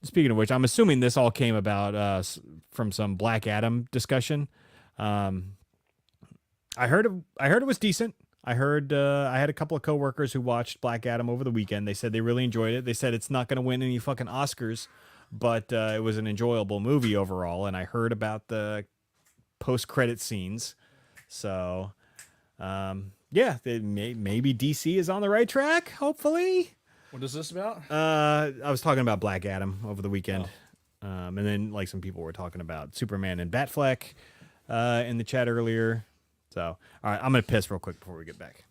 Speaking of which, I'm assuming this all came about from some Black Adam discussion. I heard it was decent. I heard I had a couple of coworkers who watched Black Adam over the weekend. They said they really enjoyed it. They said it's not going to win any fucking Oscars, but it was an enjoyable movie overall. And I heard about the post-credit scenes. So, yeah, maybe DC is on the right track, hopefully. What is this about? I was talking about Black Adam over the weekend. And then like some people were talking about Superman and Batfleck in the chat earlier. So, all right, I'm going to piss real quick before we get back.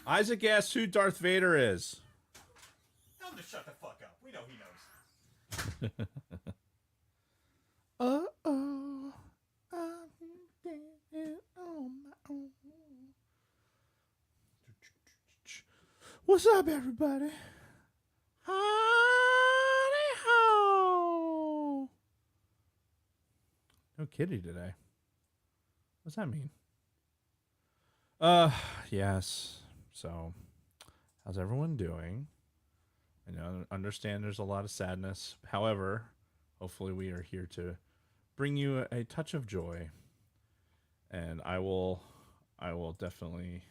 Isaac asks who Darth Vader is. Tell him to shut the fuck up. We know he knows. Uh-oh. I'm dead on my own. What's up, everybody? Howdy ho! No kitty today. What's that mean? Yes. So, how's everyone doing? I know, understand there's a lot of sadness. However, hopefully we are here to bring you a touch of joy. And I will definitely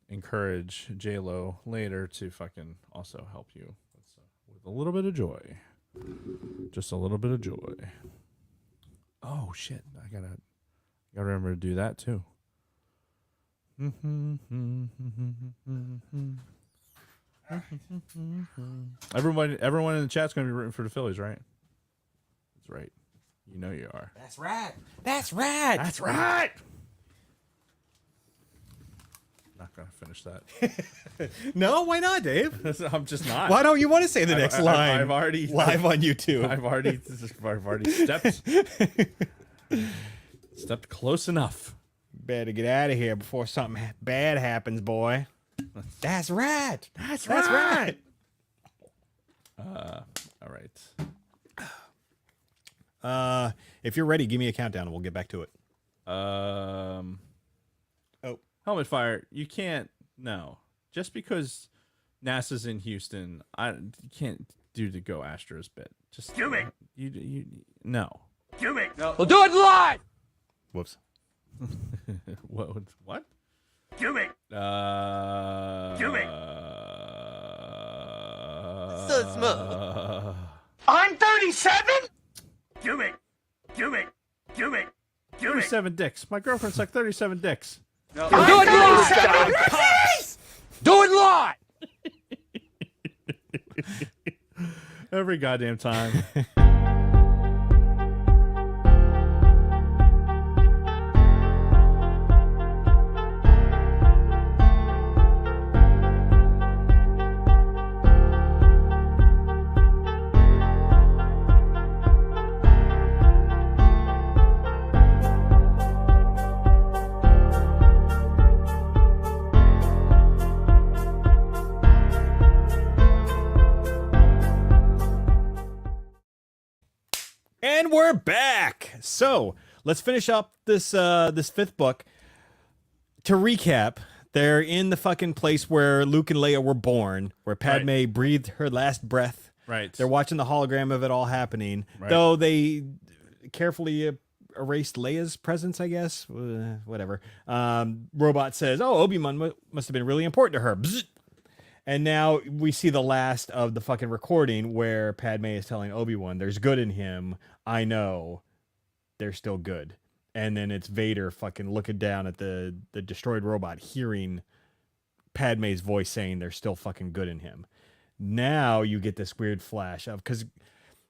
encourage J-Lo later to fucking also help you with a little bit of joy. Just a little bit of joy. Oh shit! I gotta remember to do that too. Everyone in the chat's gonna be rooting for the Phillies, right? That's right. You know you are. That's right. That's right. That's right. Not gonna finish that. No, why not, Dave? I'm just not. Why don't you want to say the next line? I've already live on YouTube. I've already stepped close enough. Better get out of here before something bad happens, boy. That's right. That's right. All right. If you're ready, give me a countdown and we'll get back to it. Oh, helmet fire. You can't. No, just because NASA's in Houston, you can't do the Go Astros bit. Just Do it. You no. Do it. We'll do it live! Whoops. What? Do it. Do it. So smooth. I'm 37? Do it. Do it. Do it. Do it. 37 dicks. My girlfriend sucked 37 dicks. Do it live! Do it live! Every goddamn time. And we're back. So let's finish up this this fifth book. To recap, they're in the fucking place where Luke and Leia were born, where Padme breathed her last breath. Right. They're watching the hologram of it all happening. Right. Though they carefully erased Leia's presence, I guess. Whatever. Robot says, "Oh, Obi-Wan must have been really important to her." Bzz. And now we see the last of the fucking recording where Padme is telling Obi-Wan, "There's good in him. I know. They're still good." And then it's Vader fucking looking down at the destroyed robot, hearing Padme's voice saying there's still fucking good in him. Now you get this weird flash of, because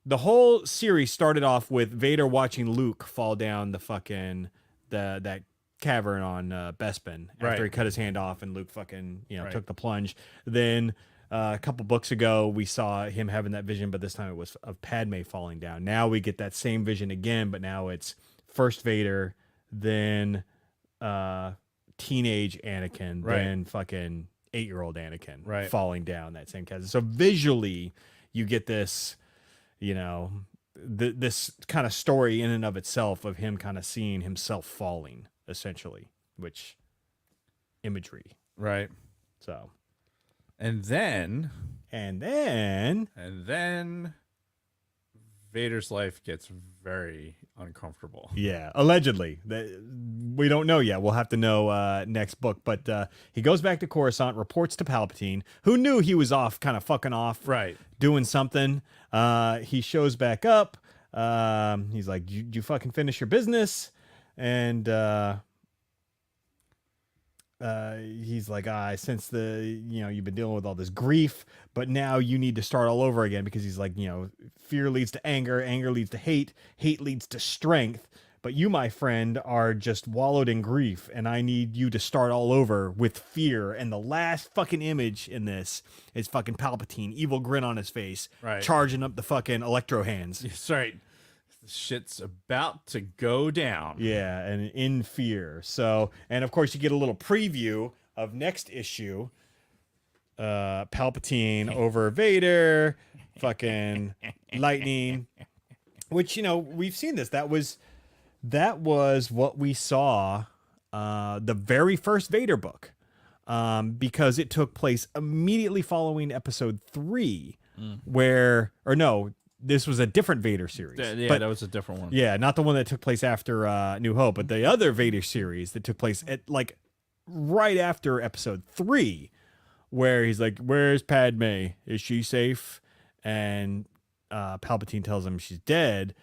the whole series started off with Vader watching Luke fall down the fucking that cavern on Bespin after he cut his hand off, and Luke fucking took the plunge. Then a couple books ago we saw him having that vision, but this time it was of Padme falling down. Now we get that same vision again, but now it's first Vader, then teenage Anakin, then fucking 8-year-old Anakin falling down that same chasm. So visually you get this, this kind of story in and of itself of him kind of seeing himself falling, essentially, which imagery. Right. So, And then Vader's life gets very uncomfortable. yeah, allegedly. We don't know yet. We'll have to know next book. But he goes back to Coruscant, reports to Palpatine, who knew he was off, kind of fucking off, doing something. He shows back up. He's like, "Did you fucking finish your business?" And he's like, "I sense you've been dealing with all this grief, but now you need to start all over again," because he's like, fear leads to anger, anger leads to hate, hate leads to strength. But you, my friend, are just wallowed in grief, and I need you to start all over with fear. And the last fucking image in this is fucking Palpatine, evil grin on his face, charging up the fucking electro hands. That's right. Shit's about to go down. Yeah, and in fear. So, and of course, you get a little preview of next issue. Palpatine over Vader, fucking lightning. Which, we've seen this. That was what we saw the very first Vader book. Because it took place immediately following episode 3, this was a different Vader series. Yeah, that was a different one. Yeah, not the one that took place after New Hope, but the other Vader series that took place at right after episode 3, where he's like, "Where's Padme? Is she safe?" And Palpatine tells him she's dead.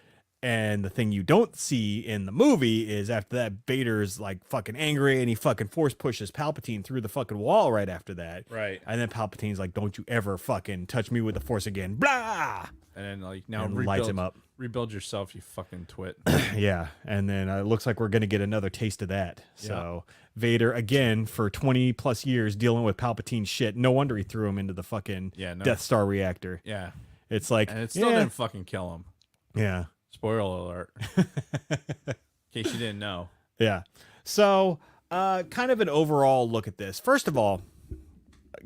And the thing you don't see in the movie is after that, Vader's like fucking angry and he fucking force pushes Palpatine through the fucking wall right after that. Right. And then Palpatine's like, "Don't you ever fucking touch me with the Force again." Blah! And then now lights him up. Rebuild yourself, you fucking twit. Yeah. And then it looks like we're going to get another taste of that. So Vader, again, for 20 plus years dealing with Palpatine shit. No wonder he threw him into the fucking Death Star reactor. Yeah. It's like, and it still didn't fucking kill him. Yeah. Spoiler alert. In case you didn't know. Yeah. So, kind of an overall look at this. First of all,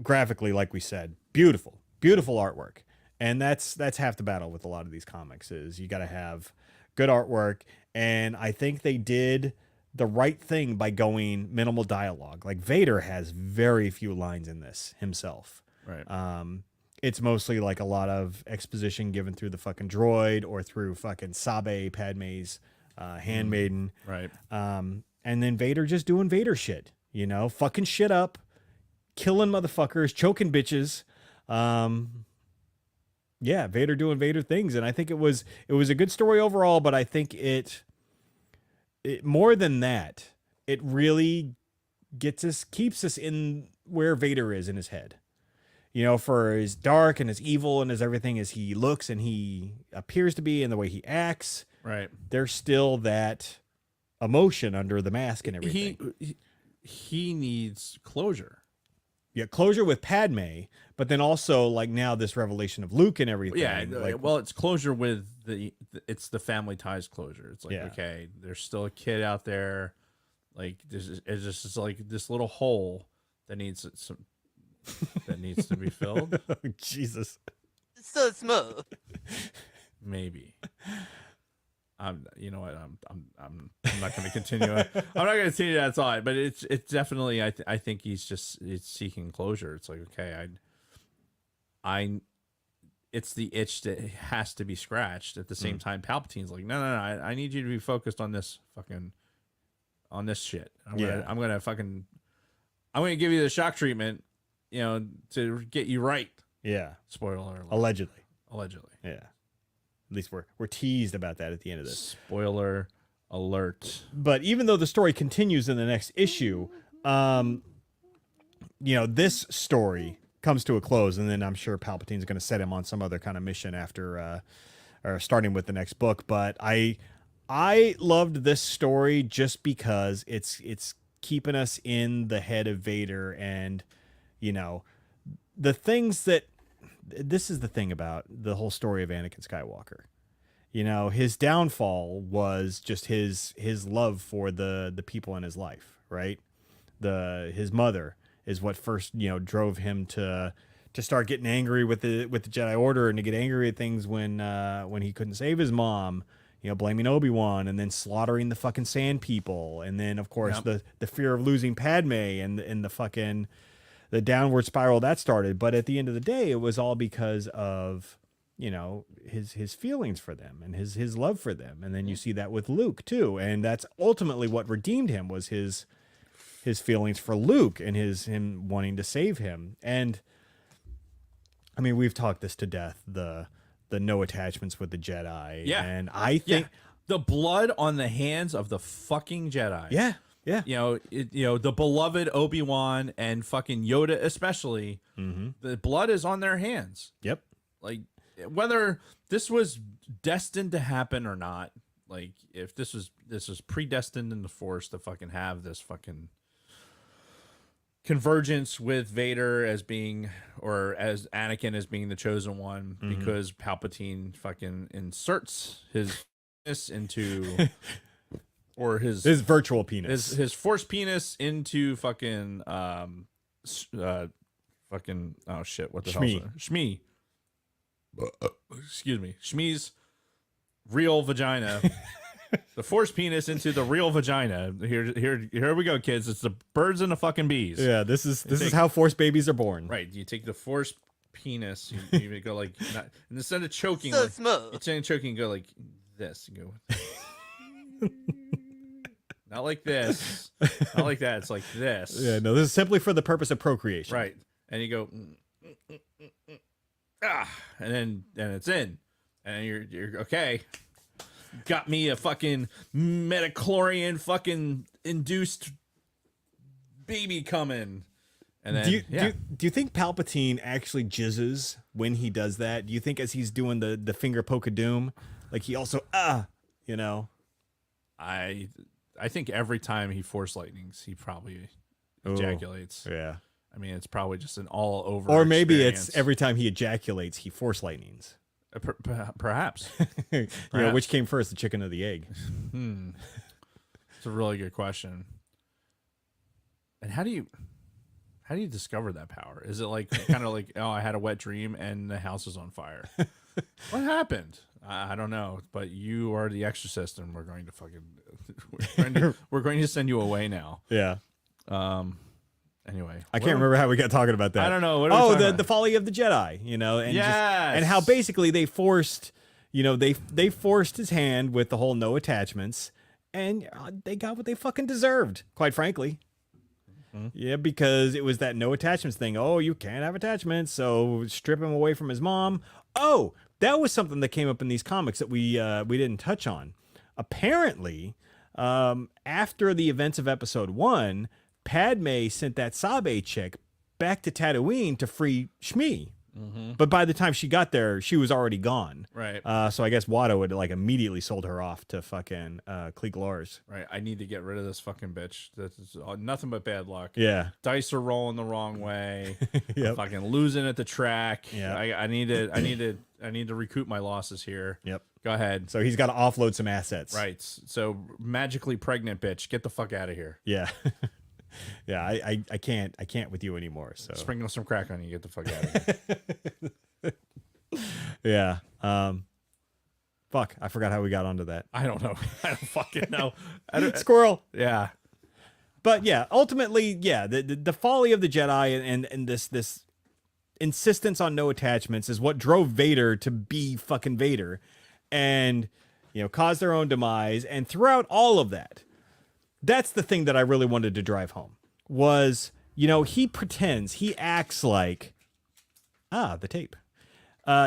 graphically, like we said, beautiful artwork. And that's half the battle with a lot of these comics is you got to have good artwork. And I think they did the right thing by going minimal dialogue. Like Vader has very few lines in this himself. Right. It's mostly like a lot of exposition given through the fucking droid or through fucking Sabe, Padme's handmaiden. Right. And then Vader just doing Vader shit, fucking shit up, killing motherfuckers, choking bitches. Yeah, Vader doing Vader things, and I think it was a good story overall. But I think it more than that, it really keeps us in where Vader is in his head. You know, for as dark and as evil and as everything as he looks and he appears to be and the way he acts, Right. there's still that emotion under the mask and everything. He needs closure. Yeah, closure with Padme, but then also like now this revelation of Luke and everything. Yeah, like, well, it's closure with it's the family ties closure. It's like, Yeah. okay, there's still a kid out there. Like it's just like this little hole that needs that needs to be filled. Jesus. So smooth. Maybe. You know what? I'm not going to continue. I'm not going to continue that thought. But it's definitely. I think it's seeking closure. It's like, okay, it's the itch that has to be scratched. At the same time, Palpatine's like, no. I need you to be focused on this shit. I'm gonna give you the shock treatment, you know, to get you right. Yeah. Spoiler alert. Allegedly. Yeah. At least we're teased about that at the end of this. Spoiler alert. But even though the story continues in the next issue, you know, this story comes to a close, and then I'm sure Palpatine's going to set him on some other kind of mission after, or starting with the next book. But I loved this story just because it's keeping us in the head of Vader, and you know, the things that. This is the thing about the whole story of Anakin Skywalker. You know, his downfall was just his love for the people in his life, right? His mother is what first, you know, drove him to start getting angry with the Jedi Order, and to get angry at things when he couldn't save his mom, you know, blaming Obi-Wan, and then slaughtering the fucking Sand People, and then of course the fear of losing Padme, and the fucking the downward spiral that started. But at the end of the day, it was all because of, you know, his feelings for them and his love for them. And then you see that with Luke too. And that's ultimately what redeemed him, was his feelings for Luke and him wanting to save him. And I mean, we've talked this to death, the no attachments with the Jedi. Yeah. And I think the blood on the hands of the fucking Jedi. Yeah. You know, the beloved Obi-Wan and fucking Yoda especially, the blood is on their hands. Yep. Like, whether this was destined to happen or not, like, if this was predestined in the Force to fucking have this fucking convergence with Vader as being, or as Anakin as being the chosen one, because Palpatine fucking inserts his penis into... or his virtual penis, his force penis into fucking fucking, oh shit, what the hell is it? Shmi. Excuse me. Shmi's real vagina. The force penis into the real vagina. Here we go, kids. It's the birds and the fucking bees. Yeah, this is how Force babies are born. Right. You take the force penis, you go like, and instead of choking, So like, smooth. instead of choking, you go like this. You go. Not like this. Not like that. It's like this. Yeah, no, this is simply for the purpose of procreation. Right. And you go, and it's in. And you're okay. Got me a fucking metachlorian fucking induced baby coming. And then do you think Palpatine actually jizzes when he does that? Do you think as he's doing the finger poke of doom, like he also you know? I think every time he force lightnings, he probably ejaculates. Yeah. I mean, it's probably just an all over. Or maybe experience. it's every time he ejaculates, he force lightnings. Perhaps. You know, which came first, the chicken or the egg? It's a really good question. And how do you discover that power? Is it like kind of like, oh, I had a wet dream and the house is on fire? What happened? I don't know, but you are the exorcist, and we're going to fucking we're going to send you away now. Yeah. Anyway, I can't remember how we got talking about that. I don't know. What are we talking about? The folly of the Jedi, you know, and Yes. and how basically they forced, you know, they forced his hand with the whole no attachments, and they got what they fucking deserved, quite frankly. Yeah, because it was that no attachments thing. Oh, you can't have attachments, so strip him away from his mom. Oh, that was something that came up in these comics that we didn't touch on. Apparently, after the events of episode 1, Padme sent that Sabe chick back to Tatooine to free Shmi. But by the time she got there, she was already gone. Right. So I guess Watto had like immediately sold her off to fucking Cliegg Lars. Right. I need to get rid of this fucking bitch. This is nothing but bad luck. Yeah. Dice are rolling the wrong way. Yep. I'm fucking losing at the track. Yeah. I need to recoup my losses here. Yep. Go ahead. So he's got to offload some assets. Right. So magically pregnant bitch, get the fuck out of here. Yeah. Yeah, I can't with you anymore. So Sprinkle some crack on you, get the fuck out of here. yeah. Fuck, I forgot how we got onto that. I don't know. I don't fucking know. Squirrel. Yeah. But yeah, ultimately, yeah, the folly of the Jedi and this insistence on no attachments is what drove Vader to be fucking Vader, and caused their own demise. And throughout all of that, that's the thing that I really wanted to drive home was, he acts like, the tape.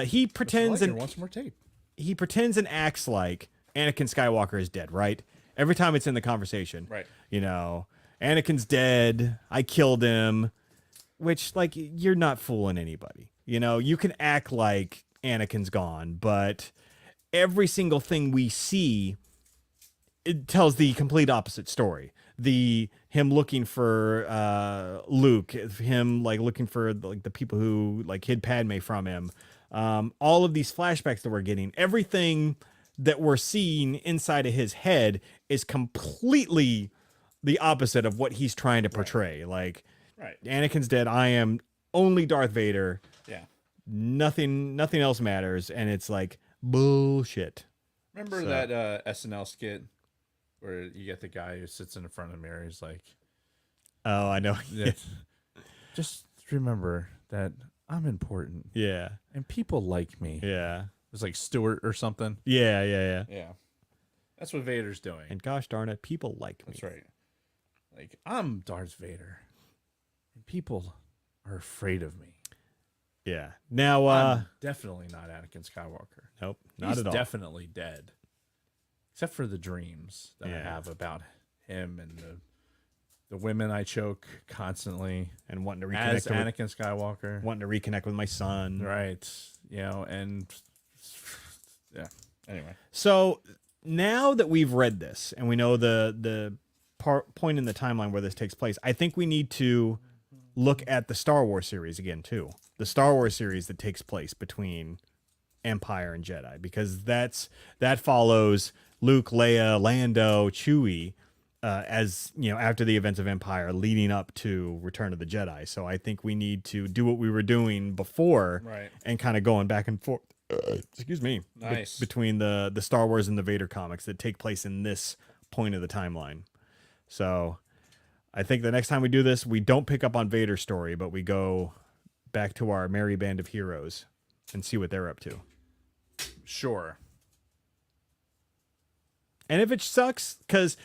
He pretends and wants more tape. He pretends and acts like Anakin Skywalker is dead, right? Every time it's in the conversation. Right. Anakin's dead. I killed him, which like you're not fooling anybody. You can act like Anakin's gone, but every single thing we see, it tells the complete opposite story. Him looking for Luke, him like looking for like the people who like hid Padme from him. All of these flashbacks that we're getting, everything that we're seeing inside of his head is completely the opposite of what he's trying to portray. Like, Anakin's dead. I am only Darth Vader. Yeah. Nothing else matters. And it's like bullshit. Remember that SNL skit where you get the guy who sits in the front of the mirror? He's like, oh, I know. just remember that I'm important. Yeah. And people like me. Yeah. It's like Stewart or something. Yeah. Yeah. That's what Vader's doing. And gosh darn it, people like me. That's right. Like, I'm Darth Vader. And people are afraid of me. Yeah. Now, I'm definitely not Anakin Skywalker. Nope. Not He's at all. definitely dead. Except for the dreams that I Yeah. have about him and the women I choke constantly. And wanting to As reconnect Anakin Skywalker. wanting to reconnect with my son. Right. And yeah. Anyway. So now that we've read this and we know the point in the timeline where this takes place, I think we need to look at the Star Wars series again too. The Star Wars series that takes place between Empire and Jedi, because that follows Luke, Leia, Lando, Chewie, as after the events of Empire, leading up to Return of the Jedi. So I think we need to do what we were doing before, Right. and kind of going back and forth. Excuse me. Nice. Between the Star Wars and the Vader comics that take place in this point of the timeline. So I think the next time we do this, we don't pick up on Vader's story, but we go back to our merry band of heroes and see what they're up to. Sure. And if it sucks, because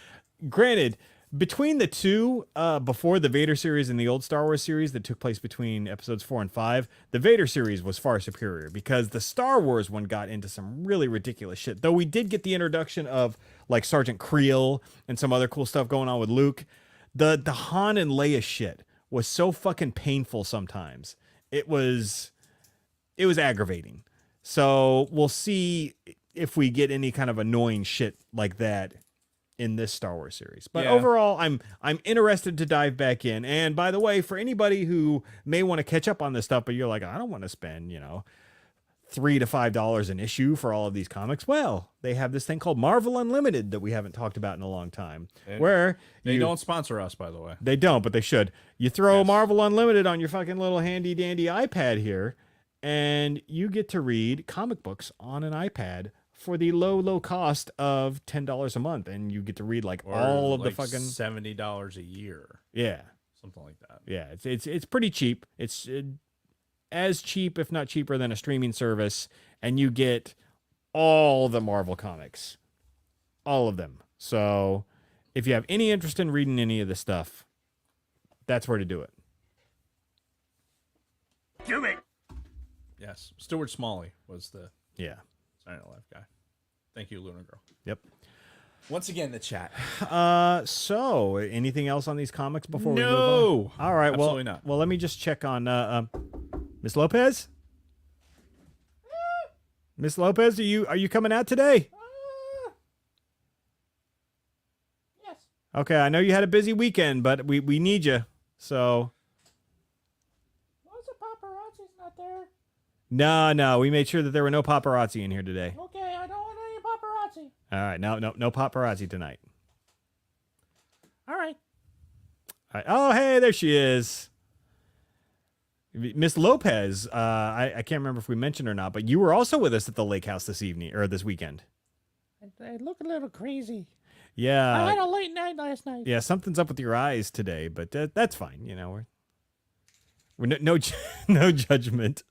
granted, between the two, before the Vader series and the old Star Wars series that took place between episodes 4 and 5, the Vader series was far superior because the Star Wars one got into some really ridiculous shit. Though we did get the introduction of like Sergeant Creel and some other cool stuff going on with Luke. The Han and Leia shit was so fucking painful sometimes. It was aggravating. So we'll see if we get any kind of annoying shit like that in this Star Wars series. But Yeah. overall, I'm interested to dive back in. And by the way, for anybody who may want to catch up on this stuff, but you're like, I don't want to spend, $3 to $5 an issue for all of these comics. Well, they have this thing called Marvel Unlimited that we haven't talked about in a long time, where They don't sponsor us, by the way. they don't, but they should. You throw Marvel Unlimited on your fucking little handy dandy iPad here, and you get to read comic books on an iPad for the low cost of $10 a month, and you get to read like Or all of the like fucking $70 a year. yeah. Something like that. Yeah, it's pretty cheap. It's as cheap, if not cheaper, than a streaming service, and you get all the Marvel comics, all of them. So, if you have any interest in reading any of this stuff, that's where to do it. Do it. Yes, Stuart Smalley was the Yeah. Saturday Night Live guy. Thank you, Lunar Girl. Yep. Once again, the chat. So anything else on these comics before we move No. on? All right. Absolutely not. Well, let me just check on Miss Lopez. Miss Lopez, are you coming out today? Yes. Okay, I know you had a busy weekend, but we need you. So What's the paparazzi's not there? no, we made sure that there were no paparazzi in here today. Okay, I don't want any paparazzi. All right, no paparazzi tonight. All right. All right. Oh, hey, there she is. Miss Lopez, I can't remember if we mentioned or not, but you were also with us at the lake house this evening or this weekend. I look a little crazy. I Yeah. had a late night last night. Yeah, something's up with your eyes today, but that's fine. You know, we're no no judgment.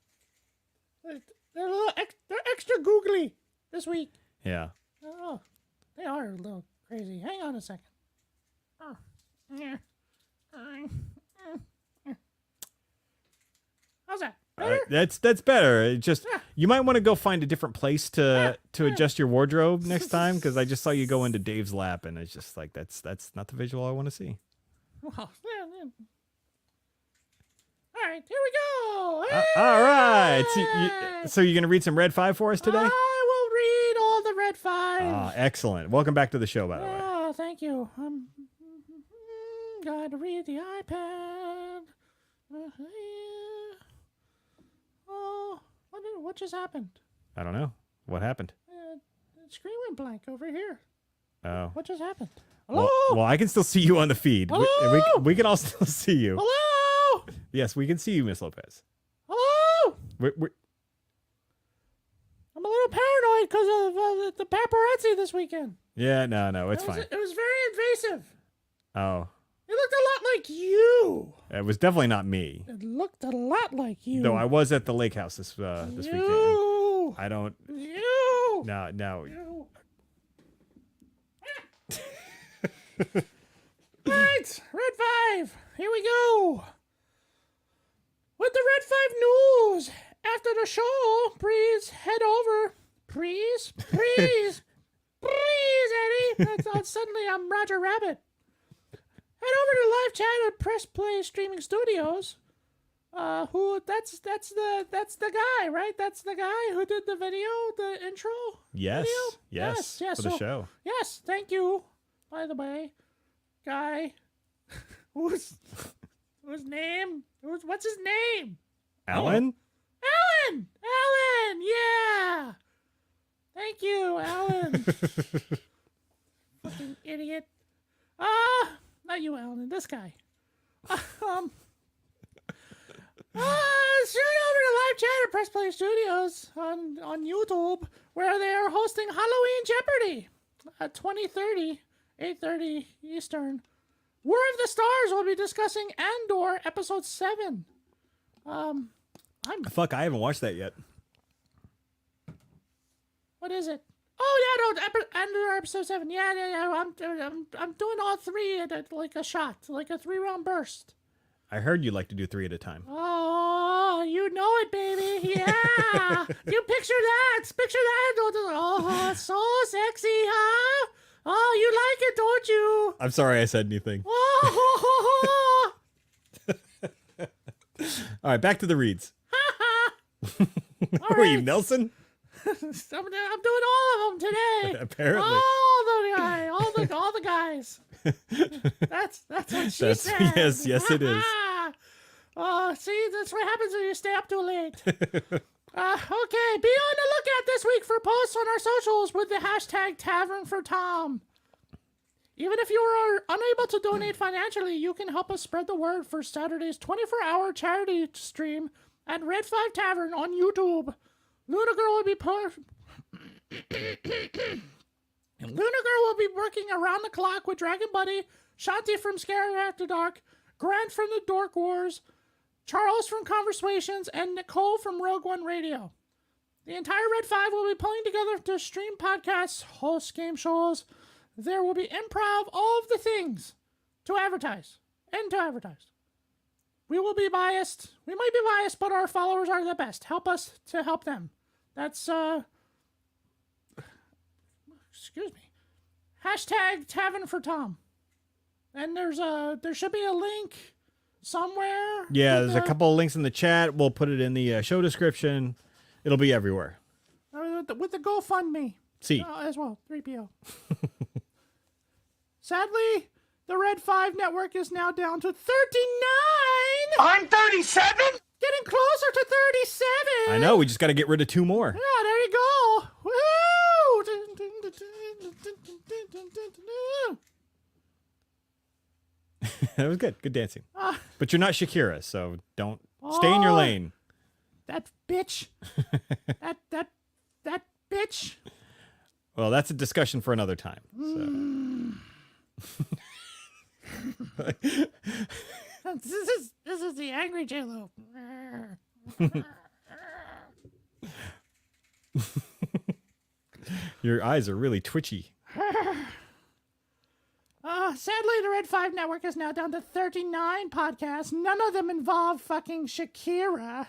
They're a little they're extra googly this week. Yeah. Oh, they are a little crazy. Hang on a second. Oh, yeah. How's that? Better? That's better. It just you might want to go find a different place to adjust your wardrobe next time, because I just saw you go into Dave's lap and it's just like that's not the visual I want to see. Well, yeah. All right, here we go. All right. Hey! So you're gonna read some Red 5 for us today? I will read all the red five. Ah, excellent. Welcome back to the show, by the way. Oh, thank you. Gotta read the iPad. Oh, what just happened? I don't know what happened. The screen went blank over here. Oh. What just happened? Hello? Well, I can still see you on the feed. Hello? We can all still see you. Hello? Yes, we can see you, Miss Lopez. Hello? We're I'm a little paranoid because of the paparazzi this weekend. yeah, no, it's It fine. It was very invasive. Oh, It looked a lot like you. it was definitely not me. It looked a lot like you. Though I was at the lake house this weekend. You. I don't. You. No. You. Right, Red 5. Here we go. With the Red 5 news. After the show, please head over. Please, Eddie. Suddenly I'm Roger Rabbit. Head over to live chat at Press Play Streaming Studios. That's the guy, right? That's the guy who did the video, the intro. Yes. Video? Yes. Yes. For the So- show. Yes, thank you. By the way, guy, what's his name? What's his name? Alan. Alan. Yeah. Thank you, Alan. Fucking idiot. Not you, Alan. This guy. Straight over to live chat at Press Play Studios on YouTube, where they are hosting Halloween Jeopardy at 20:30, 8:30 Eastern. War of the Stars will be discussing Andor Episode 7. Fuck, I haven't watched that yet. What is it? Oh yeah, no, Andor Episode 7. Yeah. I'm doing all three at like a shot, like a 3-round burst. I heard you like to do 3 at a time. Oh, you know it, baby. Yeah. You picture that. Oh, so sexy, huh? Oh, you like it, don't you? I'm sorry I said anything. Oh, All right, back to the reads. all Were you right. Nelson? I'm doing all of them today. Apparently. All the guys. That's what she That's- said. yes, it is. See, that's what happens when you stay up too late. Okay, be on the lookout this week for posts on our socials with the hashtag Tavern for Tom. Even if you are unable to donate financially, you can help us spread the word for Saturday's 24-hour charity stream at Red 5 Tavern on YouTube. Luna Girl will be working around the clock with Dragon Buddy, Shanti from Scary After Dark, Grant from the Dork Wars, Charles from Conversations, and Nicole from Rogue One Radio. The entire Red 5 will be pulling together to stream podcasts, host game shows. There will be improv, all of the things to advertise. We will be biased. We might be biased, but our followers are the best. Help us to help them. That's, excuse me. Hashtag Tavern for Tom. And there should be a link somewhere. Yeah, there's a couple of links in the chat. We'll put it in the show description. It'll be everywhere. With the GoFundMe. See. As well. 3PO. Sadly, the Red 5 network is now down to 39. I'm 37? Getting closer to 37. I know. We just got to get rid of 2 more. Yeah, there you go. Woo! That was good. Good dancing. But you're not Shakira, so don't stay in your lane. That bitch. that bitch. Well, that's a discussion for another time. So. This is the angry J-Lo. Your eyes are really twitchy. Sadly, the Red 5 network is now down to 39 podcasts. None of them involve fucking Shakira.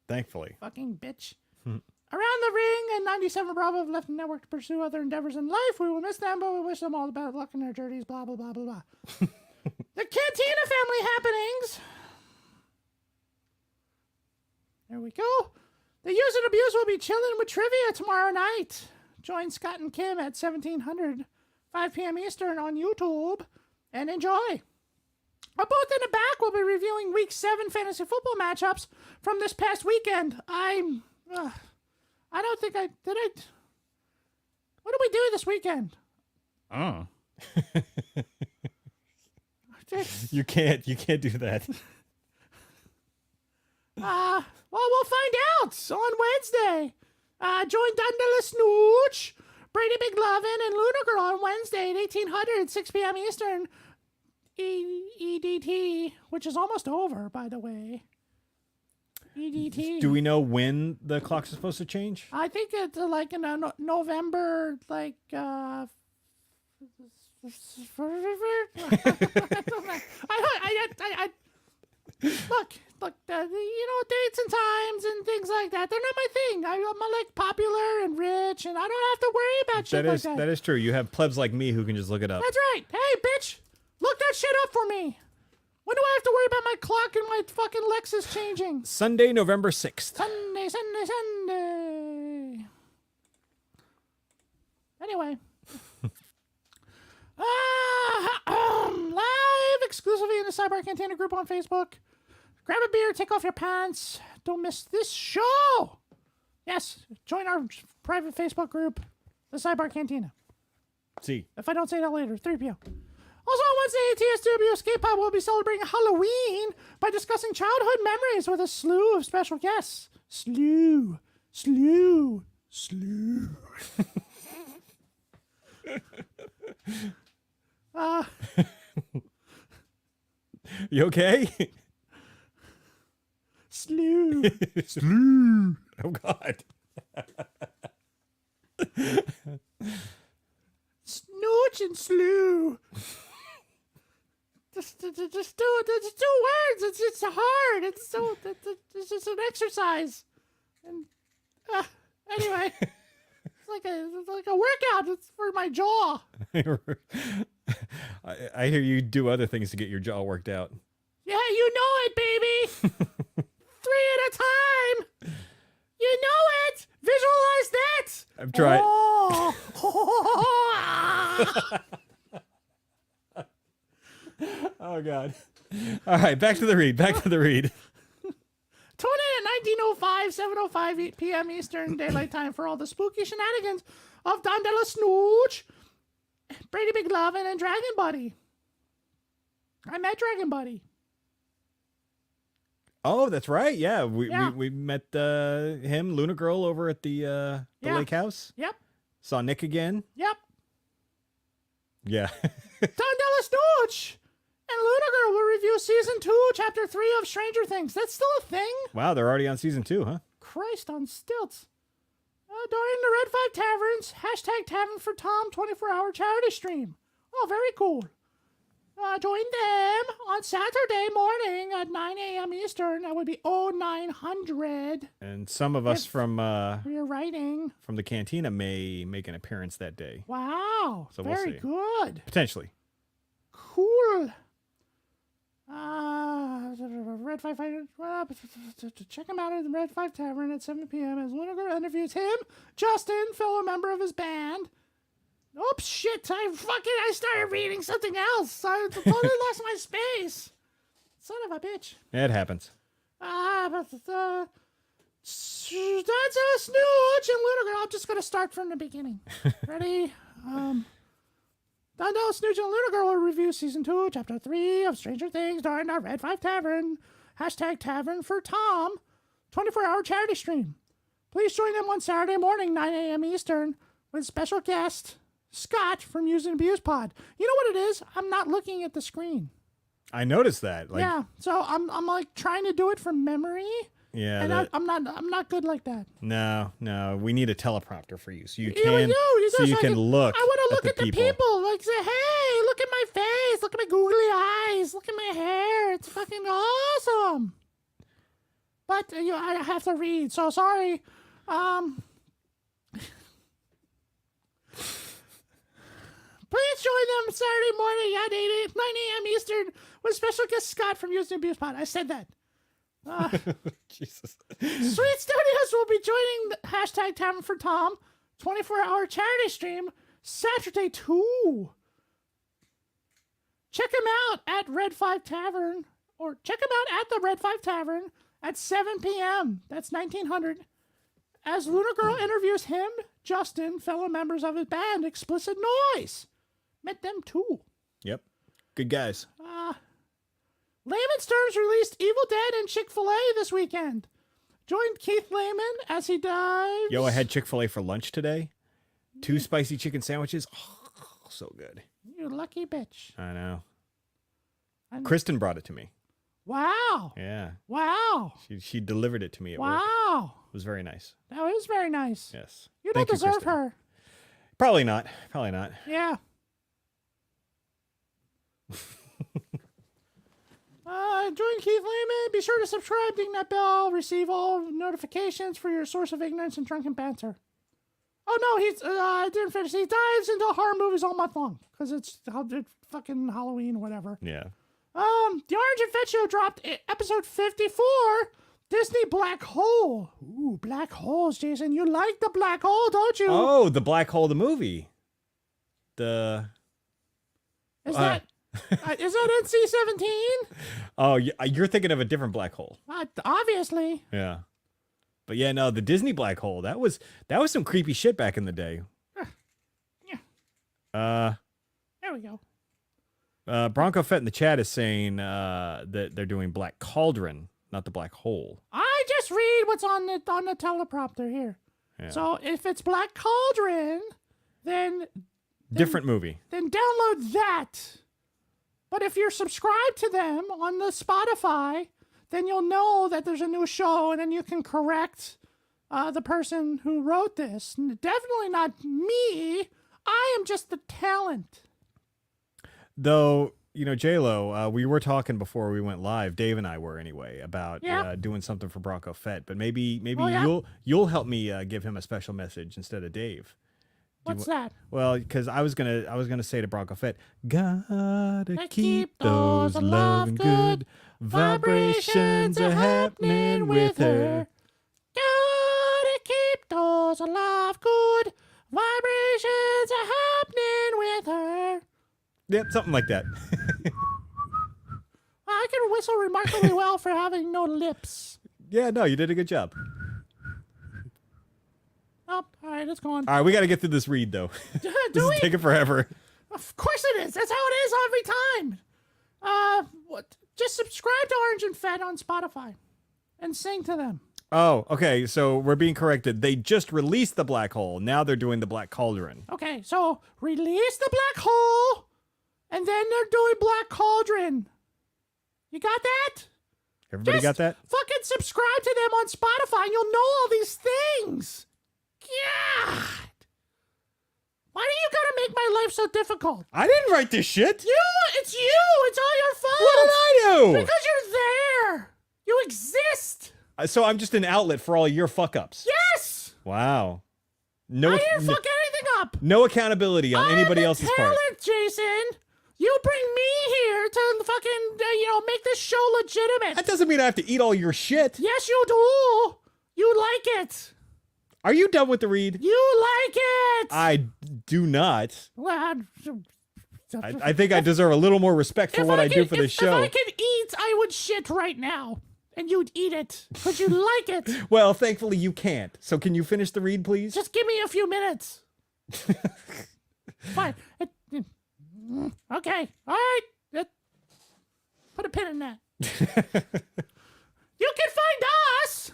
Thankfully. Fucking bitch. Around the Ring and 97 Bravo have left the network to pursue other endeavors in life. We will miss them, but we wish them all the best luck in their journeys, blah, blah, blah, blah, blah. The Cantina family happenings. There we go. The Use and Abuse will be chilling with trivia tomorrow night. Join Scott and Kim at 1700, 5 p.m. Eastern on YouTube, and enjoy. Our booth in the back will be reviewing Week 7 fantasy football matchups from this past weekend. I don't think what did we do this weekend? Oh. You can't do that. Well, we'll find out on Wednesday. Join Dundala Snooch, Brady McLovin, and Lunar Girl on Wednesday at 1800, 6 p.m. Eastern. EDT, which is almost over, by the way. EDT. Do we know when the clocks are supposed to change? I think it's like in November, like look, dates and times and things like that. They're not my thing. I'm like popular and rich, and I don't have to worry about shit like that. That is true. You have plebs like me who can just look it up. That's right. Hey, bitch, look that shit up for me. When do I have to worry about my clock and my fucking Lexus changing? Sunday, November 6th. Sunday. Anyway. Live exclusively in the Sidebar Cantina group on Facebook. Grab a beer, take off your pants. Don't miss this show. Yes, join our private Facebook group, the Sidebar Cantina. See. If I don't say that later, 3 p.m. Also on Wednesday, TSW Escape Pod will be celebrating Halloween by discussing childhood memories with a slew of special guests. Slew. You okay? Slew. Oh, God. Snooch and slew. Just do it. It's 2 words. It's hard. It's just an exercise. And anyway, it's like a workout. It's for my jaw. I hear you do other things to get your jaw worked out. Yeah, you know it, baby. 3 at a time. You know it. Visualize that. I've tried. Oh, God. All right, back to the read. Tune in at 19:05, 7:05 p.m. Eastern Daylight Time for all the spooky shenanigans of Dundala Snooch, Brady McLovin, and Dragon Buddy. I met Dragon Buddy. Oh, that's right. Yeah, we met him, Luna Girl, over at the lake house. Yep. Saw Nick again. Yep. Yeah. Dundala Snooch and Luna Girl will review Season 2, Chapter 3 of Stranger Things. That's still a thing? Wow, they're already on Season 2, huh? Christ on stilts. During the Red 5 Taverns, hashtag Tavern for Tom 24-hour charity stream. Oh, very cool. Join them on Saturday morning at 9 a.m. Eastern. That would be 0900. And some of us from You're writing. from the cantina may make an appearance that day. Wow. So we'll Very see. good. Potentially. Cool. Red 5 check him out at the Red 5 Tavern at 7 p.m. as Lunagar interviews him, Justin, fellow member of his band. Oops, shit, I started reading something else. I totally lost my space. Son of a bitch. It happens. That's a Snooch and Lunagar. I'm just going to start from the beginning. Ready? Snooch and Lunagar will review Season 2, Chapter 3 of Stranger Things during our Red 5 Tavern. #Tavern for Tom. 24-hour charity stream. Please join them on Saturday morning, 9 a.m. Eastern, with special guest Scott from Use and Abuse Pod. You know what it is? I'm not looking at the screen. I noticed that. Like, Yeah, so I'm like trying to do it from memory. yeah. And that- I'm not good like that. No. We need a teleprompter for you, so you Yeah, can so you I can look. I want to look at the people. people. Like say, hey, look at my face. Look at my googly eyes. Look at my hair. It's fucking awesome. But I have to read. So sorry. Please join them Saturday morning at 9 a.m. Eastern with special guest Scott from Use and Abuse Pod. I said that. Jesus. Sweet Studios will be joining the #Tavern for Tom 24-hour charity stream Saturday too. Check him out at Red 5 Tavern, or check him out at the Red 5 Tavern at 7 p.m. That's 1900. As Luna Girl interviews him, Justin, fellow members of his band Explicit Noise. Met them too. Yep. Good guys. Layman's Terms released Evil Dead and Chick-fil-A this weekend. Join Keith Layman as he dives. Yo, I had Chick-fil-A for lunch today. 2 spicy chicken sandwiches. Oh, so good. You lucky bitch. I know. I know. Kristen brought it to me. Wow. Yeah. Wow. She delivered it to me at work. Wow. It was very nice. That was very nice. Yes. You don't Thank deserve Kristen. her. Probably not. Probably not. Yeah. Join Keith Layman. Be sure to subscribe, ding that bell, receive all notifications for your source of ignorance and drunken banter. Oh no, he's I didn't finish. He dives into horror movies all month long because it's fucking Halloween, whatever. Yeah. The Orange and Fett Show dropped episode 54, Disney Black Hole. Ooh, black holes, Jason. You like the black hole, don't you? Oh, the black hole, the movie. The Is that NC-17? oh, you're thinking of a different black hole. Obviously. Yeah. But yeah, no, the Disney black hole. That was some creepy shit back in the day. Yeah. There we go. Bronco Fett in the chat is saying that they're doing Black Cauldron, not the black hole. I just read what's on the teleprompter here. Yeah. So if it's Black Cauldron, then Different movie. then download that. But if you're subscribed to them on the Spotify, then you'll know that there's a new show, and then you can correct the person who wrote this. Definitely not me. I am just the talent. Though, you know, J-Lo, we were talking before we went live, Dave and I were anyway, about doing something for Bronco Fett. But maybe Oh, yeah? you'll help me give him a special message instead of Dave. What's that? Well, because I was gonna say to Bronco Fett, gotta keep keep those those loving good vibrations are happening with her. Gotta keep those alive good. Vibrations are happening with her. Yep, something like that. I can whistle remarkably well for having no lips. Yeah, no, you did a good job. Oh, all right, it's gone. All right, we got to get through this read though. This Do is we? taking forever. Of course it is. That's how it is every time. What? Just subscribe to Orange and Fett on Spotify and sing to them. Oh, okay. So we're being corrected. They just released the black hole. Now they're doing the Black Cauldron. Okay, so release the black hole, and then they're doing Black Cauldron. You got that? Everybody Just got that? Fucking subscribe to them on Spotify, and you'll know all these things. God. Why do you gotta make my your life so difficult? I didn't write this shit. It's you. It's all your fault. What did I do? Because you're there. You exist. So I'm just an outlet for all your fuck ups. Yes. Wow. No, I didn't fuck anything up. no accountability on anybody else's part. Jason. You bring me here to fucking, make this show legitimate. That doesn't mean I have to eat all your shit. Yes, you do. You like it. Are you done with the read? You like it. I do not. Well, I think I deserve a little more respect for what I do for this show. If I could eat, I would shit right now. And you'd eat it. Because you like it. Well, thankfully you can't. So can you finish the read, please? Just give me a few minutes. Fine. Okay. All right. Put a pin in that. You can find us.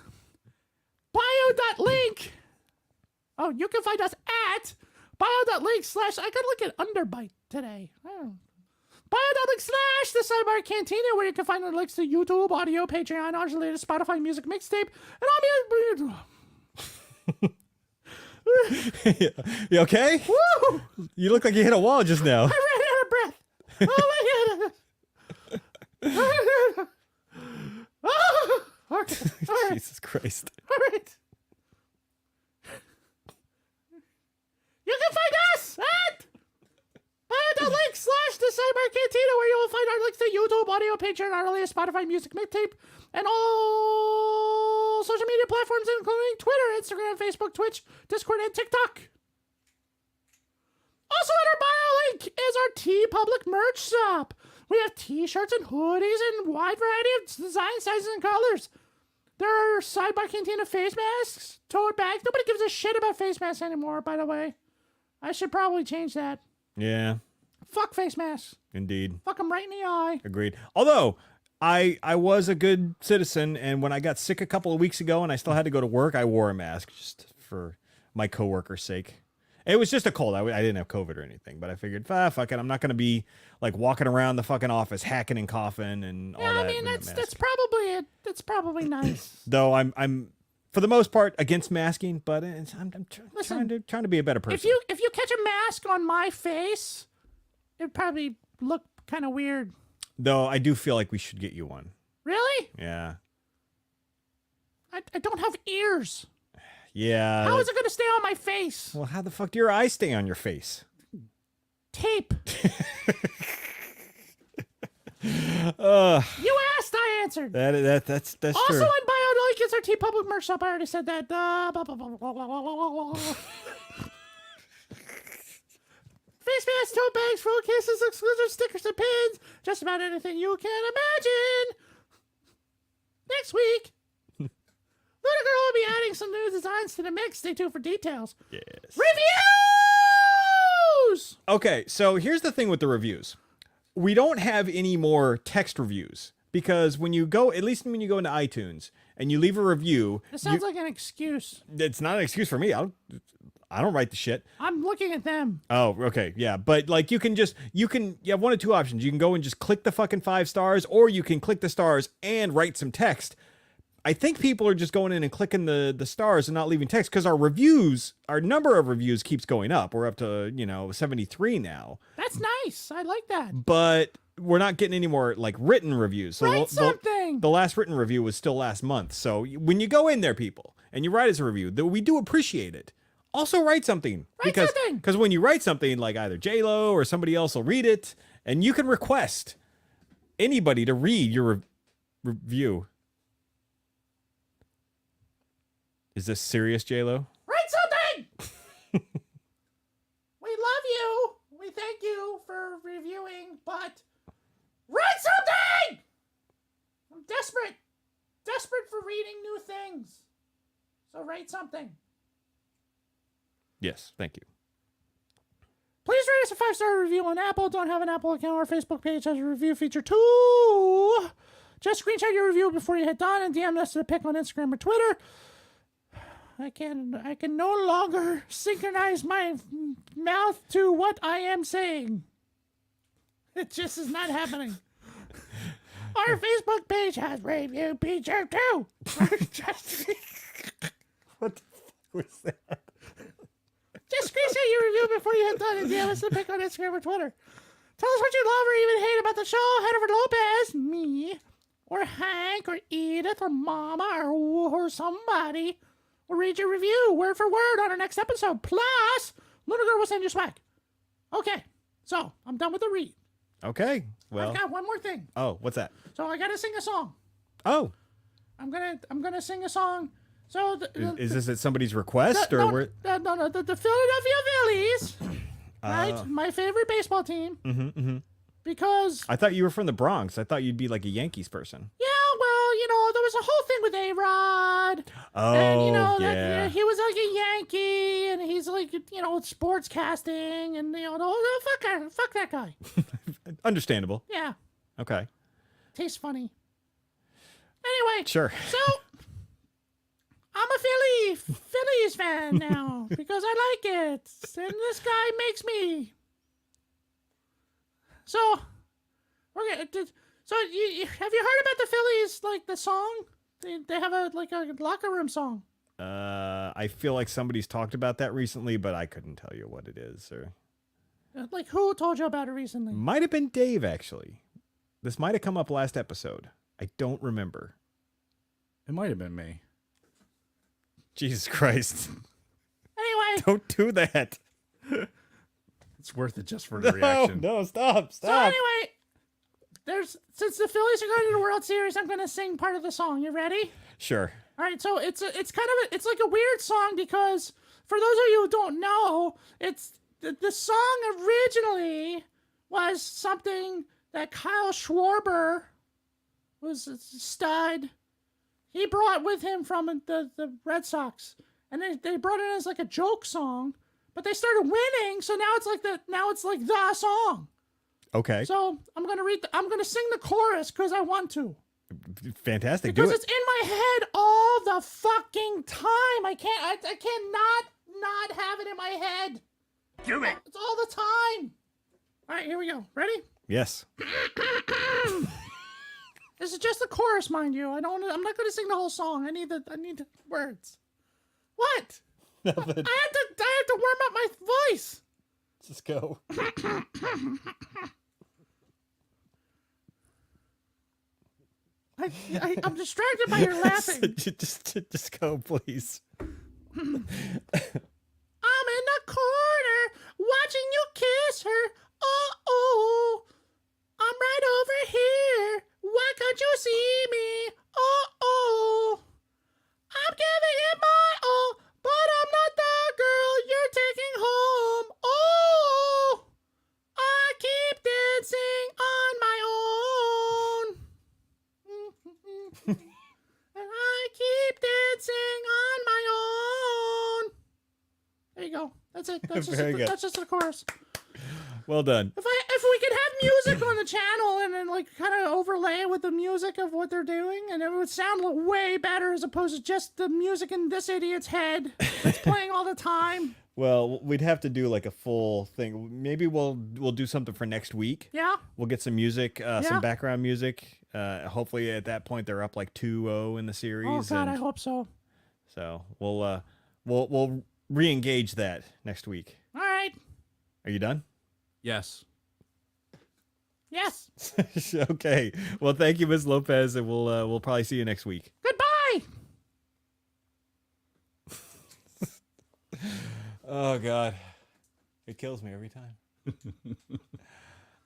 Bio.link. Oh, you can find us at bio.link/ I could look at Underbite today. I don't know. Bio.link/ the Sidebar Cantina, where you can find the links to YouTube, audio, Patreon, our latest Spotify music mixtape, and all You okay? Woo! You look like you hit a wall just now. I ran out of breath. Oh my god. Oh, okay. All right. Jesus Christ. All right. You can find us at bio.link/ the Sidebar Cantina, where you will find our links to YouTube, audio, Patreon, our latest Spotify music mixtape, and all social media platforms, including Twitter, Instagram, Facebook, Twitch, Discord, and TikTok. Also at our bio link is our TeePublic merch shop. We have t-shirts and hoodies and wide variety of design sizes and colors. There are Sidebar Cantina face masks, tote bags. Nobody gives a shit about face masks anymore, by the way. I should probably change that. Yeah, Fuck face masks. indeed. Fuck them right in the eye. Agreed. Although, I was a good citizen, and when I got sick a couple of weeks ago and I still had to go to work, I wore a mask just for my coworkers' sake. It was just a cold. I didn't have COVID or anything, but I figured, fuck it. I'm not going to be like walking around the fucking office hacking and coughing and all that. Yeah, I mean, that's probably it. That's probably nice. Though I'm for the most part against masking, but I'm trying to be a better person. If you catch a mask on my face, it'd probably look kind of weird. Though I do feel like we should get you one. Really? Yeah. I don't have ears. Yeah. How is it going to stay on my face? Well, how the fuck do your eyes stay on your face? Tape. You asked, I answered. That's Also true. on bio, it's our TeePublic merch shop. I already said that. Face masks, tote bags, phone cases, exclusive stickers and pins. Just about anything you can imagine. Next week, Ludiger will be adding some new designs to the mix. Stay tuned for details. Yes. Reviews! Okay, so here's the thing with the reviews. We don't have any more text reviews because when you go, at least when you go into iTunes and you leave a review, It sounds like an excuse. it's not an excuse for me. I don't write the shit. I'm looking at them. Oh, okay, yeah, but like you have one of two options. You can go and just click the fucking 5 stars, or you can click the stars and write some text. I think people are just going in and clicking the stars and not leaving text because our number of reviews keeps going up. We're up to 73 now. That's nice. I like that. But we're not getting any more like written reviews. So Write something. The last written review was still last month. So when you go in there, people, and you write us a review, we do appreciate it. Also write something. Something. Because when you write something, like either J-Lo or somebody else will read it, and you can request anybody to read your review. Is this serious, J-Lo? Write something! We love you. We thank you for reviewing, but write something! I'm desperate. Desperate for reading new things. So write something. Yes, thank you. Please rate us a 5-star review on Apple. Don't have an Apple account. Our Facebook page has a review feature too. Just screenshot your review before you hit done and DM us to the pic on Instagram or Twitter. I can no longer synchronize my mouth to what I am saying. It just is not happening. Our Facebook page has review feature too. What the fuck was that? Just screenshot your review before you hit done and DM us a pic on Instagram or Twitter. Tell us what you love or even hate about the show. Head over to Lopez, me, or Hank, or Edith, or Mama, or somebody. We'll read your review word for word on our next episode. Plus, Luna Girl will send you swag. Okay, so I'm done with the read. Okay. Well. I've got one more thing. Oh, what's that? So I gotta sing a song. Oh. I'm gonna sing a song. So Is this at somebody's request or no, where? no, the Philadelphia Phillies, right? My favorite baseball team. Because I thought you were from the Bronx. I thought you'd be like a Yankees person. yeah, well, there was a whole thing with A-Rod. Oh, And, yeah. he was like a Yankee, and he's like, sports casting, and, fuck that guy. Understandable. Yeah, Okay. tastes funny. Anyway, Sure. so I'm a Phillies fan now because I like it, and this guy makes me. So we're gonna. So have you heard about the Phillies? Like the song, they have a locker room song. I feel like somebody's talked about that recently, but I couldn't tell you what it is. Or Like who told you about it recently? might have been Dave actually. This might have come up last episode. I don't remember. It might have been me. Jesus Christ! Anyway, Don't do that. It's worth it just for the reaction. No, stop. so anyway, since the Phillies are going to the World Series, I'm gonna sing part of the song. You ready? Sure. All right, so it's like a weird song because for those of you who don't know, it's the song originally was something that Kyle Schwarber was a stud. He brought with him from the Red Sox, and they brought it as like a joke song, but they started winning, so now it's like the song. Okay. So I'm gonna sing the chorus because I want to. Fantastic. Because Do it. it's in my head all the fucking time. I cannot not have it in my head. Do it. It's all the time. All right, here we go. Ready? Yes. This is just the chorus, mind you. I'm not going to sing the whole song. I need the words. What? Nothing. I have to warm up my voice. Just go. I'm distracted by your laughing. just go, please. I'm in the corner watching you kiss her. Oh, I'm right over here. Why can't you see me? Oh, I'm giving it my all, but I'm not the girl you're taking home. Oh, I keep dancing on my own. And I keep dancing on my own. There you go. That's it. Very good. That's just the chorus. Well done. If we could have music on the channel and then like kind of overlay it with the music of what they're doing, and it would sound way better as opposed to just the music in this idiot's head that's playing all the time. Well, we'd have to do like a full thing. Maybe we'll do something for next week. Yeah. We'll get some music, Yeah. some background music. Hopefully at that point they're up like 2-0 in the series. Oh God, and I hope so. so we'll re-engage that next week. All right. Are you done? Yes. Yes. Okay. Well, thank you, Ms. Lopez, and we'll probably see you next week. Goodbye. Oh God, it kills me every time.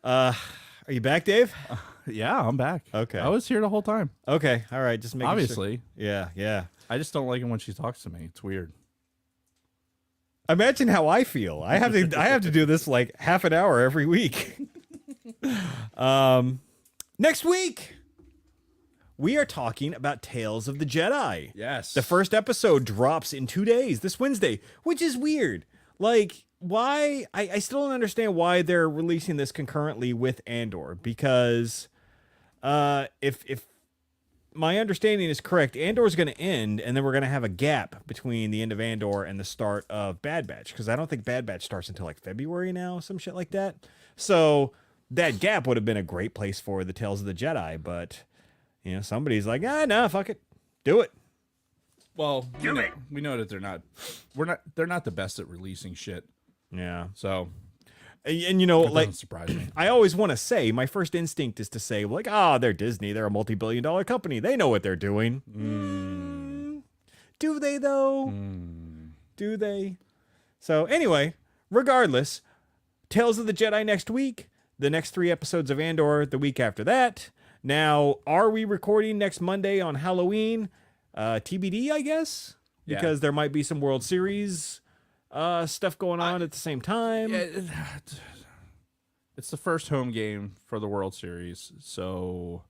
Are you back, Dave? Yeah, I'm back. Okay. I was here the whole time. Okay. All right. Just making sure. Obviously. Yeah. I just don't like it when she talks to me. It's weird. Imagine how I feel. I have to do this like half an hour every week. Next week we are talking about Tales of the Jedi. Yes. The first episode drops in 2 days, this Wednesday, which is weird. Like, why? I still don't understand why they're releasing this concurrently with Andor, because if my understanding is correct, Andor is going to end, and then we're going to have a gap between the end of Andor and the start of Bad Batch, because I don't think Bad Batch starts until like February now, some shit like that. So that gap would have been a great place for the Tales of the Jedi, but somebody's like, no, fuck it, do it. Well, Do it. we know that they're not the best at releasing shit. Yeah. So And you know, it like, doesn't surprise me. I always want to say, my first instinct is to say, like, they're Disney. They're a multi-billion-dollar company. They know what they're doing. Do they, though? Do they? So, anyway, regardless, Tales of the Jedi next week. The next 3 episodes of Andor the week after that. Now, are we recording next Monday on Halloween? TBD, I guess? Yeah. Because there might be some World Series stuff going on at the same time. Yeah, it's the first home game for the World Series, so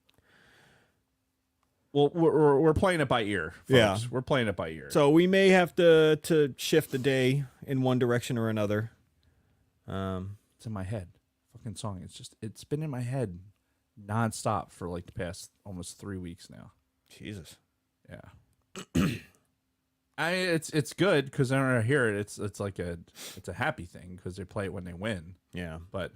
we're playing it by ear, folks. Yeah. We're playing it by ear. So we may have to shift the day in one direction or another. It's in my head. Fucking song. It's been in my head nonstop for like the past almost 3 weeks now. Jesus. Yeah. It's good because when I hear it, it's like it's a happy thing because they play it when they win. Yeah. But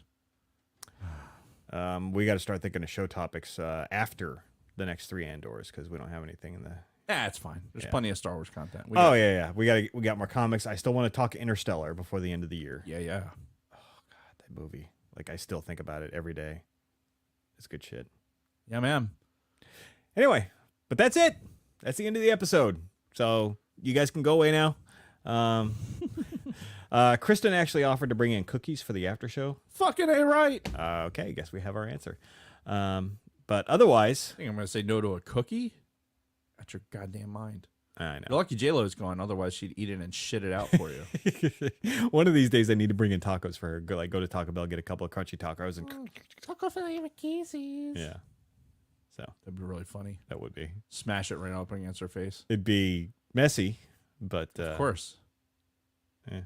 We got to start thinking of show topics after the next 3 Andors because we don't have anything in the. it's fine. There's Yeah. plenty of Star Wars content. Yeah. We got more comics. I still want to talk Interstellar before the end of the year. Yeah. That movie. Like, I still think about it every day. It's good shit. Yeah, man. Anyway, but that's it. That's the end of the episode. So you guys can go away now. Kristen actually offered to bring in cookies for the after show. Fucking A right. Okay, I guess we have our answer. But otherwise, I think I'm gonna say no to a cookie. That's your goddamn mind. I You're know. lucky J-Lo's gone. Otherwise, she'd eat it and shit it out for you. One of these days, I need to bring in tacos for her. Go to Taco Bell, get a couple of crunchy tacos, and Taco flavor Casey's. yeah. So That'd be really funny. that would be. Smash it right up against her face. It'd be messy, but Of course. yeah.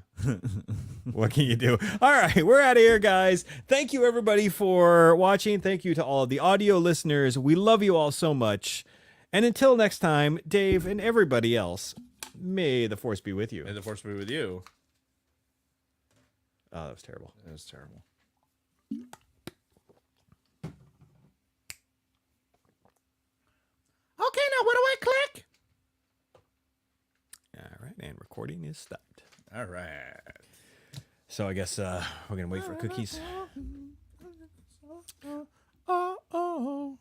What can you do? All right, we're out of here, guys. Thank you, everybody, for watching. Thank you to all of the audio listeners. We love you all so much. And until next time, Dave and everybody else, may the force be with you. May the force be with you. Oh, that was terrible. That was terrible. Okay, now what do I click? All right, and recording is stopped. All right. So I guess we're going to wait for cookies. Oh.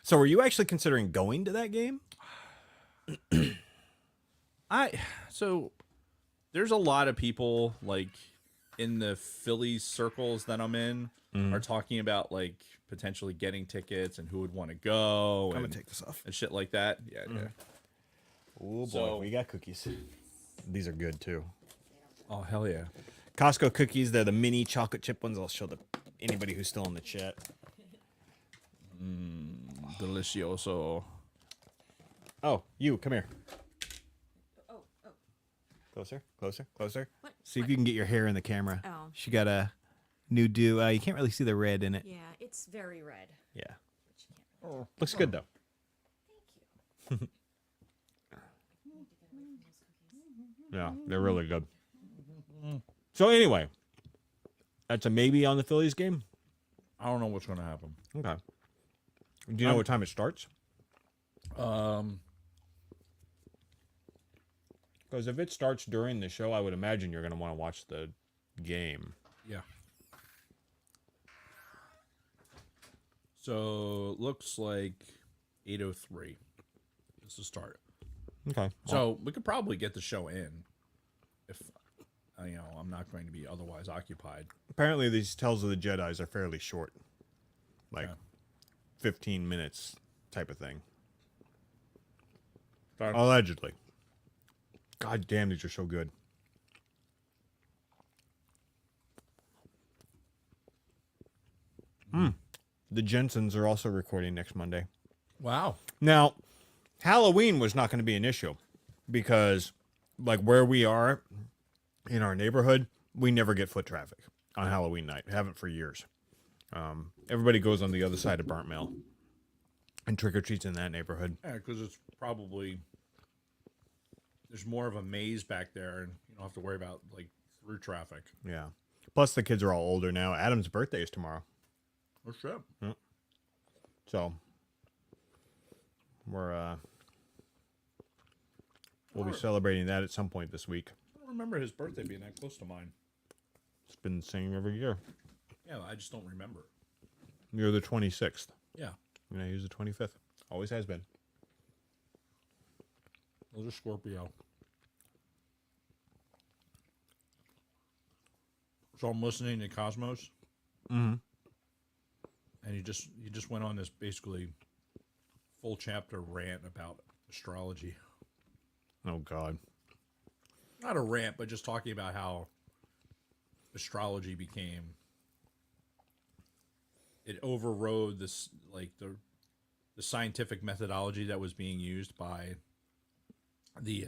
So are you actually considering going to that game? So there's a lot of people like in the Phillies circles that I'm in are talking about like potentially getting tickets and who would want to go I'm and, going to take this off. and shit like that. Yeah. Oh, boy. So- We got cookies. These are good, too. Oh hell yeah. Costco cookies. They're the mini chocolate chip ones. I'll show anybody who's still in the chat. Delicioso. Oh, you. Come here. Oh. Closer, closer, closer. What? See if you can get your hair in the camera. Oh. She got a new do. You can't really see the red in it. Yeah, it's very red. Yeah. But you can't really Looks good, though. Thank you. Yeah, they're really good. So anyway, that's a maybe on the Phillies game. I don't know what's gonna happen. Okay. Do you know what time it starts? Because if it starts during the show, I would imagine you're going to want to watch the game. Yeah. So looks like 8:03 is the start. Okay. So we could probably get the show in if I'm not going to be otherwise occupied. Apparently, these Tales of the Jedis are fairly short, like Yeah. 15 minutes type of thing. Fine. Allegedly. God damn, these are so good. The Jensens are also recording next Monday. Wow. Now, Halloween was not going to be an issue because, like, where we are in our neighborhood, we never get foot traffic on Halloween night. Haven't for years. Everybody goes on the other side of Burnt Mill and trick-or-treats in that neighborhood. Yeah, because it's probably there's more of a maze back there, and you don't have to worry about like through traffic. Yeah. Plus, the kids are all older now. Adam's birthday is tomorrow. Oh shit. So, we're We'll be celebrating that at some point this week. I don't remember his birthday being that close to mine. It's been the same every year. Yeah, I just don't remember. You're the 26th. Yeah. And I use the 25th. Always has been. Those are Scorpio. So I'm listening to Cosmos. Mm-hmm. And he just went on this basically full chapter rant about astrology. Oh, God. Not a rant, but just talking about how astrology became, it overrode this, like the scientific methodology that was being used by the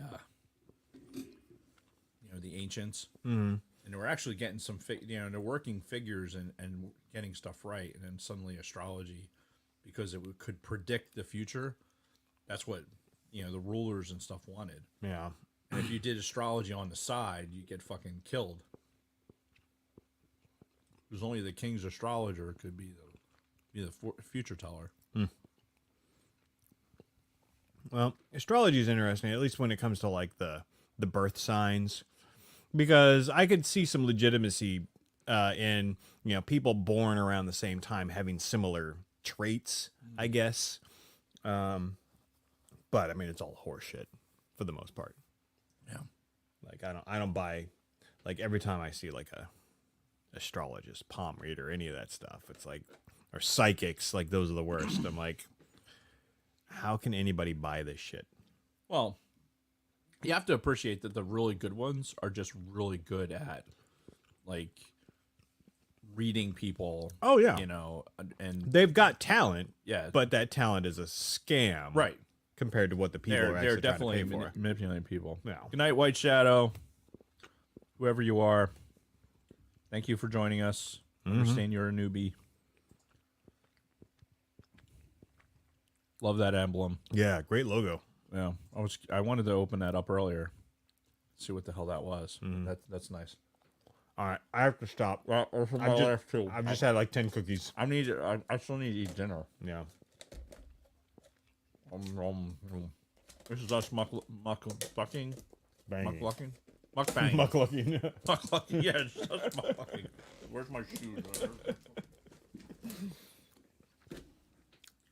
the ancients. Mm-hmm. And we're actually getting some they're working figures and getting stuff right, and then suddenly astrology, because it could predict the future, that's what the rulers and stuff wanted. Yeah. And if you did astrology on the side, you get fucking killed. Because only the king's astrologer could be the future teller. Well, astrology is interesting, at least when it comes to like the birth signs, because I could see some legitimacy in people born around the same time having similar traits, I guess. But I mean, it's all horseshit for the most part. Yeah. Like I don't buy, like every time I see like a astrologist, palm reader, any of that stuff, it's like, or psychics, like those are the worst. I'm like, how can anybody buy this shit? Well, you have to appreciate that the really good ones are just really good at, like, reading people. Oh, yeah. And They've got talent, yeah, but that talent is a scam, right, compared to what the people are they're actually definitely trying to pay for. manipulating people. Yeah. Good night, White Shadow. Whoever you are, thank you for joining us. Understand you're a newbie. Love that emblem. Yeah, great logo. Yeah, I wanted to open that up earlier. See what the hell that was. That's nice. All right, I have to stop. Well, I've just had like 10 cookies. I still need to eat dinner. Yeah. This is us mucklucking. Bang. Mucklucking? Muckbang. Mucklucking. Mucklucking. Yeah, it's us mucklucking. Where's my shoes?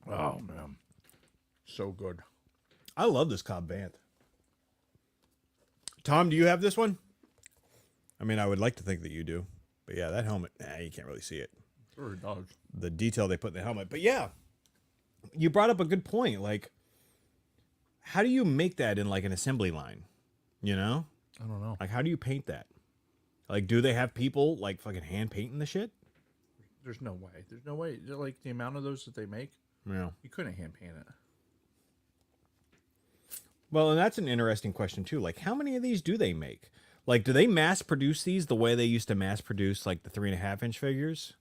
Oh, man. So good. I love this Cobb Vanth. Tom, do you have this one? I mean, I would like to think that you do. But yeah, that helmet, you can't really see it. Sure it does. The detail they put in the helmet. But yeah, you brought up a good point. Like, how do you make that in like an assembly line? You know? I don't know. Like, how do you paint that? Like, do they have people like fucking hand painting the shit? There's no way. There's no way. Like, the amount of those that they make, Yeah. you couldn't hand paint it. Well, and that's an interesting question too. Like, how many of these do they make? Like, do they mass produce these the way they used to mass produce like the 3.5-inch figures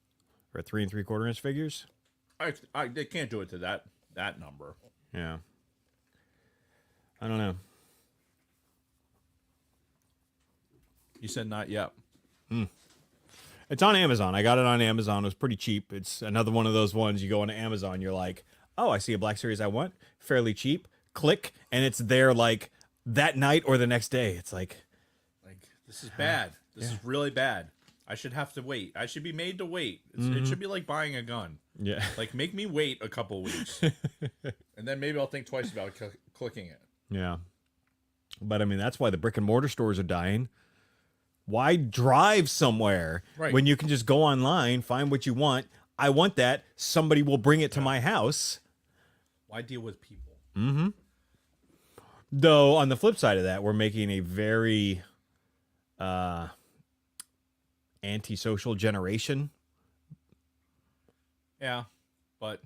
or 3 3/4-inch figures? They can't do it to that number. Yeah. I don't know. You said not yet. It's on Amazon. I got it on Amazon. It was pretty cheap. It's another one of those ones you go on Amazon. You're like, oh, I see a Black Series I want. Fairly cheap. Click. And it's there like that night or the next day. It's like, This is bad. This is really bad. I should have to wait. I should be made to wait. It should be like buying a gun. yeah. Like, make me wait a couple weeks. And then maybe I'll think twice about clicking it. Yeah. But I mean, that's why the brick and mortar stores are dying. Why drive somewhere when you can just go online, find what you want? I want that. Somebody will bring it to my house. Why deal with people? Though, on the flip side of that, we're making a very antisocial generation. Yeah, but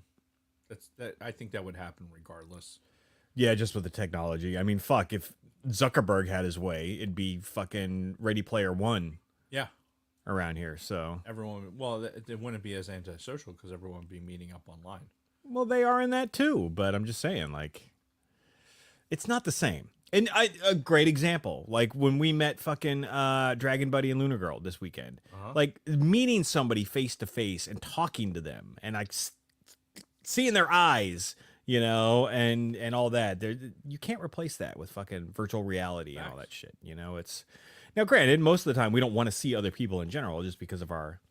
I think that would happen regardless. Yeah, just with the technology. I mean, fuck, if Zuckerberg had his way, it'd be fucking Ready Player One Yeah. around here. So, Everyone, well, it wouldn't be as antisocial because everyone would be meeting up online. well, they are in that too. But I'm just saying, like, it's not the same. And a great example, like when we met fucking Dragon Buddy and Lunar Girl this weekend, like meeting somebody face to face and talking to them and like seeing their eyes, you know, and all that. You can't replace that with fucking virtual reality and all that shit. You know, it's now granted, most of the time we don't want to see other people in general just because of our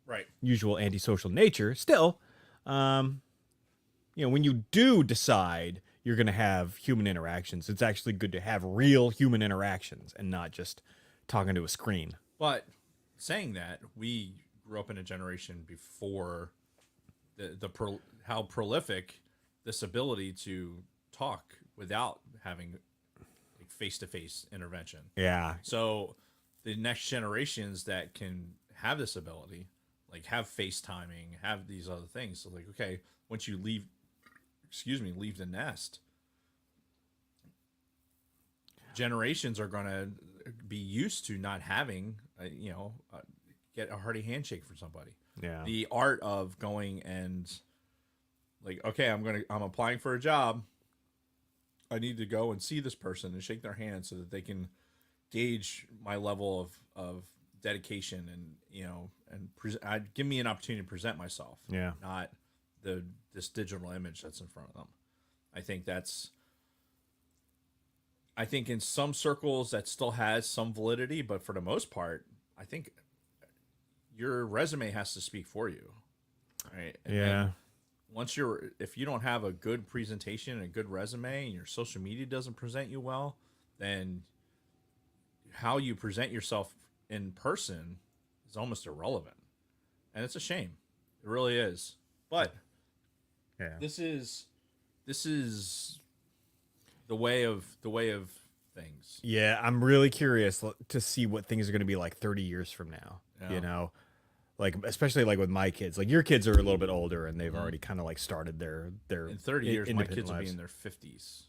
Right. usual antisocial nature. Still, you know, when you do decide you're going to have human interactions, it's actually good to have real human interactions and not just talking to a screen. But saying that, we grew up in a generation before how prolific this ability to talk without having like face-to-face intervention. Yeah. So the next generations that can have this ability, like have FaceTiming, have these other things. So like, okay, once you leave the nest, generations are going to be used to not having, get a hearty handshake from somebody. Yeah. The art of going and like, okay, I'm applying for a job. I need to go and see this person and shake their hand so that they can gauge my level of dedication and give me an opportunity to present myself. Yeah. Not this digital image that's in front of them. I think in some circles that still has some validity, but for the most part, I think your resume has to speak for you. Right? And Yeah. if you don't have a good presentation and a good resume and your social media doesn't present you well, then how you present yourself in person is almost irrelevant. And it's a shame. It really is. But Yeah. this is the way of things. Yeah, I'm really curious to see what things are going to be like 30 years from now. Yeah. You know, like especially like with my kids. Like your kids are a little bit older and they've already kind of like started their In 30 years, my independent kids will be lives. in their 50s.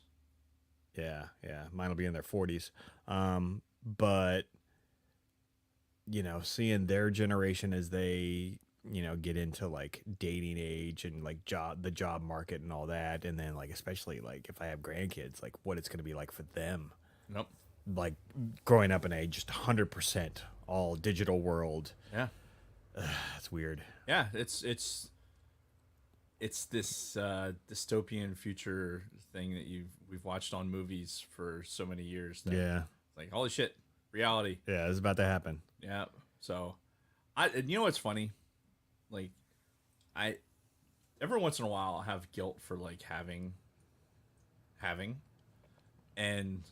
Yeah, yeah. Mine will be in their 40s. But you know, seeing their generation as they, you know, get into like dating age and like the job market and all that, and then like especially like if I have grandkids, like what it's going to be like for them. Nope. Like growing up in a just 100% all digital world. Yeah. That's weird. Yeah, it's this dystopian future thing that we've watched on movies for so many years. That Yeah. it's like, holy shit, reality. Yeah, it's about to happen. Yeah. So, and you know what's funny? Like, every once in a while I have guilt for like having, and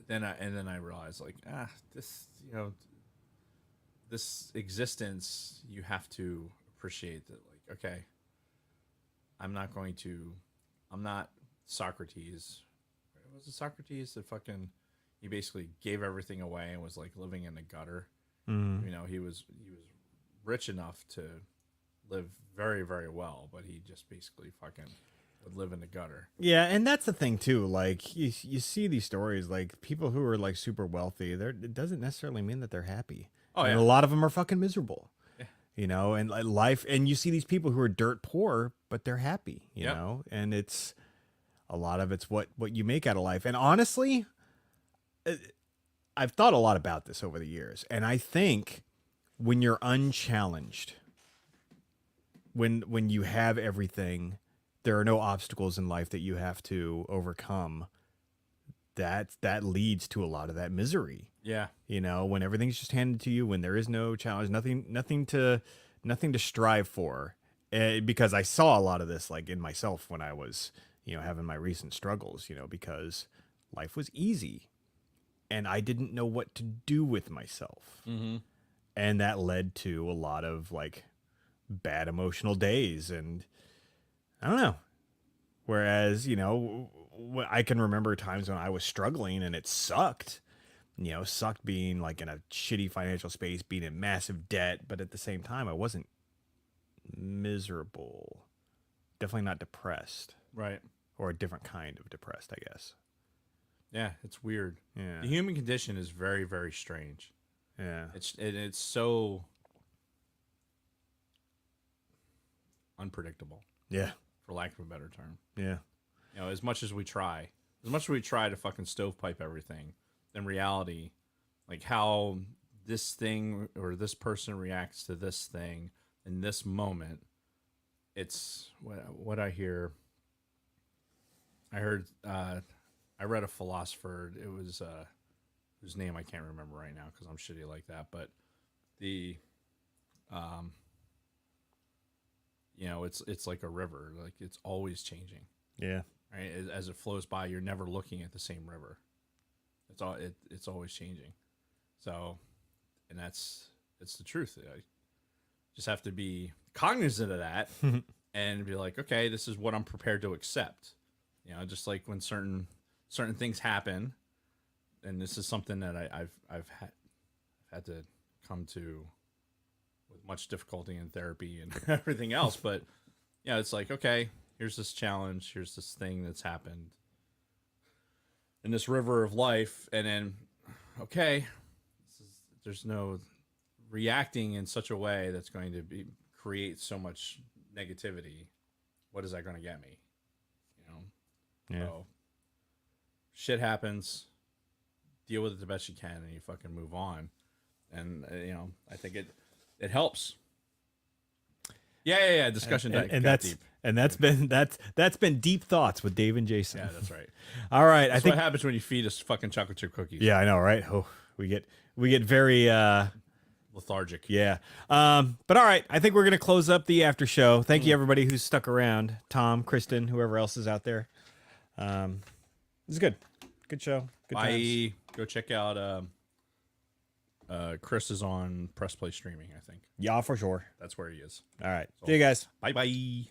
then I realize like, this existence, you have to appreciate that. Like, okay, I'm not Socrates. Was it Socrates that fucking, he basically gave everything away and was like living in the gutter? You know, he was rich enough to live very, very well, but he just basically fucking would live in the gutter. Yeah, and that's the thing too. Like you see these stories, like people who are like super wealthy. It doesn't necessarily mean that they're happy. Oh, and yeah. a lot of them are fucking miserable. Yeah. You know, and like life, and you see these people who are dirt poor, but they're happy. You Yep. know, and it's a lot of it's what you make out of life. And honestly, I've thought a lot about this over the years, and I think when you're unchallenged, when you have everything, there are no obstacles in life that you have to overcome. That leads to a lot of that misery. Yeah. You know, when everything's just handed to you, when there is no challenge, nothing to strive for. Because I saw a lot of this like in myself when I was, you know, having my recent struggles, you know, because life was easy and I didn't know what to do with myself. Mm-hmm. And that led to a lot of like bad emotional days. And I don't know. Whereas, you know, I can remember times when I was struggling and it sucked. You know, sucked being like in a shitty financial space, being in massive debt. But at the same time, I wasn't miserable. Definitely not depressed. Right. Or a different kind of depressed, I guess. Yeah, it's weird. Yeah. The human condition is very, very strange. Yeah. It's so unpredictable, Yeah. for lack of a better term. Yeah. You know, as much as we try to fucking stovepipe everything, in reality, like how this thing or this person reacts to this thing in this moment it's what I hear. I heard I read a philosopher. It was whose name I can't remember right now because I'm shitty like that. But the it's like a river. Like it's always changing. Yeah. Right, as it flows by, you're never looking at the same river. It's always changing. So, and it's the truth. I just have to be cognizant of that and be like, okay, this is what I'm prepared to accept. Just like when certain things happen, and this is something that I've had to come to with much difficulty in therapy and everything else. But it's like, okay, here's this challenge, here's this thing that's happened in this river of life, and then okay, there's no reacting in such a way that's going to create so much negativity. What is that going to get me? Yeah. So, shit happens. Deal with it the best you can, and you fucking move on. And I think it helps. Yeah. Discussion and got that's deep. and that's been deep thoughts with Dave and Jason. Yeah, that's right. All right, That's I think. what happens when you feed us fucking chocolate chip cookies. Yeah, I know, right? Oh, we get very Lethargic. yeah. But all right, I think we're gonna close up the after show. Thank you everybody who's stuck around. Tom, Kristen, whoever else is out there. It's good. Good show. Good times. Bye. Go check out Chris is on Press Play Streaming, I think. Yeah, for sure. That's where he is. All right. See you guys. Bye bye.